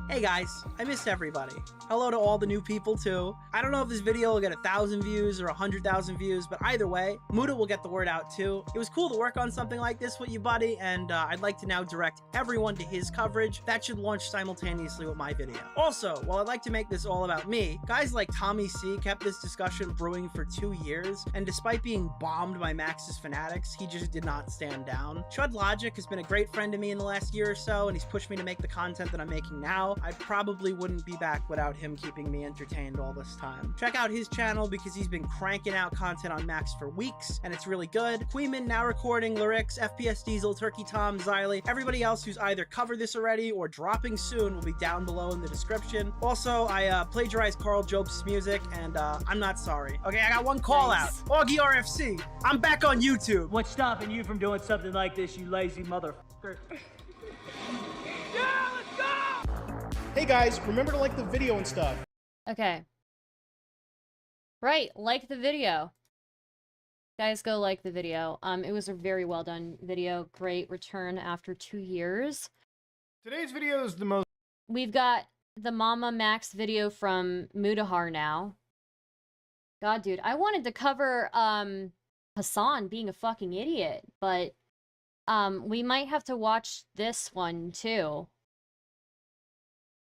Hey guys, I missed everybody. Hello to all the new people too. I don't know if this video will get 1,000 views or 100,000 views, but either way, Muta will get the word out too. It was cool to work on something like this with you, buddy, and I'd like to now direct everyone to his coverage. That should launch simultaneously with my video. Also, while I'd like to make this all about me, guys like Tommy C kept this discussion brewing for 2 years, and despite being bombed by Max's fanatics, he just did not stand down. Chud Logic has been a great friend to me in the last year or so, and he's pushed me to make the content that I'm making now. I probably wouldn't be back without him keeping me entertained all this time. Check out his channel because he's been cranking out content on Max for weeks, and it's really good. Queeman, Now Recording, Lyrics, FPS Diesel, Turkey Tom, Xylee, everybody else who's either covered this already or dropping soon will be down below in the description. Also, I plagiarized Carl Jobs' music, and I'm not sorry. Okay, I got one call out. Augie RFC, I'm back on YouTube.
What's stopping you from doing something like this, you lazy motherfucker?
Hey guys, remember to like the video and stuff.
Okay. Right, like the video. Guys, go like the video. It was a very well done video. Great return after 2 years.
Today's video is the most...
We've got the Mamamax video from Mutahar now. God, dude, I wanted to cover Hassan being a fucking idiot, but we might have to watch this one too.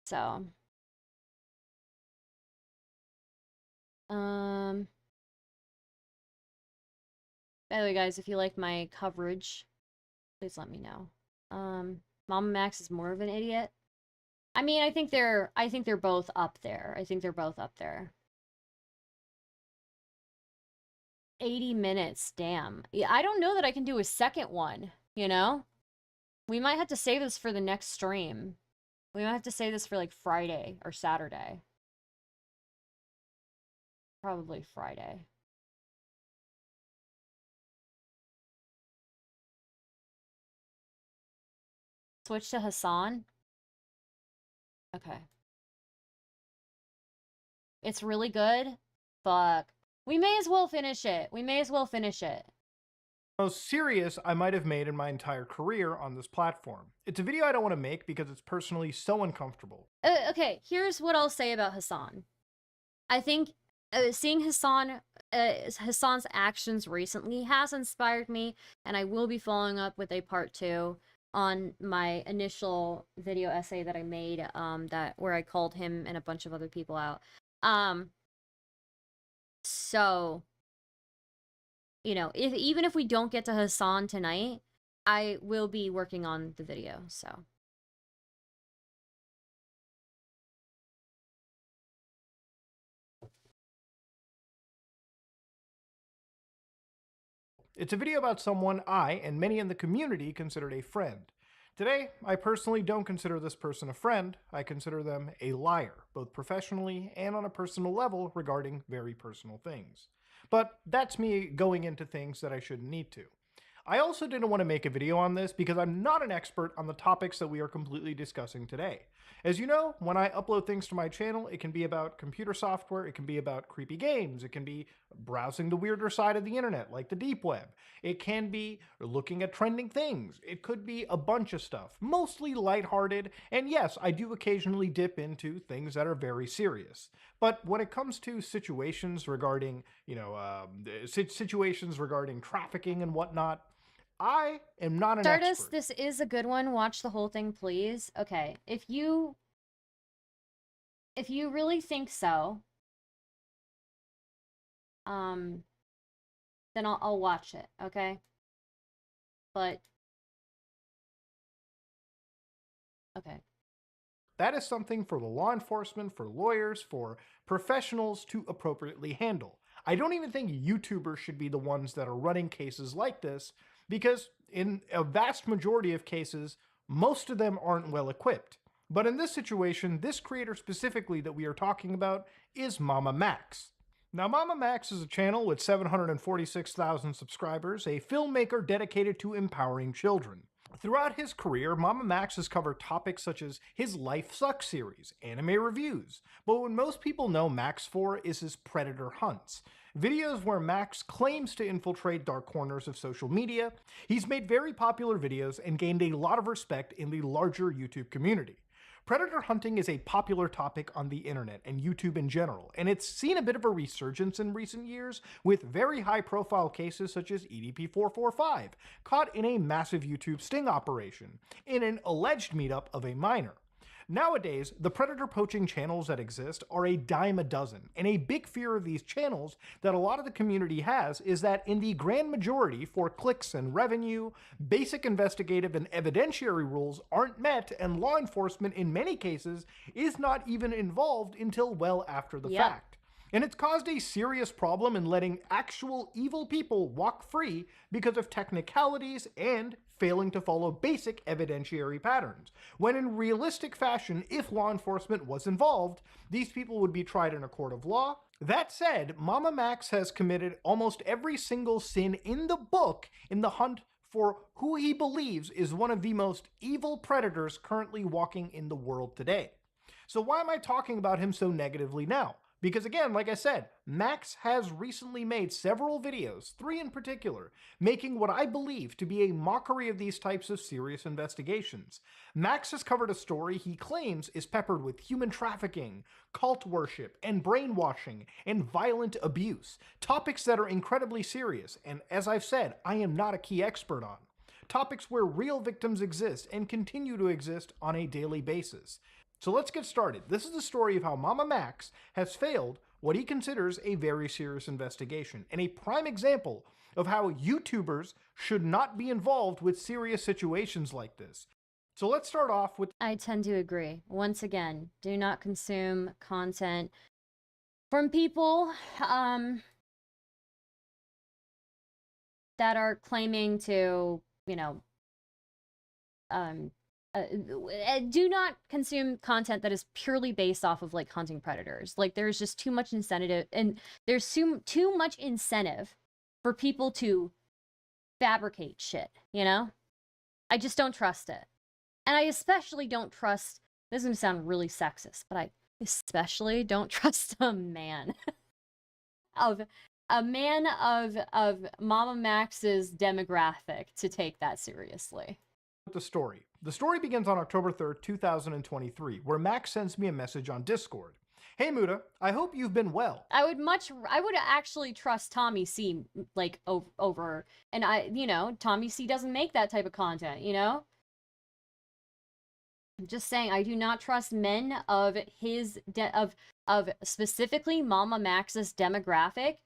So, by the way, guys, if you like my coverage, please let me know. Mamamax is more of an idiot. I mean, I think they're both up there. I think they're both up there. 80 minutes, damn. Yeah, I don't know that I can do a second one, you know? We might have to save this for the next stream. We might have to save this for like Friday or Saturday. Probably Friday. Switch to Hassan. Okay. It's really good. Fuck. We may as well finish it. We may as well finish it.
Most serious I might have made in my entire career on this platform. It's a video I don't want to make because it's personally so uncomfortable.
Okay, here's what I'll say about Hassan. I think seeing Hassan's actions recently has inspired me, and I will be following up with a part 2 on my initial video essay that I made, where I called him and a bunch of other people out. So, you know, even if we don't get to Hassan tonight, I will be working on the video, so.
It's a video about someone I and many in the community considered a friend. Today, I personally don't consider this person a friend. I consider them a liar, both professionally and on a personal level regarding very personal things. But that's me going into things that I shouldn't need to. I also didn't want to make a video on this because I'm not an expert on the topics that we are completely discussing today. As you know, when I upload things to my channel, it can be about computer software, it can be about creepy games, it can be browsing the weirder side of the internet, like the deep web. It can be looking at trending things. It could be a bunch of stuff, mostly lighthearted, and yes, I do occasionally dip into things that are very serious. But when it comes to situations regarding, situations regarding trafficking and whatnot, I am not an
Stardust,
expert.
this is a good one. Watch the whole thing, please. Okay, if you really think so, then I'll watch it, okay? But Okay.
That is something for the law enforcement, for lawyers, for professionals to appropriately handle. I don't even think YouTubers should be the ones that are running cases like this, because in a vast majority of cases, most of them aren't well equipped. But in this situation, this creator specifically that we are talking about is Mamamax. Now, Mamamax is a channel with 746,000 subscribers, a filmmaker dedicated to empowering children. Throughout his career, Mamamax has covered topics such as his Life Sucks series, anime reviews, but what most people know Max for is his Predator hunts. Videos where Max claims to infiltrate dark corners of social media. He's made very popular videos and gained a lot of respect in the larger YouTube community. Predator hunting is a popular topic on the internet and YouTube in general, and it's seen a bit of a resurgence in recent years with very high-profile cases such as EDP445, caught in a massive YouTube sting operation, in an alleged meetup of a minor. Nowadays, the predator poaching channels that exist are a dime a dozen, and a big fear of these channels that a lot of the community has is that in the grand majority, for clicks and revenue, basic investigative and evidentiary rules aren't met, and law enforcement in many cases is not even involved until well after the fact. And it's caused a serious problem in letting actual evil people walk free because of technicalities and failing to follow basic evidentiary patterns, when in realistic fashion, if law enforcement was involved, these people would be tried in a court of law. That said, Mamamax has committed almost every single sin in the book in the hunt for who he believes is one of the most evil predators currently walking in the world today. So why am I talking about him so negatively now? Because again, like I said, Max has recently made several videos, 3 in particular, making what I believe to be a mockery of these types of serious investigations. Max has covered a story he claims is peppered with human trafficking, cult worship, and brainwashing, and violent abuse, topics that are incredibly serious, and as I've said, I am not a key expert on. Topics where real victims exist and continue to exist on a daily basis. So let's get started. This is the story of how Mamamax has failed what he considers a very serious investigation, and a prime example of how YouTubers should not be involved with serious situations like this. So let's start off with...
I tend to agree. Once again, do not consume content from people that are claiming to, you know, do not consume content that is purely based off of like hunting predators. Like there's just too much incentive, and there's too much incentive for people to fabricate shit, you know? I just don't trust it. And I especially don't trust, this is gonna sound really sexist, but I especially don't trust a man of Mamamax's demographic to take that seriously.
The story. The story begins on October 3rd, 2023, where Max sends me a message on Discord. Hey Muta, I hope you've been well.
I would actually trust Tommy C like over, and you know, Tommy C doesn't make that type of content, you know? I'm just saying, I do not trust men of his, of specifically Mamamax's demographic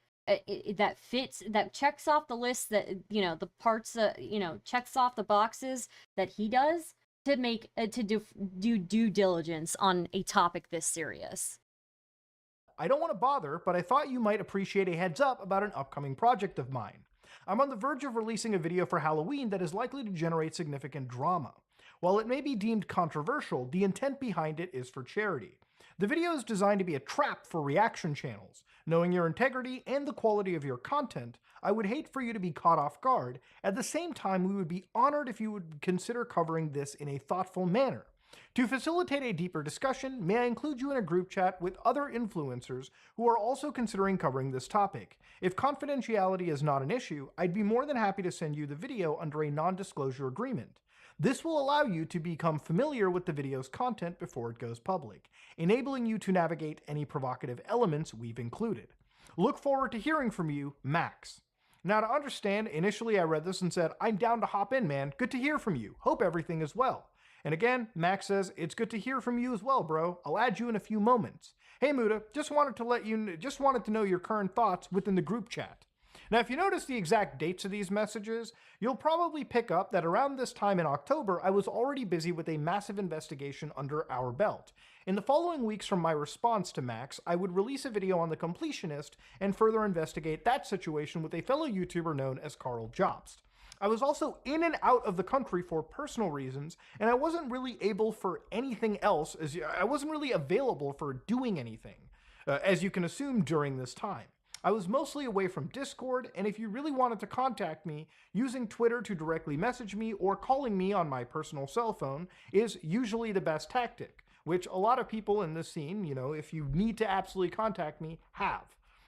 that fits, that checks off the list, that, you know, the parts, you know, checks off the boxes that he does to make, to do due diligence on a topic this serious.
I don't want to bother, but I thought you might appreciate a heads up about an upcoming project of mine. I'm on the verge of releasing a video for Halloween that is likely to generate significant drama. While it may be deemed controversial, the intent behind it is for charity. The video is designed to be a trap for reaction channels. Knowing your integrity and the quality of your content, I would hate for you to be caught off guard. At the same time, we would be honored if you would consider covering this in a thoughtful manner. To facilitate a deeper discussion, may I include you in a group chat with other influencers who are also considering covering this topic. If confidentiality is not an issue, I'd be more than happy to send you the video under a non-disclosure agreement. This will allow you to become familiar with the video's content before it goes public, enabling you to navigate any provocative elements we've included. Look forward to hearing from you, Max. Now to understand, initially I read this and said, I'm down to hop in, man. Good to hear from you. Hope everything is well. And again, Max says, it's good to hear from you as well, bro. I'll add you in a few moments. Hey Muta, just wanted to know your current thoughts within the group chat. Now, if you notice the exact dates of these messages, you'll probably pick up that around this time in October, I was already busy with a massive investigation under our belt. In the following weeks from my response to Max, I would release a video on the completionist and further investigate that situation with a fellow YouTuber known as Carl Jobst. I was also in and out of the country for personal reasons, and I wasn't really able for anything else, as I wasn't really available for doing anything, as you can assume during this time. I was mostly away from Discord, and if you really wanted to contact me, using Twitter to directly message me or calling me on my personal cell phone is usually the best tactic, which a lot of people in this scene, you know, if you need to absolutely contact me, have.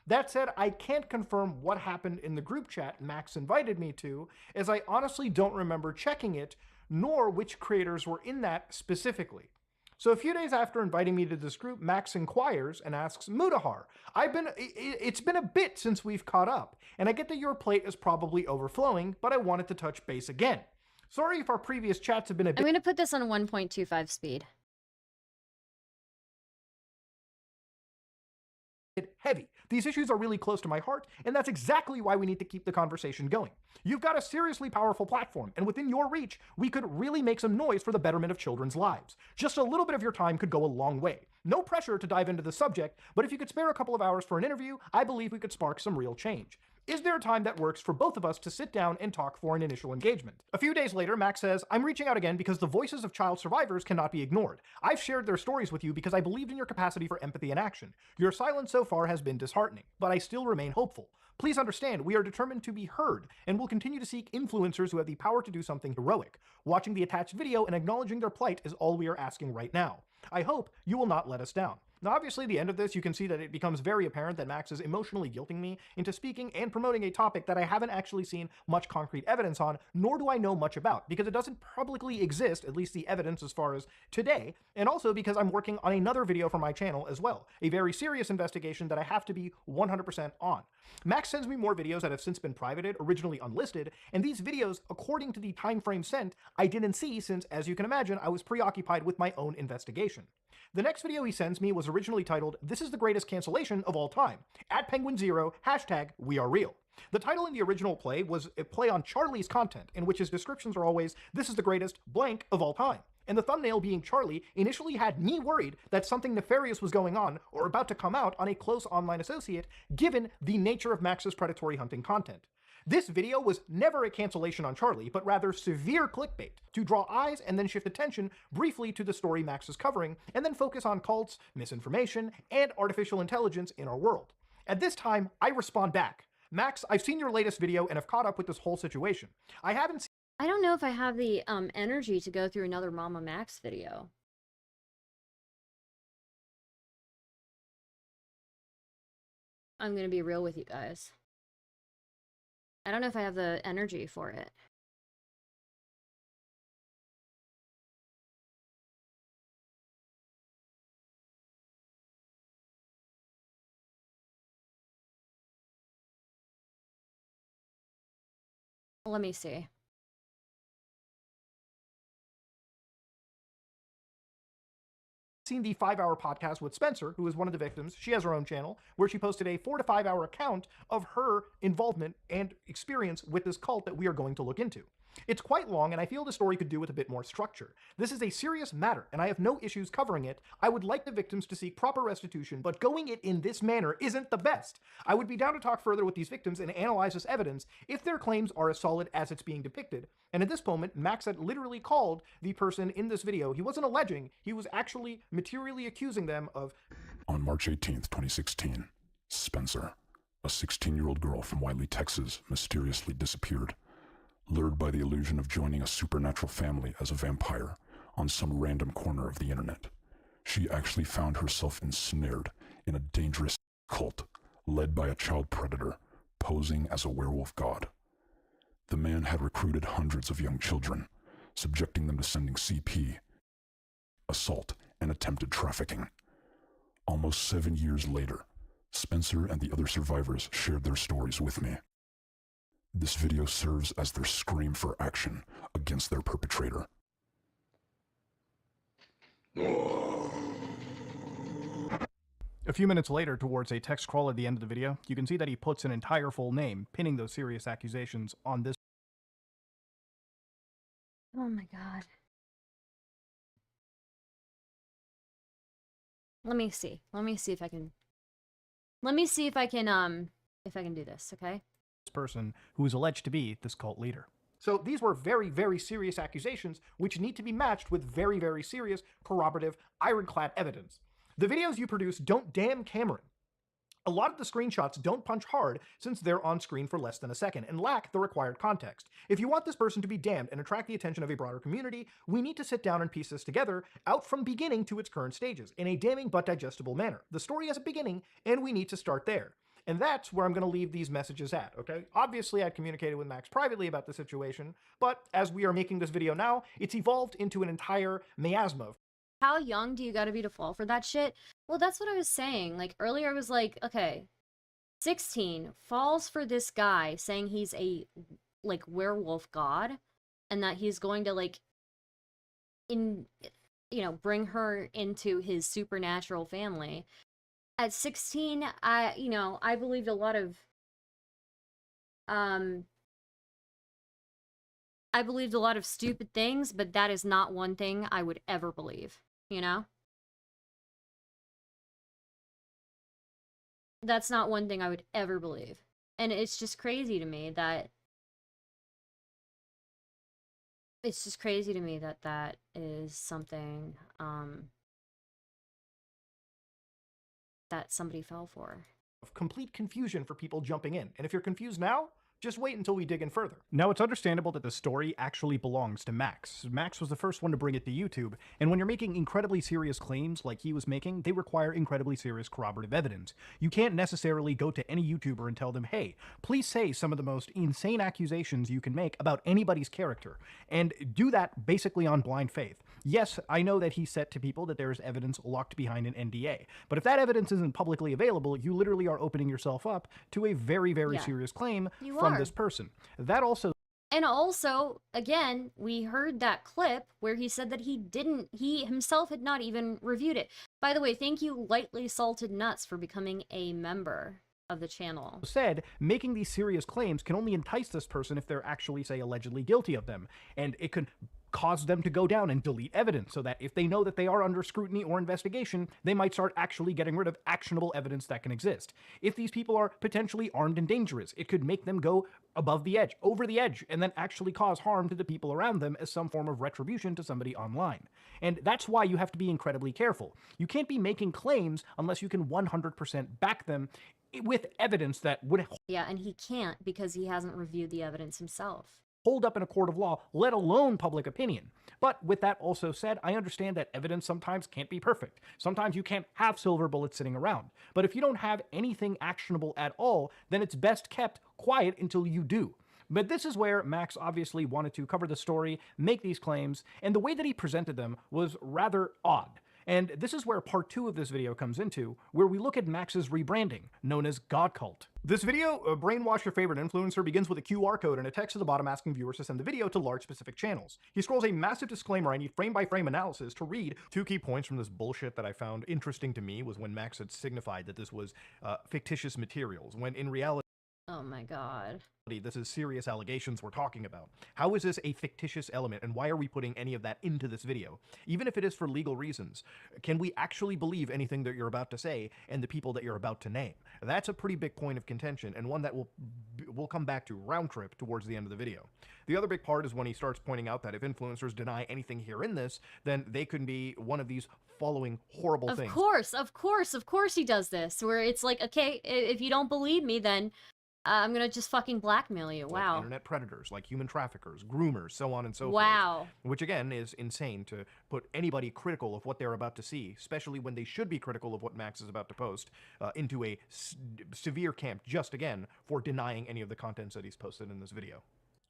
That said, I can't confirm what happened in the group chat Max invited me to, as I honestly don't remember checking it, nor which creators were in that specifically. So a few days after inviting me to this group, Max inquires and asks, Mutahar, it's been a bit since we've caught up, and I get that your plate is probably overflowing, but I wanted to touch base again. Sorry if our previous chats have been a bit—
I'm going to put this on 1.25 speed.
heavy. These issues are really close to my heart, and that's exactly why we need to keep the conversation going. You've got a seriously powerful platform, and within your reach, we could really make some noise for the betterment of children's lives. Just a little bit of your time could go a long way. No pressure to dive into the subject, but if you could spare a couple of hours for an interview, I believe we could spark some real change. Is there a time that works for both of us to sit down and talk for an initial engagement? A few days later, Max says, I'm reaching out again because the voices of child survivors cannot be ignored. I've shared their stories with you because I believed in your capacity for empathy and action. Your silence so far has been disheartening, but I still remain hopeful. Please understand, we are determined to be heard, and will continue to seek influencers who have the power to do something heroic. Watching the attached video and acknowledging their plight is all we are asking right now. I hope you will not let us down. Now, obviously, at the end of this, you can see that it becomes very apparent that Max is emotionally guilting me into speaking and promoting a topic that I haven't actually seen much concrete evidence on, nor do I know much about, because it doesn't publicly exist, at least the evidence as far as today, and also because I'm working on another video for my channel as well, a very serious investigation that I have to be 100% on. Max sends me more videos that have since been privated, originally unlisted, and these videos, according to the time frame sent, I didn't see since, as you can imagine, I was preoccupied with my own investigation. The next video he sends me was originally titled, This is the Greatest Cancellation of All Time, @Penguin0, #WeAreReal. The title in the original play was a play on Charlie's content, in which his descriptions are always, this is the greatest blank of all time. And the thumbnail being Charlie initially had me worried that something nefarious was going on or about to come out on a close online associate, given the nature of Max's predatory hunting content. This video was never a cancellation on Charlie, but rather severe clickbait to draw eyes and then shift attention briefly to the story Max is covering, and then focus on cults, misinformation, and artificial intelligence in our world. At this time, I respond back. Max, I've seen your latest video and have caught up with this whole situation. I
don't know if I have the energy to go through another Mamamax video. I'm gonna be real with you guys. I don't know if I have the energy for it. Let me see.
Seen the 5-hour podcast with Spencer, who is one of the victims. She has her own channel where she posted a 4 to 5 hour account of her involvement and experience with this cult that we are going to look into. It's quite long, and I feel the story could do with a bit more structure. This is a serious matter, and I have no issues covering it. I would like the victims to seek proper restitution, but going it in this manner isn't the best. I would be down to talk further with these victims and analyze this evidence if their claims are as solid as it's being depicted. And at this moment, Max had literally called the person in this video. He wasn't alleging, he was actually materially accusing them of—
On March 18th, 2016, Spencer, a 16-year-old girl from Wiley, Texas, mysteriously disappeared. Lured by the illusion of joining a supernatural family as a vampire on some random corner of the internet, she actually found herself ensnared in a dangerous cult led by a child predator posing as a werewolf god. The man had recruited hundreds of young children, subjecting them to sending CP, assault, and attempted trafficking. Almost 7 years later, Spencer and the other survivors shared their stories with me. This video serves as their scream for action against their perpetrator.
A few minutes later, towards a text scroll at the end of the video, you can see that he puts an entire full name, pinning those serious accusations on this.
Oh my god. Let me see. Let me see if I can do this, okay?
Person who is alleged to be this cult leader. So these were very, very serious accusations which need to be matched with very, very serious, corroborative, ironclad evidence. The videos you produce don't damn Cameron. A lot of the screenshots don't punch hard since they're on screen for less than a second and lack the required context. If you want this person to be damned and attract the attention of a broader community, we need to sit down and piece this together out from beginning to its current stages in a damning but digestible manner. The story has a beginning and we need to start there. And that's where I'm going to leave these messages at, okay? Obviously, I'd communicated with Max privately about the situation, but as we are making this video now, it's evolved into an entire miasma.
How young do you gotta be to fall for that shit? Well, that's what I was saying. Like, earlier I was like, okay, 16, falls for this guy saying he's a, like, werewolf god, and that he's going to, like, bring her into his supernatural family. At 16, I believed a lot of, I believed a lot of stupid things, but that is not one thing I would ever believe, you know? That's not one thing I would ever believe. And it's just crazy to me that that is something, that somebody fell for.
Of complete confusion for people jumping in. And if you're confused now, just wait until we dig in further. Now, it's understandable that the story actually belongs to Max. Max was the first one to bring it to YouTube, and when you're making incredibly serious claims like he was making, they require incredibly serious corroborative evidence. You can't necessarily go to any YouTuber and tell them, hey, please say some of the most insane accusations you can make about anybody's character, and do that basically on blind faith. Yes, I know that he said to people that there is evidence locked behind an NDA, but if that evidence isn't publicly available, you literally are opening yourself up to a very, very serious claim from this person. That also...
And also, again, we heard that clip where he said that he himself had not even reviewed it. By the way, thank you, Lightly Salted Nuts, for becoming a member of the channel.
Said, making these serious claims can only entice this person if they're actually, say, allegedly guilty of them. And it could cause them to go down and delete evidence so that if they know that they are under scrutiny or investigation, they might start actually getting rid of actionable evidence that can exist. If these people are potentially armed and dangerous, it could make them go above the edge, over the edge, and then actually cause harm to the people around them as some form of retribution to somebody online. And that's why you have to be incredibly careful. You can't be making claims unless you can 100% back them with evidence that would...
Yeah, and he can't because he hasn't reviewed the evidence himself.
Hold up in a court of law, let alone public opinion. But with that also said, I understand that evidence sometimes can't be perfect. Sometimes you can't have silver bullets sitting around. But if you don't have anything actionable at all, then it's best kept quiet until you do. But this is where Max obviously wanted to cover the story, make these claims, and the way that he presented them was rather odd. And this is where part 2 of this video comes into, where we look at Max's rebranding, known as God Cult. This video, Brainwash Your Favorite Influencer, begins with a QR code and a text at the bottom asking viewers to send the video to large specific channels. He scrolls a massive disclaimer I need frame-by-frame analysis to read. 2 key points from this bullshit that I found interesting to me was when Max had signified that this was fictitious materials, when in reality...
Oh my god.
This is serious allegations we're talking about. How is this a fictitious element, and why are we putting any of that into this video? Even if it is for legal reasons, can we actually believe anything that you're about to say and the people that you're about to name? That's a pretty big point of contention, and one that we'll come back to round trip towards the end of the video. The other big part is when he starts pointing out that if influencers deny anything here in this, then they can be one of these following horrible things.
Of course he does this, where it's like, okay, if you don't believe me, then I'm gonna just fucking blackmail you. Wow.
Like internet predators, like human traffickers, groomers, so on and so forth.
Wow.
Which again is insane to put anybody critical of what they're about to see, especially when they should be critical of what Max is about to post, into a severe camp just again for denying any of the contents that he's posted in this video.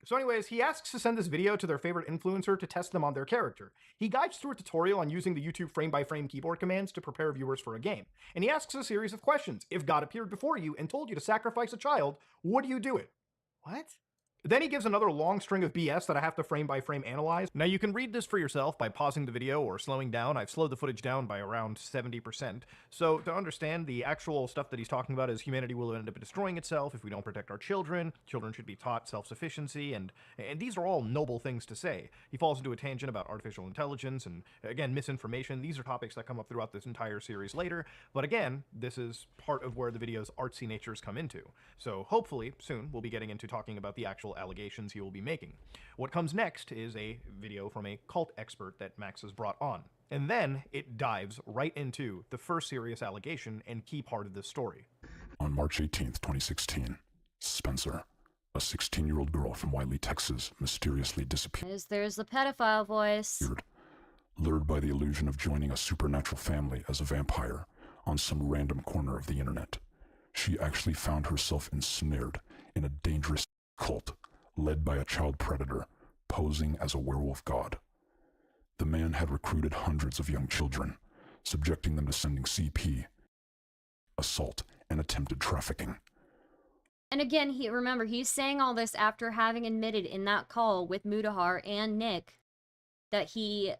So anyways, he asks to send this video to their favorite influencer to test them on their character. He guides through a tutorial on using the YouTube frame-by-frame keyboard commands to prepare viewers for a game. And he asks a series of questions. If God appeared before you and told you to sacrifice a child, would you do it? What? Then he gives another long string of BS that I have to frame by frame analyze. Now you can read this for yourself by pausing the video or slowing down. I've slowed the footage down by around 70%. So to understand, the actual stuff that he's talking about is humanity will end up destroying itself if we don't protect our children. Children should be taught self-sufficiency, and these are all noble things to say. He falls into a tangent about artificial intelligence and, again, misinformation. These are topics that come up throughout this entire series later, but again, this is part of where the video's artsy natures come into. So hopefully, soon, we'll be getting into talking about the actual allegations he will be making. What comes next is a video from a cult expert that Max has brought on. And then it dives right into the first serious allegation and key part of this story.
On March 18th, 2016, Spencer, a 16-year-old girl from Wiley, Texas, mysteriously disappeared.
There's the pedophile voice.
Lured by the illusion of joining a supernatural family as a vampire on some random corner of the internet. She actually found herself ensnared in a dangerous cult led by a child predator posing as a werewolf god. The man had recruited hundreds of young children, subjecting them to sending CP, assault, and attempted trafficking.
And again, remember, he's saying all this after having admitted in that call with Mutahar and Nick that he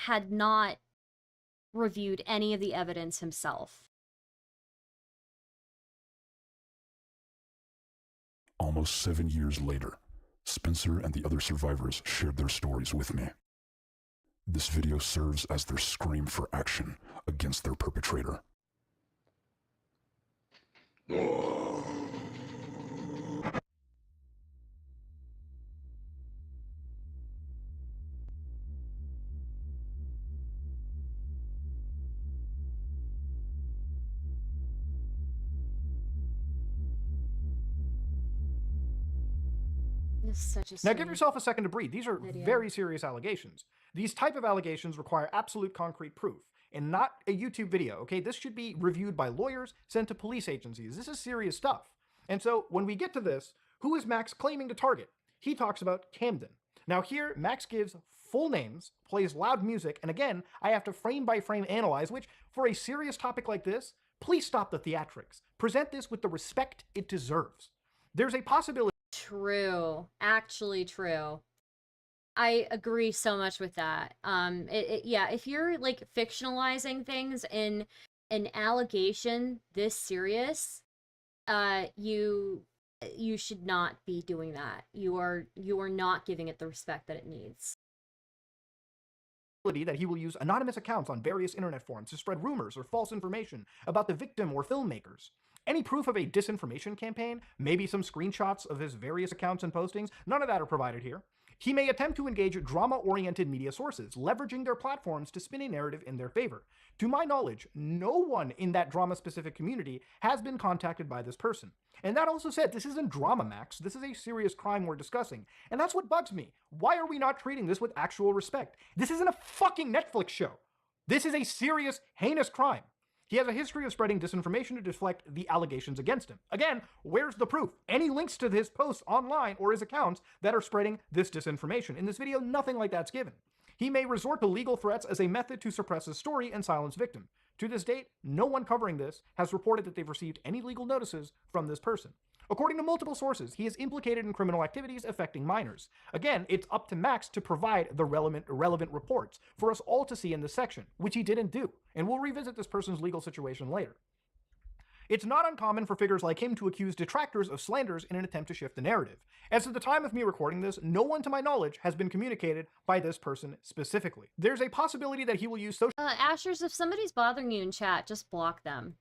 had not reviewed any of the evidence himself.
Almost 7 years later, Spencer and the other survivors shared their stories with me. This video serves as their scream for action against their perpetrator.
Now give yourself a second to breathe. These are very serious allegations. These type of allegations require absolute concrete proof, and not a YouTube video, okay? This should be reviewed by lawyers, sent to police agencies. This is serious stuff. And so when we get to this, who is Max claiming to target? He talks about Camden. Now here, Max gives full names, plays loud music, and again, I have to frame by frame analyze, which for a serious topic like this, please stop the theatrics. Present this with the respect it deserves. There's a possibility.
True. Actually true. I agree so much with that. Yeah, if you're like fictionalizing things in an allegation this serious, you should not be doing that. You are not giving it the respect that it needs.
That he will use anonymous accounts on various internet forums to spread rumors or false information about the victim or filmmakers. Any proof of a disinformation campaign, maybe some screenshots of his various accounts and postings, none of that are provided here. He may attempt to engage drama-oriented media sources, leveraging their platforms to spin a narrative in their favor. To my knowledge, no one in that drama-specific community has been contacted by this person. And that also said, this isn't DramaMax, this is a serious crime we're discussing. And that's what bugs me. Why are we not treating this with actual respect? This isn't a fucking Netflix show. This is a serious, heinous crime. He has a history of spreading disinformation to deflect the allegations against him. Again, where's the proof? Any links to his posts online or his accounts that are spreading this disinformation? In this video, nothing like that's given. He may resort to legal threats as a method to suppress his story and silence victim. To this date, no one covering this has reported that they've received any legal notices from this person. According to multiple sources, he is implicated in criminal activities affecting minors. Again, it's up to Max to provide the relevant reports for us all to see in this section, which he didn't do, and we'll revisit this person's legal situation later. It's not uncommon for figures like him to accuse detractors of slanders in an attempt to shift the narrative. As of the time of me recording this, no one to my knowledge has been communicated by this person specifically. There's a possibility that he will use social—
Ashers, if somebody's bothering you in chat, just block them.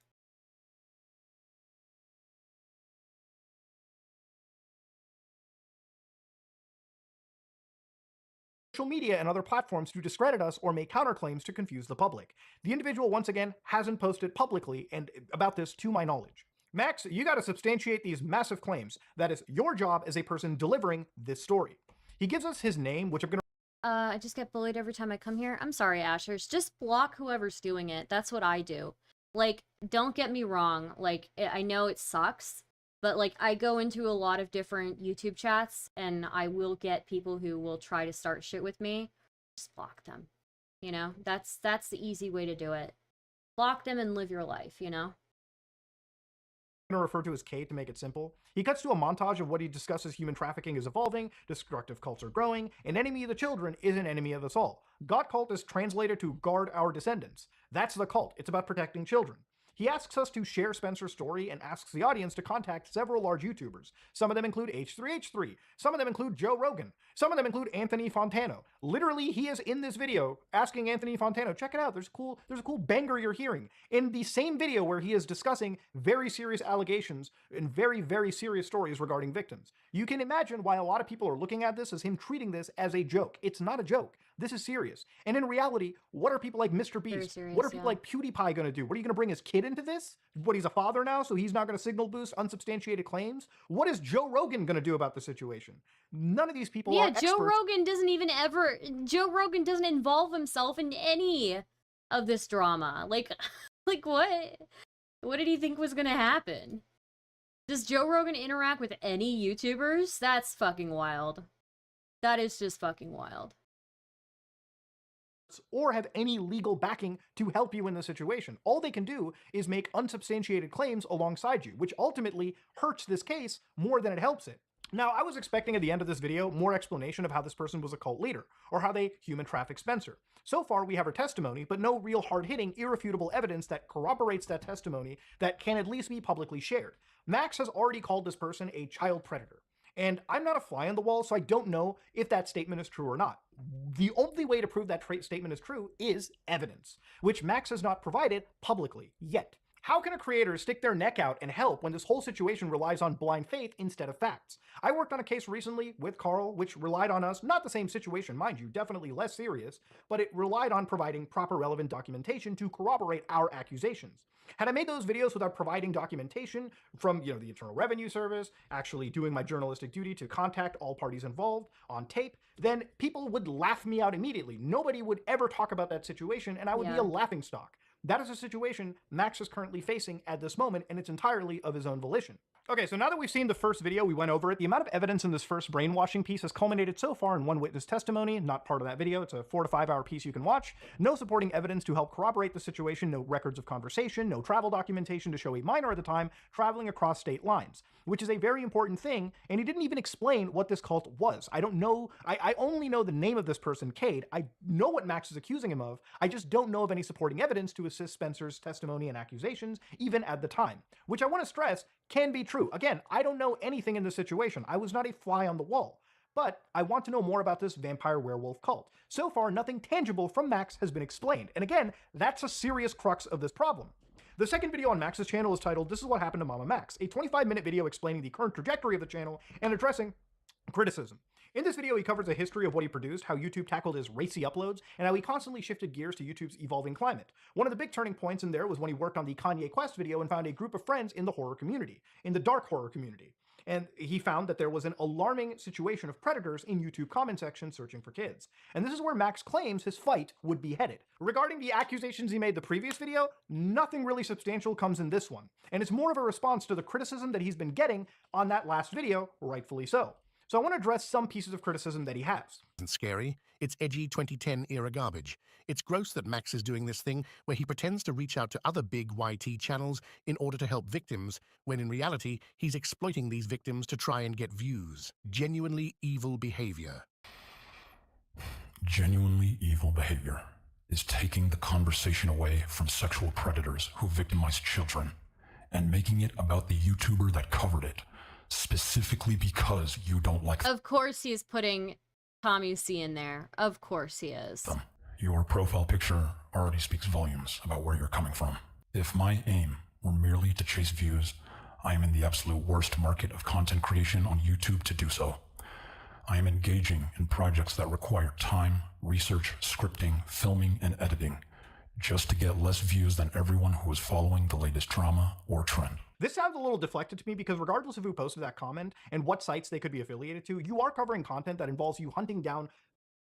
media and other platforms to discredit us or make counterclaims to confuse the public. The individual, once again, hasn't posted publicly and about this to my knowledge. Max, you gotta substantiate these massive claims. That is your job as a person delivering this story. He gives us his name, which I'm gonna—
I just get bullied every time I come here. I'm sorry, Ashers. Just block whoever's doing it. That's what I do. Like, don't get me wrong. Like, I know it sucks. But, like, I go into a lot of different YouTube chats, and I will get people who will try to start shit with me. Just block them. You know? That's the easy way to do it. Block them and live your life, you know?
going to refer to as K to make it simple. He cuts to a montage of what he discusses human trafficking is evolving, destructive cults are growing, an enemy of the children is an enemy of us all. God cult is translated to guard our descendants. That's the cult. It's about protecting children. He asks us to share Spencer's story and asks the audience to contact several large YouTubers. Some of them include H3H3. Some of them include Joe Rogan. Some of them include Anthony Fantano. Literally, he is in this video asking Anthony Fantano, check it out, there's a cool banger you're hearing. In the same video where he is discussing very serious allegations and very, very serious stories regarding victims. You can imagine why a lot of people are looking at this as him treating this as a joke. It's not a joke. This is serious. And in reality, what are people like Mr. Beast?
Serious,
what are people like PewDiePie going to do? What are you going to bring his kid into this? What, he's a father now, so he's not going to signal boost unsubstantiated claims? What is Joe Rogan going to do about the situation? None of these people are experts.
Joe Rogan Joe Rogan doesn't involve himself in any of this drama. Like what? What did he think was going to happen? Does Joe Rogan interact with any YouTubers? That's fucking wild. That is just fucking wild.
Or have any legal backing to help you in the situation. All they can do is make unsubstantiated claims alongside you, which ultimately hurts this case more than it helps it. Now, I was expecting at the end of this video more explanation of how this person was a cult leader, or how they human trafficked Spencer. So far, we have her testimony, but no real hard-hitting, irrefutable evidence that corroborates that testimony that can at least be publicly shared. Max has already called this person a child predator. And I'm not a fly on the wall, so I don't know if that statement is true or not. The only way to prove that statement is true is evidence, which Max has not provided publicly yet. How can a creator stick their neck out and help when this whole situation relies on blind faith instead of facts? I worked on a case recently with Carl, which relied on us, not the same situation, mind you, definitely less serious, but it relied on providing proper relevant documentation to corroborate our accusations. Had I made those videos without providing documentation from, the Internal Revenue Service, actually doing my journalistic duty to contact all parties involved on tape, then people would laugh me out immediately. Nobody would ever talk about that situation, and I would be a laughingstock. That is a situation Max is currently facing at this moment, and it's entirely of his own volition. Okay, so now that we've seen the first video, we went over it. The amount of evidence in this first brainwashing piece has culminated so far in one witness testimony, not part of that video. It's a 4 to 5 hour piece you can watch. No supporting evidence to help corroborate the situation, no records of conversation, no travel documentation to show a minor at the time traveling across state lines, which is a very important thing, and he didn't even explain what this cult was. I don't know, I only know the name of this person, Cade. I know what Max is accusing him of, I just don't know of any supporting evidence to assist Spencer's testimony and accusations, even at the time, which I want to stress can be true. Again, I don't know anything in this situation. I was not a fly on the wall, but I want to know more about this vampire werewolf cult. So far, nothing tangible from Max has been explained, and again, that's a serious crux of this problem. The second video on Max's channel is titled, "This is what happened to Mamamax," a 25-minute video explaining the current trajectory of the channel and addressing criticism. In this video, he covers a history of what he produced, how YouTube tackled his racy uploads, and how he constantly shifted gears to YouTube's evolving climate. One of the big turning points in there was when he worked on the Kanye Quest video and found a group of friends in the horror community, in the dark horror community. And he found that there was an alarming situation of predators in YouTube comment section searching for kids. And this is where Max claims his fight would be headed. Regarding the accusations he made the previous video, nothing really substantial comes in this one. And it's more of a response to the criticism that he's been getting on that last video, rightfully so. So I want to address some pieces of criticism that he has.
It's scary. It's edgy 2010 era garbage. It's gross that Max is doing this thing where he pretends to reach out to other big YT channels in order to help victims, when in reality, he's exploiting these victims to try and get views. Genuinely evil behavior.
Genuinely evil behavior is taking the conversation away from sexual predators who victimize children and making it about the YouTuber that covered it, specifically because you don't like
Of course he's putting Tommy C in there. Of course he is.
them. Your profile picture already speaks volumes about where you're coming from. If my aim were merely to chase views, I am in the absolute worst market of content creation on YouTube to do so. I am engaging in projects that require time, research, scripting, filming, and editing, just to get less views than everyone who is following the latest drama or trend.
This sounds a little deflected to me because regardless of who posted that comment and what sites they could be affiliated to, you are covering content that involves you hunting down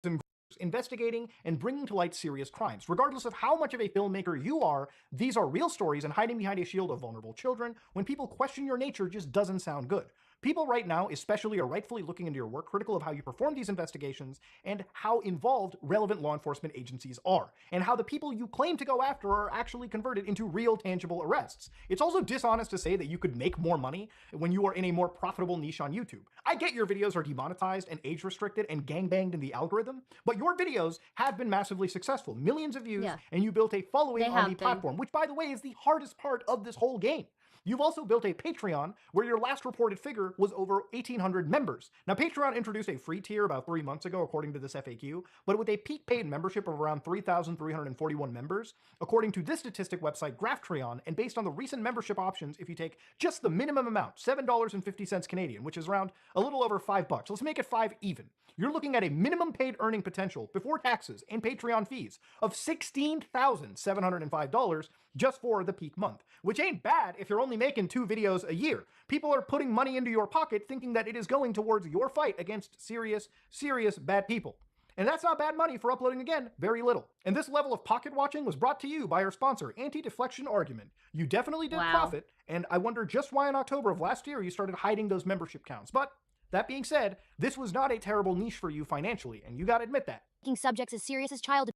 some investigating and bringing to light serious crimes. Regardless of how much of a filmmaker you are, these are real stories, and hiding behind a shield of vulnerable children when people question your nature just doesn't sound good. People right now especially are rightfully looking into your work, critical of how you perform these investigations and how involved relevant law enforcement agencies are, and how the people you claim to go after are actually converted into real tangible arrests. It's also dishonest to say that you could make more money when you are in a more profitable niche on YouTube. I get your videos are demonetized and age restricted and gangbanged in the algorithm, but your videos have been massively successful. Millions of views, and you built a following on the platform, which by the way is the hardest part of this whole game. You've also built a Patreon where your last reported figure was over 1,800 members. Now, Patreon introduced a free tier about 3 months ago, according to this FAQ, but with a peak paid membership of around 3,341 members, according to this statistic website, Graphtreon, and based on the recent membership options, if you take just the minimum amount, $7.50 Canadian, which is around a little over $5, let's make it 5 even. You're looking at a minimum paid earning potential before taxes and Patreon fees of $16,705 just for the peak month, which ain't bad if you're only making 2 videos a year. People are putting money into your pocket thinking that it is going towards your fight against serious bad people. And that's not bad money for uploading, again, very little. And this level of pocket watching was brought to you by our sponsor, Anti-Deflection Argument. You definitely did profit, and I wonder just why in October of last year you started hiding those membership counts. But that being said, this was not a terrible niche for you financially, and you gotta admit that.
Making subjects as serious as child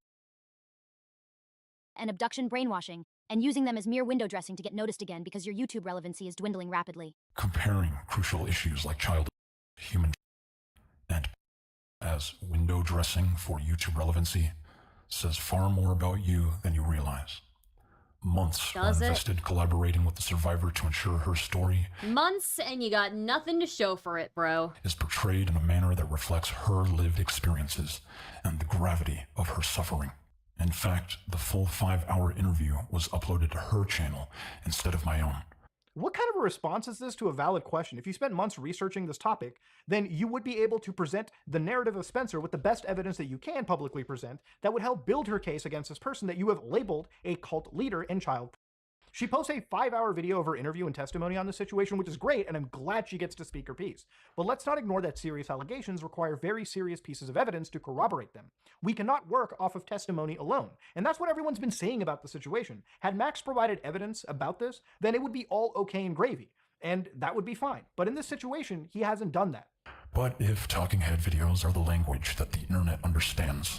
and abduction brainwashing, and using them as mere window dressing to get noticed again because your YouTube relevancy is dwindling rapidly.
Comparing crucial issues like child, human, and as window dressing for YouTube relevancy says far more about you than you realize. Months were invested collaborating with the survivor to ensure her story
Months, and you got nothing to show for it, bro.
is portrayed in a manner that reflects her lived experiences and the gravity of her suffering. In fact, the full 5-hour interview was uploaded to her channel instead of my own.
What kind of a response is this to a valid question? If you spent months researching this topic, then you would be able to present the narrative of Spencer with the best evidence that you can publicly present that would help build her case against this person that you have labeled a cult leader and child. She posts a 5-hour video of her interview and testimony on the situation, which is great, and I'm glad she gets to speak her piece. But let's not ignore that serious allegations require very serious pieces of evidence to corroborate them. We cannot work off of testimony alone, and that's what everyone's been saying about the situation. Had Max provided evidence about this, then it would be all okay and gravy, and that would be fine. But in this situation, he hasn't done that.
But if talking head videos are the language that the internet understands,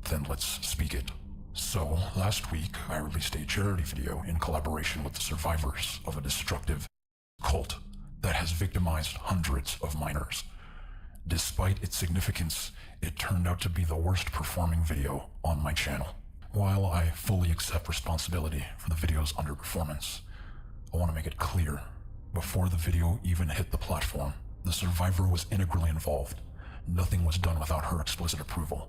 then let's speak it. So, last week, I released a charity video in collaboration with the survivors of a destructive cult that has victimized hundreds of minors. Despite its significance, it turned out to be the worst performing video on my channel. While I fully accept responsibility for the video's underperformance, I want to make it clear, before the video even hit the platform, the survivor was integrally involved. Nothing was done without her explicit approval.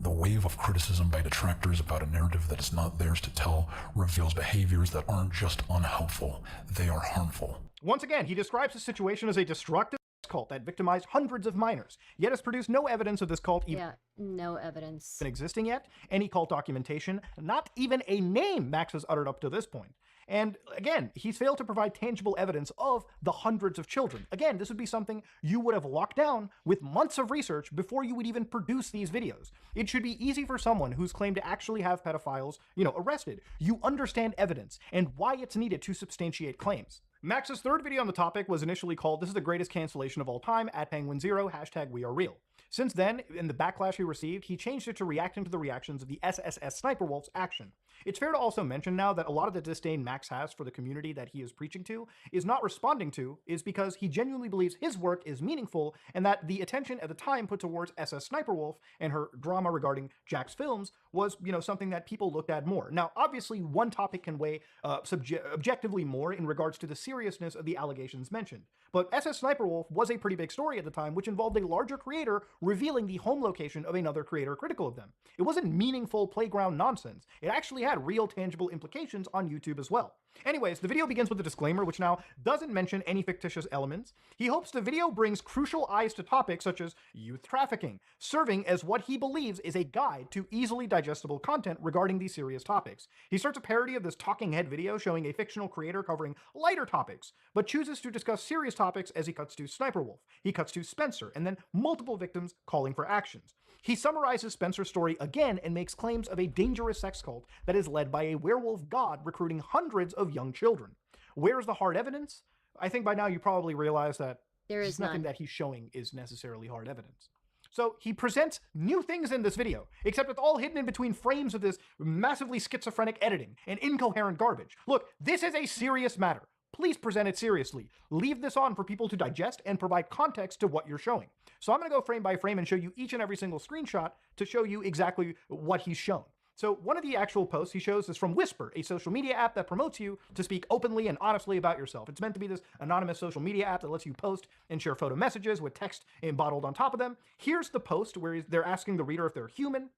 The wave of criticism by detractors about a narrative that is not theirs to tell reveals behaviors that aren't just unhelpful, they are harmful.
Once again, he describes the situation as a destructive cult that victimized hundreds of minors, yet has produced no evidence of this cult even
no evidence
existing yet, any cult documentation, not even a name Max has uttered up to this point. And again, he's failed to provide tangible evidence of the hundreds of children. Again, this would be something you would have locked down with months of research before you would even produce these videos. It should be easy for someone who's claimed to actually have pedophiles, arrested. You understand evidence and why it's needed to substantiate claims. Max's third video on the topic was initially called "This is the greatest cancellation of all time" @Penguin0, #WeAreReal. Since then, in the backlash he received, he changed it to reacting to the reactions of the SSS Sniper Wolf's action. It's fair to also mention now that a lot of the disdain Max has for the community that he is preaching to is not responding to, is because he genuinely believes his work is meaningful and that the attention at the time put towards SS Sniper Wolf and her drama regarding Jack's films was, something that people looked at more. Now, obviously, one topic can weigh objectively more in regards to the seriousness of the allegations mentioned. But SS Sniper Wolf was a pretty big story at the time, which involved a larger creator revealing the home location of another creator critical of them. It wasn't meaningful playground nonsense. It actually had real tangible implications on YouTube as well. Anyways, the video begins with a disclaimer which now doesn't mention any fictitious elements. He hopes the video brings crucial eyes to topics such as youth trafficking, serving as what he believes is a guide to easily digestible content regarding these serious topics. He starts a parody of this talking head video showing a fictional creator covering lighter topics, but chooses to discuss serious topics as he cuts to Sniper Wolf, he cuts to Spencer, and then multiple victims calling for actions. He summarizes Spencer's story again and makes claims of a dangerous sex cult that is led by a werewolf god recruiting hundreds of young children. Where's the hard evidence? I think by now you probably realize that
There
There's
is
nothing
none.
that he's showing is necessarily hard evidence. So he presents new things in this video, except it's all hidden in between frames of this massively schizophrenic editing and incoherent garbage. Look, this is a serious matter. Please present it seriously. Leave this on for people to digest and provide context to what you're showing. So I'm going to go frame by frame and show you each and every single screenshot to show you exactly what he's shown. So one of the actual posts he shows is from Whisper, a social media app that promotes you to speak openly and honestly about yourself. It's meant to be this anonymous social media app that lets you post and share photo messages with text embottled on top of them. Here's the post where they're asking the reader if they're human,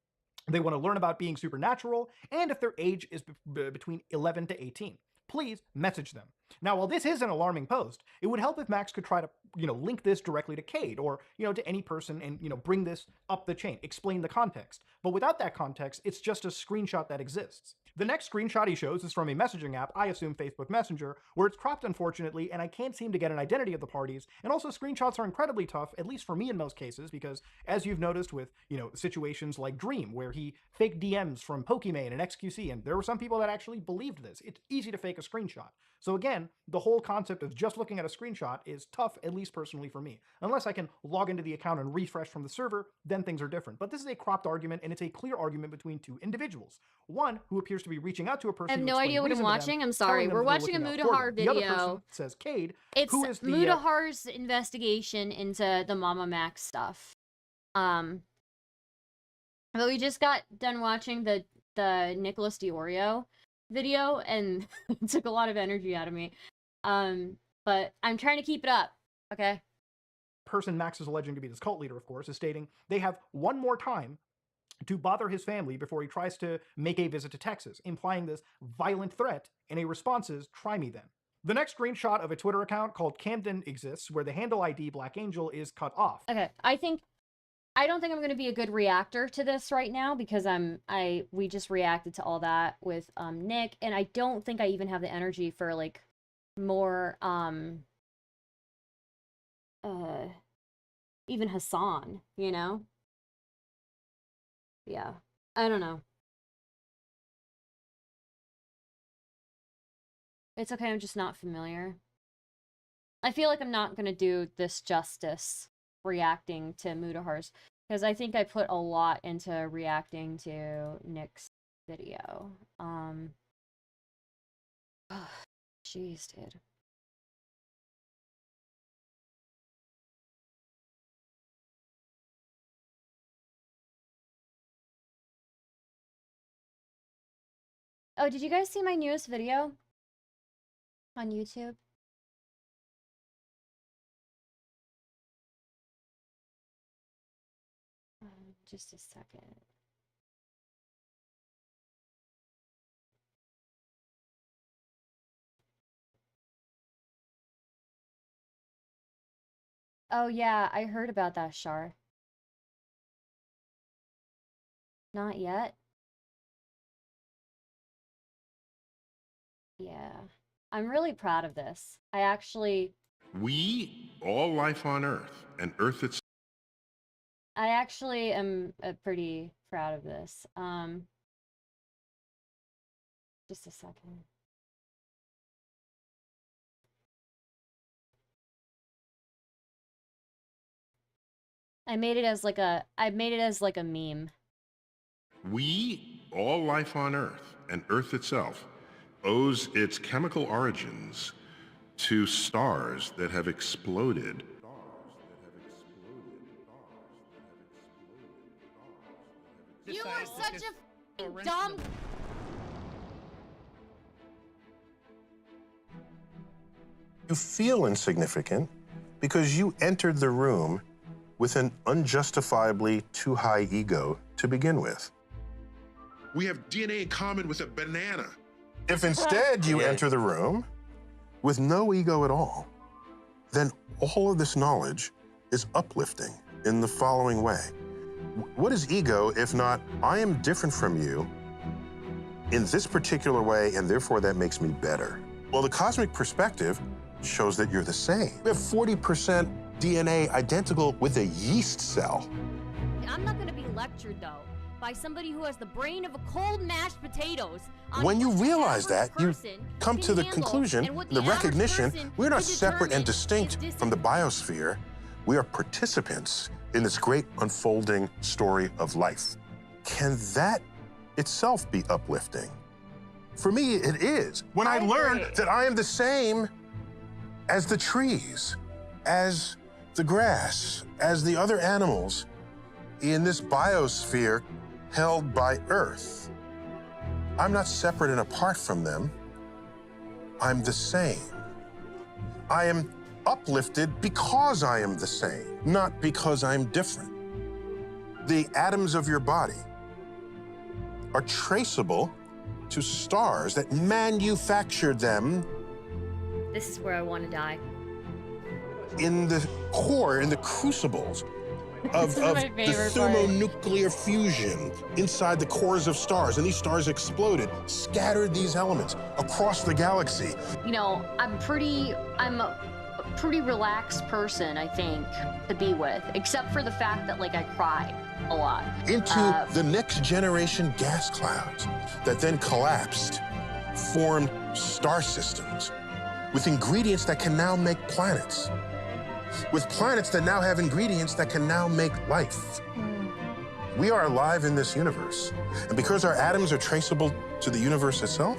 they want to learn about being supernatural, and if their age is between 11 to 18. Please message them. Now, while this is an alarming post, it would help if Max could try to, link this directly to Cade or, to any person and, bring this up the chain, explain the context. But without that context, it's just a screenshot that exists. The next screenshot he shows is from a messaging app, I assume Facebook Messenger, where it's cropped unfortunately, and I can't seem to get an identity of the parties. And also screenshots are incredibly tough, at least for me in most cases, because as you've noticed with, situations like Dream, where he faked DMs from Pokimane and XQC, and there were some people that actually believed this. It's easy to fake a screenshot. So again, the whole concept of just looking at a screenshot is tough, at least personally for me. Unless I can log into the account and refresh from the server, then things are different. But this is a cropped argument, and it's a clear argument between two individuals. One who appears to be reaching out to a person.
I have
to
no
explain
idea what I'm
reason to them,
watching. I'm sorry.
telling them
We're
that they're
watching a
looking out for
Mutahar
them. The other
video.
person says Cade,
It's
who is the
Mutahar's investigation into the Mamamax stuff. But we just got done watching the Nicholas Deorio video, and it took a lot of energy out of me. But I'm trying to keep it up, okay?
person Max is alleging to be this cult leader, of course, is stating they have one more time to bother his family before he tries to make a visit to Texas, implying this violent threat, and a response is, try me then. The next screenshot of a Twitter account called Camden exists, where the handle ID Black Angel is cut off.
Okay, I don't think I'm going to be a good reactor to this right now, because we just reacted to all that with Nick, and I don't think I even have the energy for like more even Hassan, you know? Yeah, I don't know. It's okay, I'm just not familiar. I feel like I'm not gonna do this justice reacting to Mutahar's, because I think I put a lot into reacting to Nick's video. Jeez, dude. Oh, did you guys see my newest video on YouTube? Just a second. Oh yeah, I heard about that, Shar. Not yet? Yeah. I'm really proud of this. I actually
all life on Earth, and Earth itself.
I actually am pretty proud of this. Just a second. I made it as like a meme.
All life on Earth, and Earth itself, owes its chemical origins to stars that have exploded.
You are such a f***ing dumb.
You feel insignificant because you entered the room with an unjustifiably too high ego to begin with.
We have DNA in common with a banana.
If instead you enter the room with no ego at all, then all of this knowledge is uplifting in the following way. What is ego if not, I am different from you in this particular way, and therefore that makes me better? Well, the cosmic perspective shows that you're the same. We have 40% DNA identical with a yeast cell.
I'm not gonna be lectured though. by somebody who has the brain of a cold mashed potatoes. On
When you
what the
realize that,
average
you
person
come
can
to the
handle
conclusion,
and what
the
average
recognition,
person
we're not
can
separate and
determine
distinct
is
from the biosphere. We are participants in this great unfolding story of life. Can that itself be uplifting? For me, it is. When I learn that I am the same as the trees, as the grass, as the other animals in this biosphere held by Earth. I'm not separate and apart from them. I'm the same. I am uplifted because I am the same, not because I'm different. The atoms of your body are traceable to stars that manufactured them
This is where I want to die.
in the core, in the crucibles of
This is my
the
favorite part.
thermonuclear fusion inside the cores of stars. And these stars exploded, scattered these elements across the galaxy.
You know, I'm a pretty relaxed person, I think, to be with, except for the fact that, like, I cry a lot.
Into the next generation gas clouds that then collapsed, formed star systems with ingredients that can now make planets, with planets that now have ingredients that can now make life. We are alive in this universe, and because our atoms are traceable to the universe itself,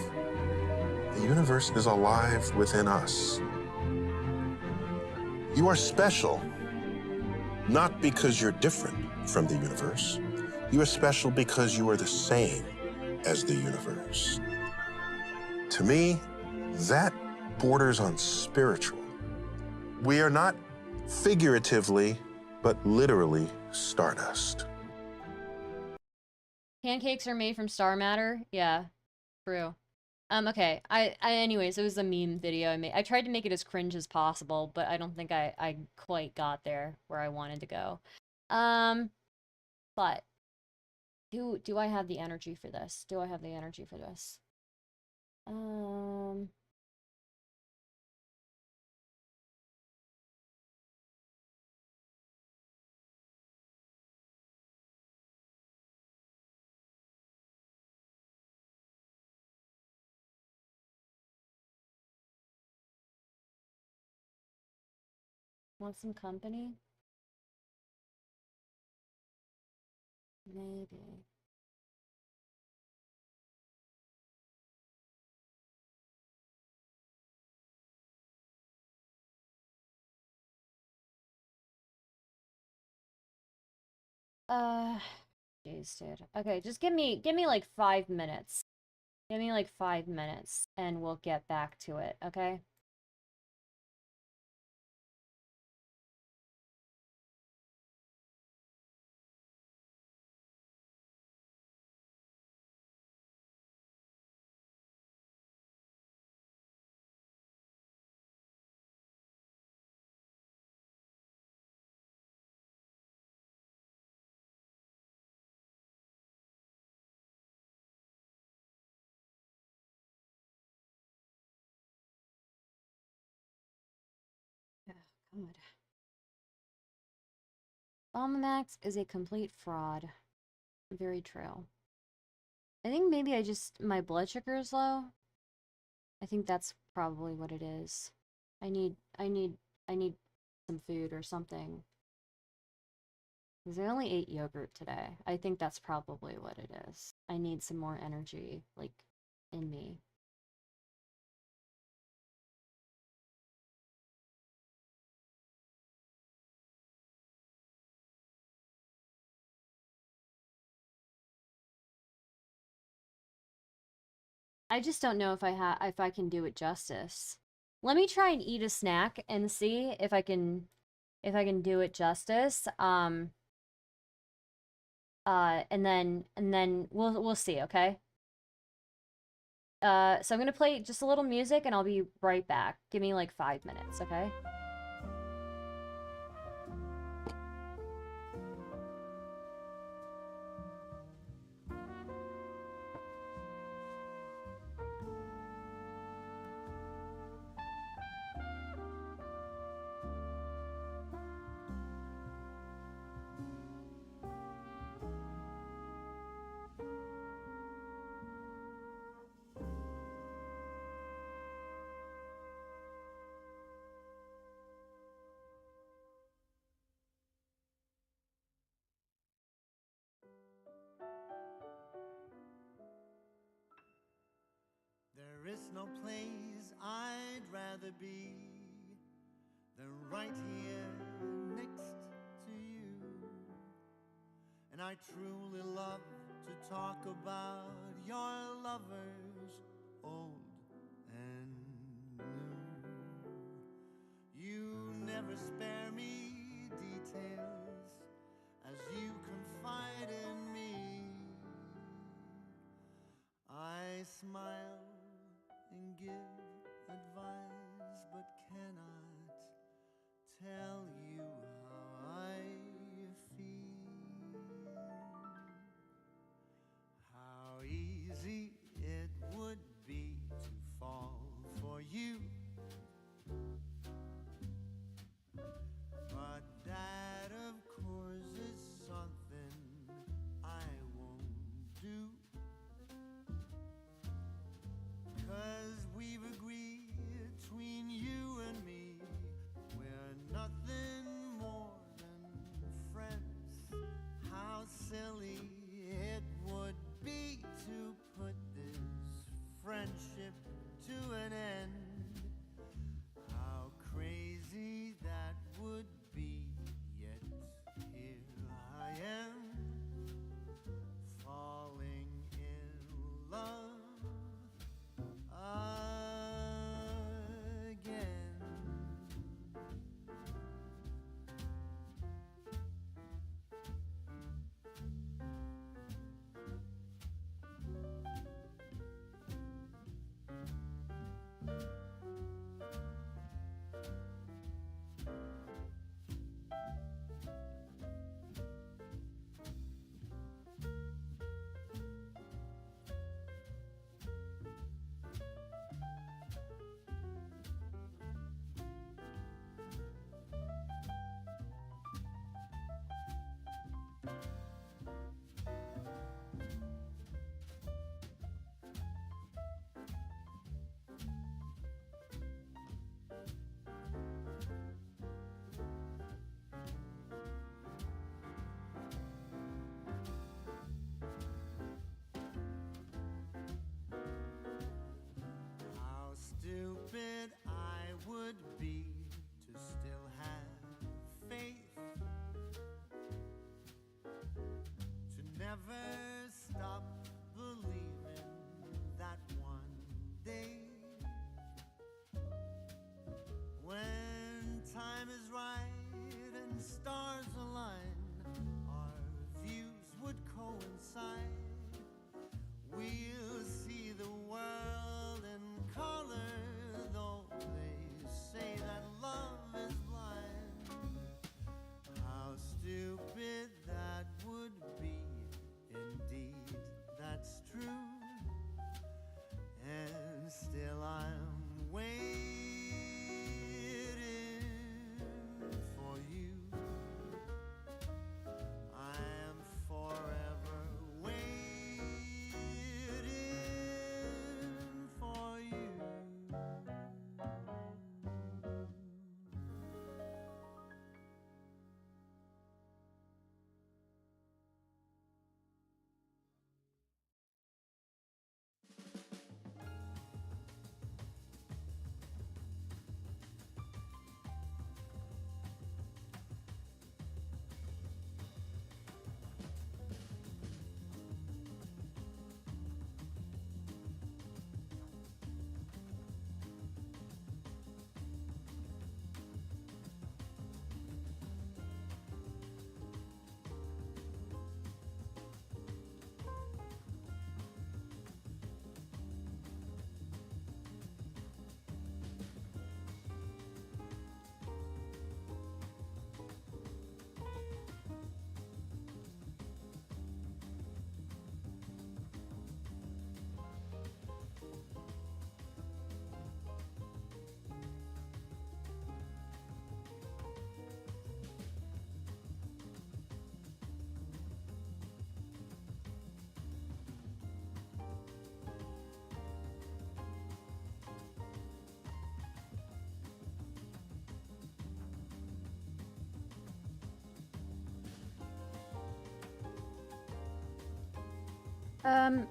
the universe is alive within us. You are special, not because you're different from the universe. You are special because you are the same as the universe. To me, that borders on spiritual. We are not figuratively, but literally stardust.
Pancakes are made from star matter? Yeah, true. Okay, anyways, it was a meme video I made. I tried to make it as cringe as possible, but I don't think I quite got there where I wanted to go. But do I have the energy for this? Do I have the energy for this? Want some company? Maybe. Jeez, dude. Okay, just give me like 5 minutes. Give me like 5 minutes and we'll get back to it, okay? God. Mamamax is a complete fraud. Very true. I think maybe my blood sugar is low. I think that's probably what it is. I need some food or something. Because I only ate yogurt today. I think that's probably what it is. I need some more energy, like, in me. I just don't know if I can do it justice. Let me try and eat a snack and see if I can do it justice. And then we'll see, okay? So I'm gonna play just a little music and I'll be right back. Give me like 5 minutes, okay?
There is no place I'd rather be than right here next to you. And I truly love to talk about your lovers, old and new. You never spare me details as you confide in me. I smile and give advice, but cannot tell you how I feel. How easy it would be to fall for you, but that of course is something I won't do. 'Cause we've agreed between you and me, we're nothing more than friends. How silly it would be to put this friendship to an end. How crazy that would be, yet here I am, falling in love again. How stupid I would be to still have faith, to never stop believing that one day, when time is right and stars align, our views would coincide. We'll see the world in color, though they say that love is blind. How stupid that would be, indeed, that's true. And still I'm waiting for you. I am forever waiting for you.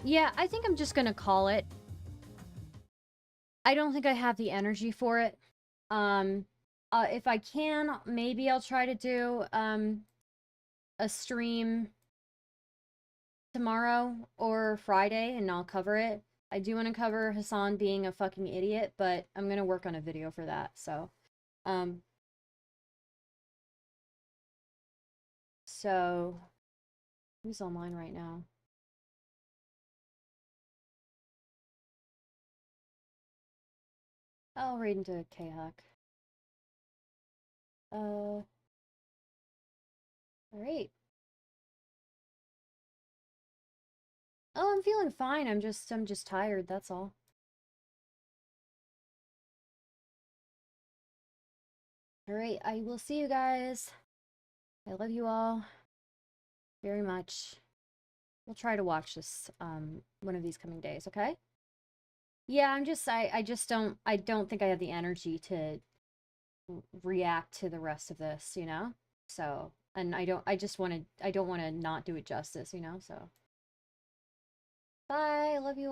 Yeah, I think I'm just gonna call it. I don't think I have the energy for it. If I can, maybe I'll try to do a stream tomorrow or Friday, and I'll cover it. I do want to cover Hassan being a fucking idiot, but I'm gonna work on a video for that. So who's online right now? I'll read into K-Huck. All right. Oh, I'm feeling fine. I'm just tired, that's all. All right, I will see you guys. I love you all very much. We'll try to watch this one of these coming days, okay? Yeah, I don't think I have the energy to react to the rest of this, you know? So, and I don't want to not do it justice, you know? So, bye. I love you all.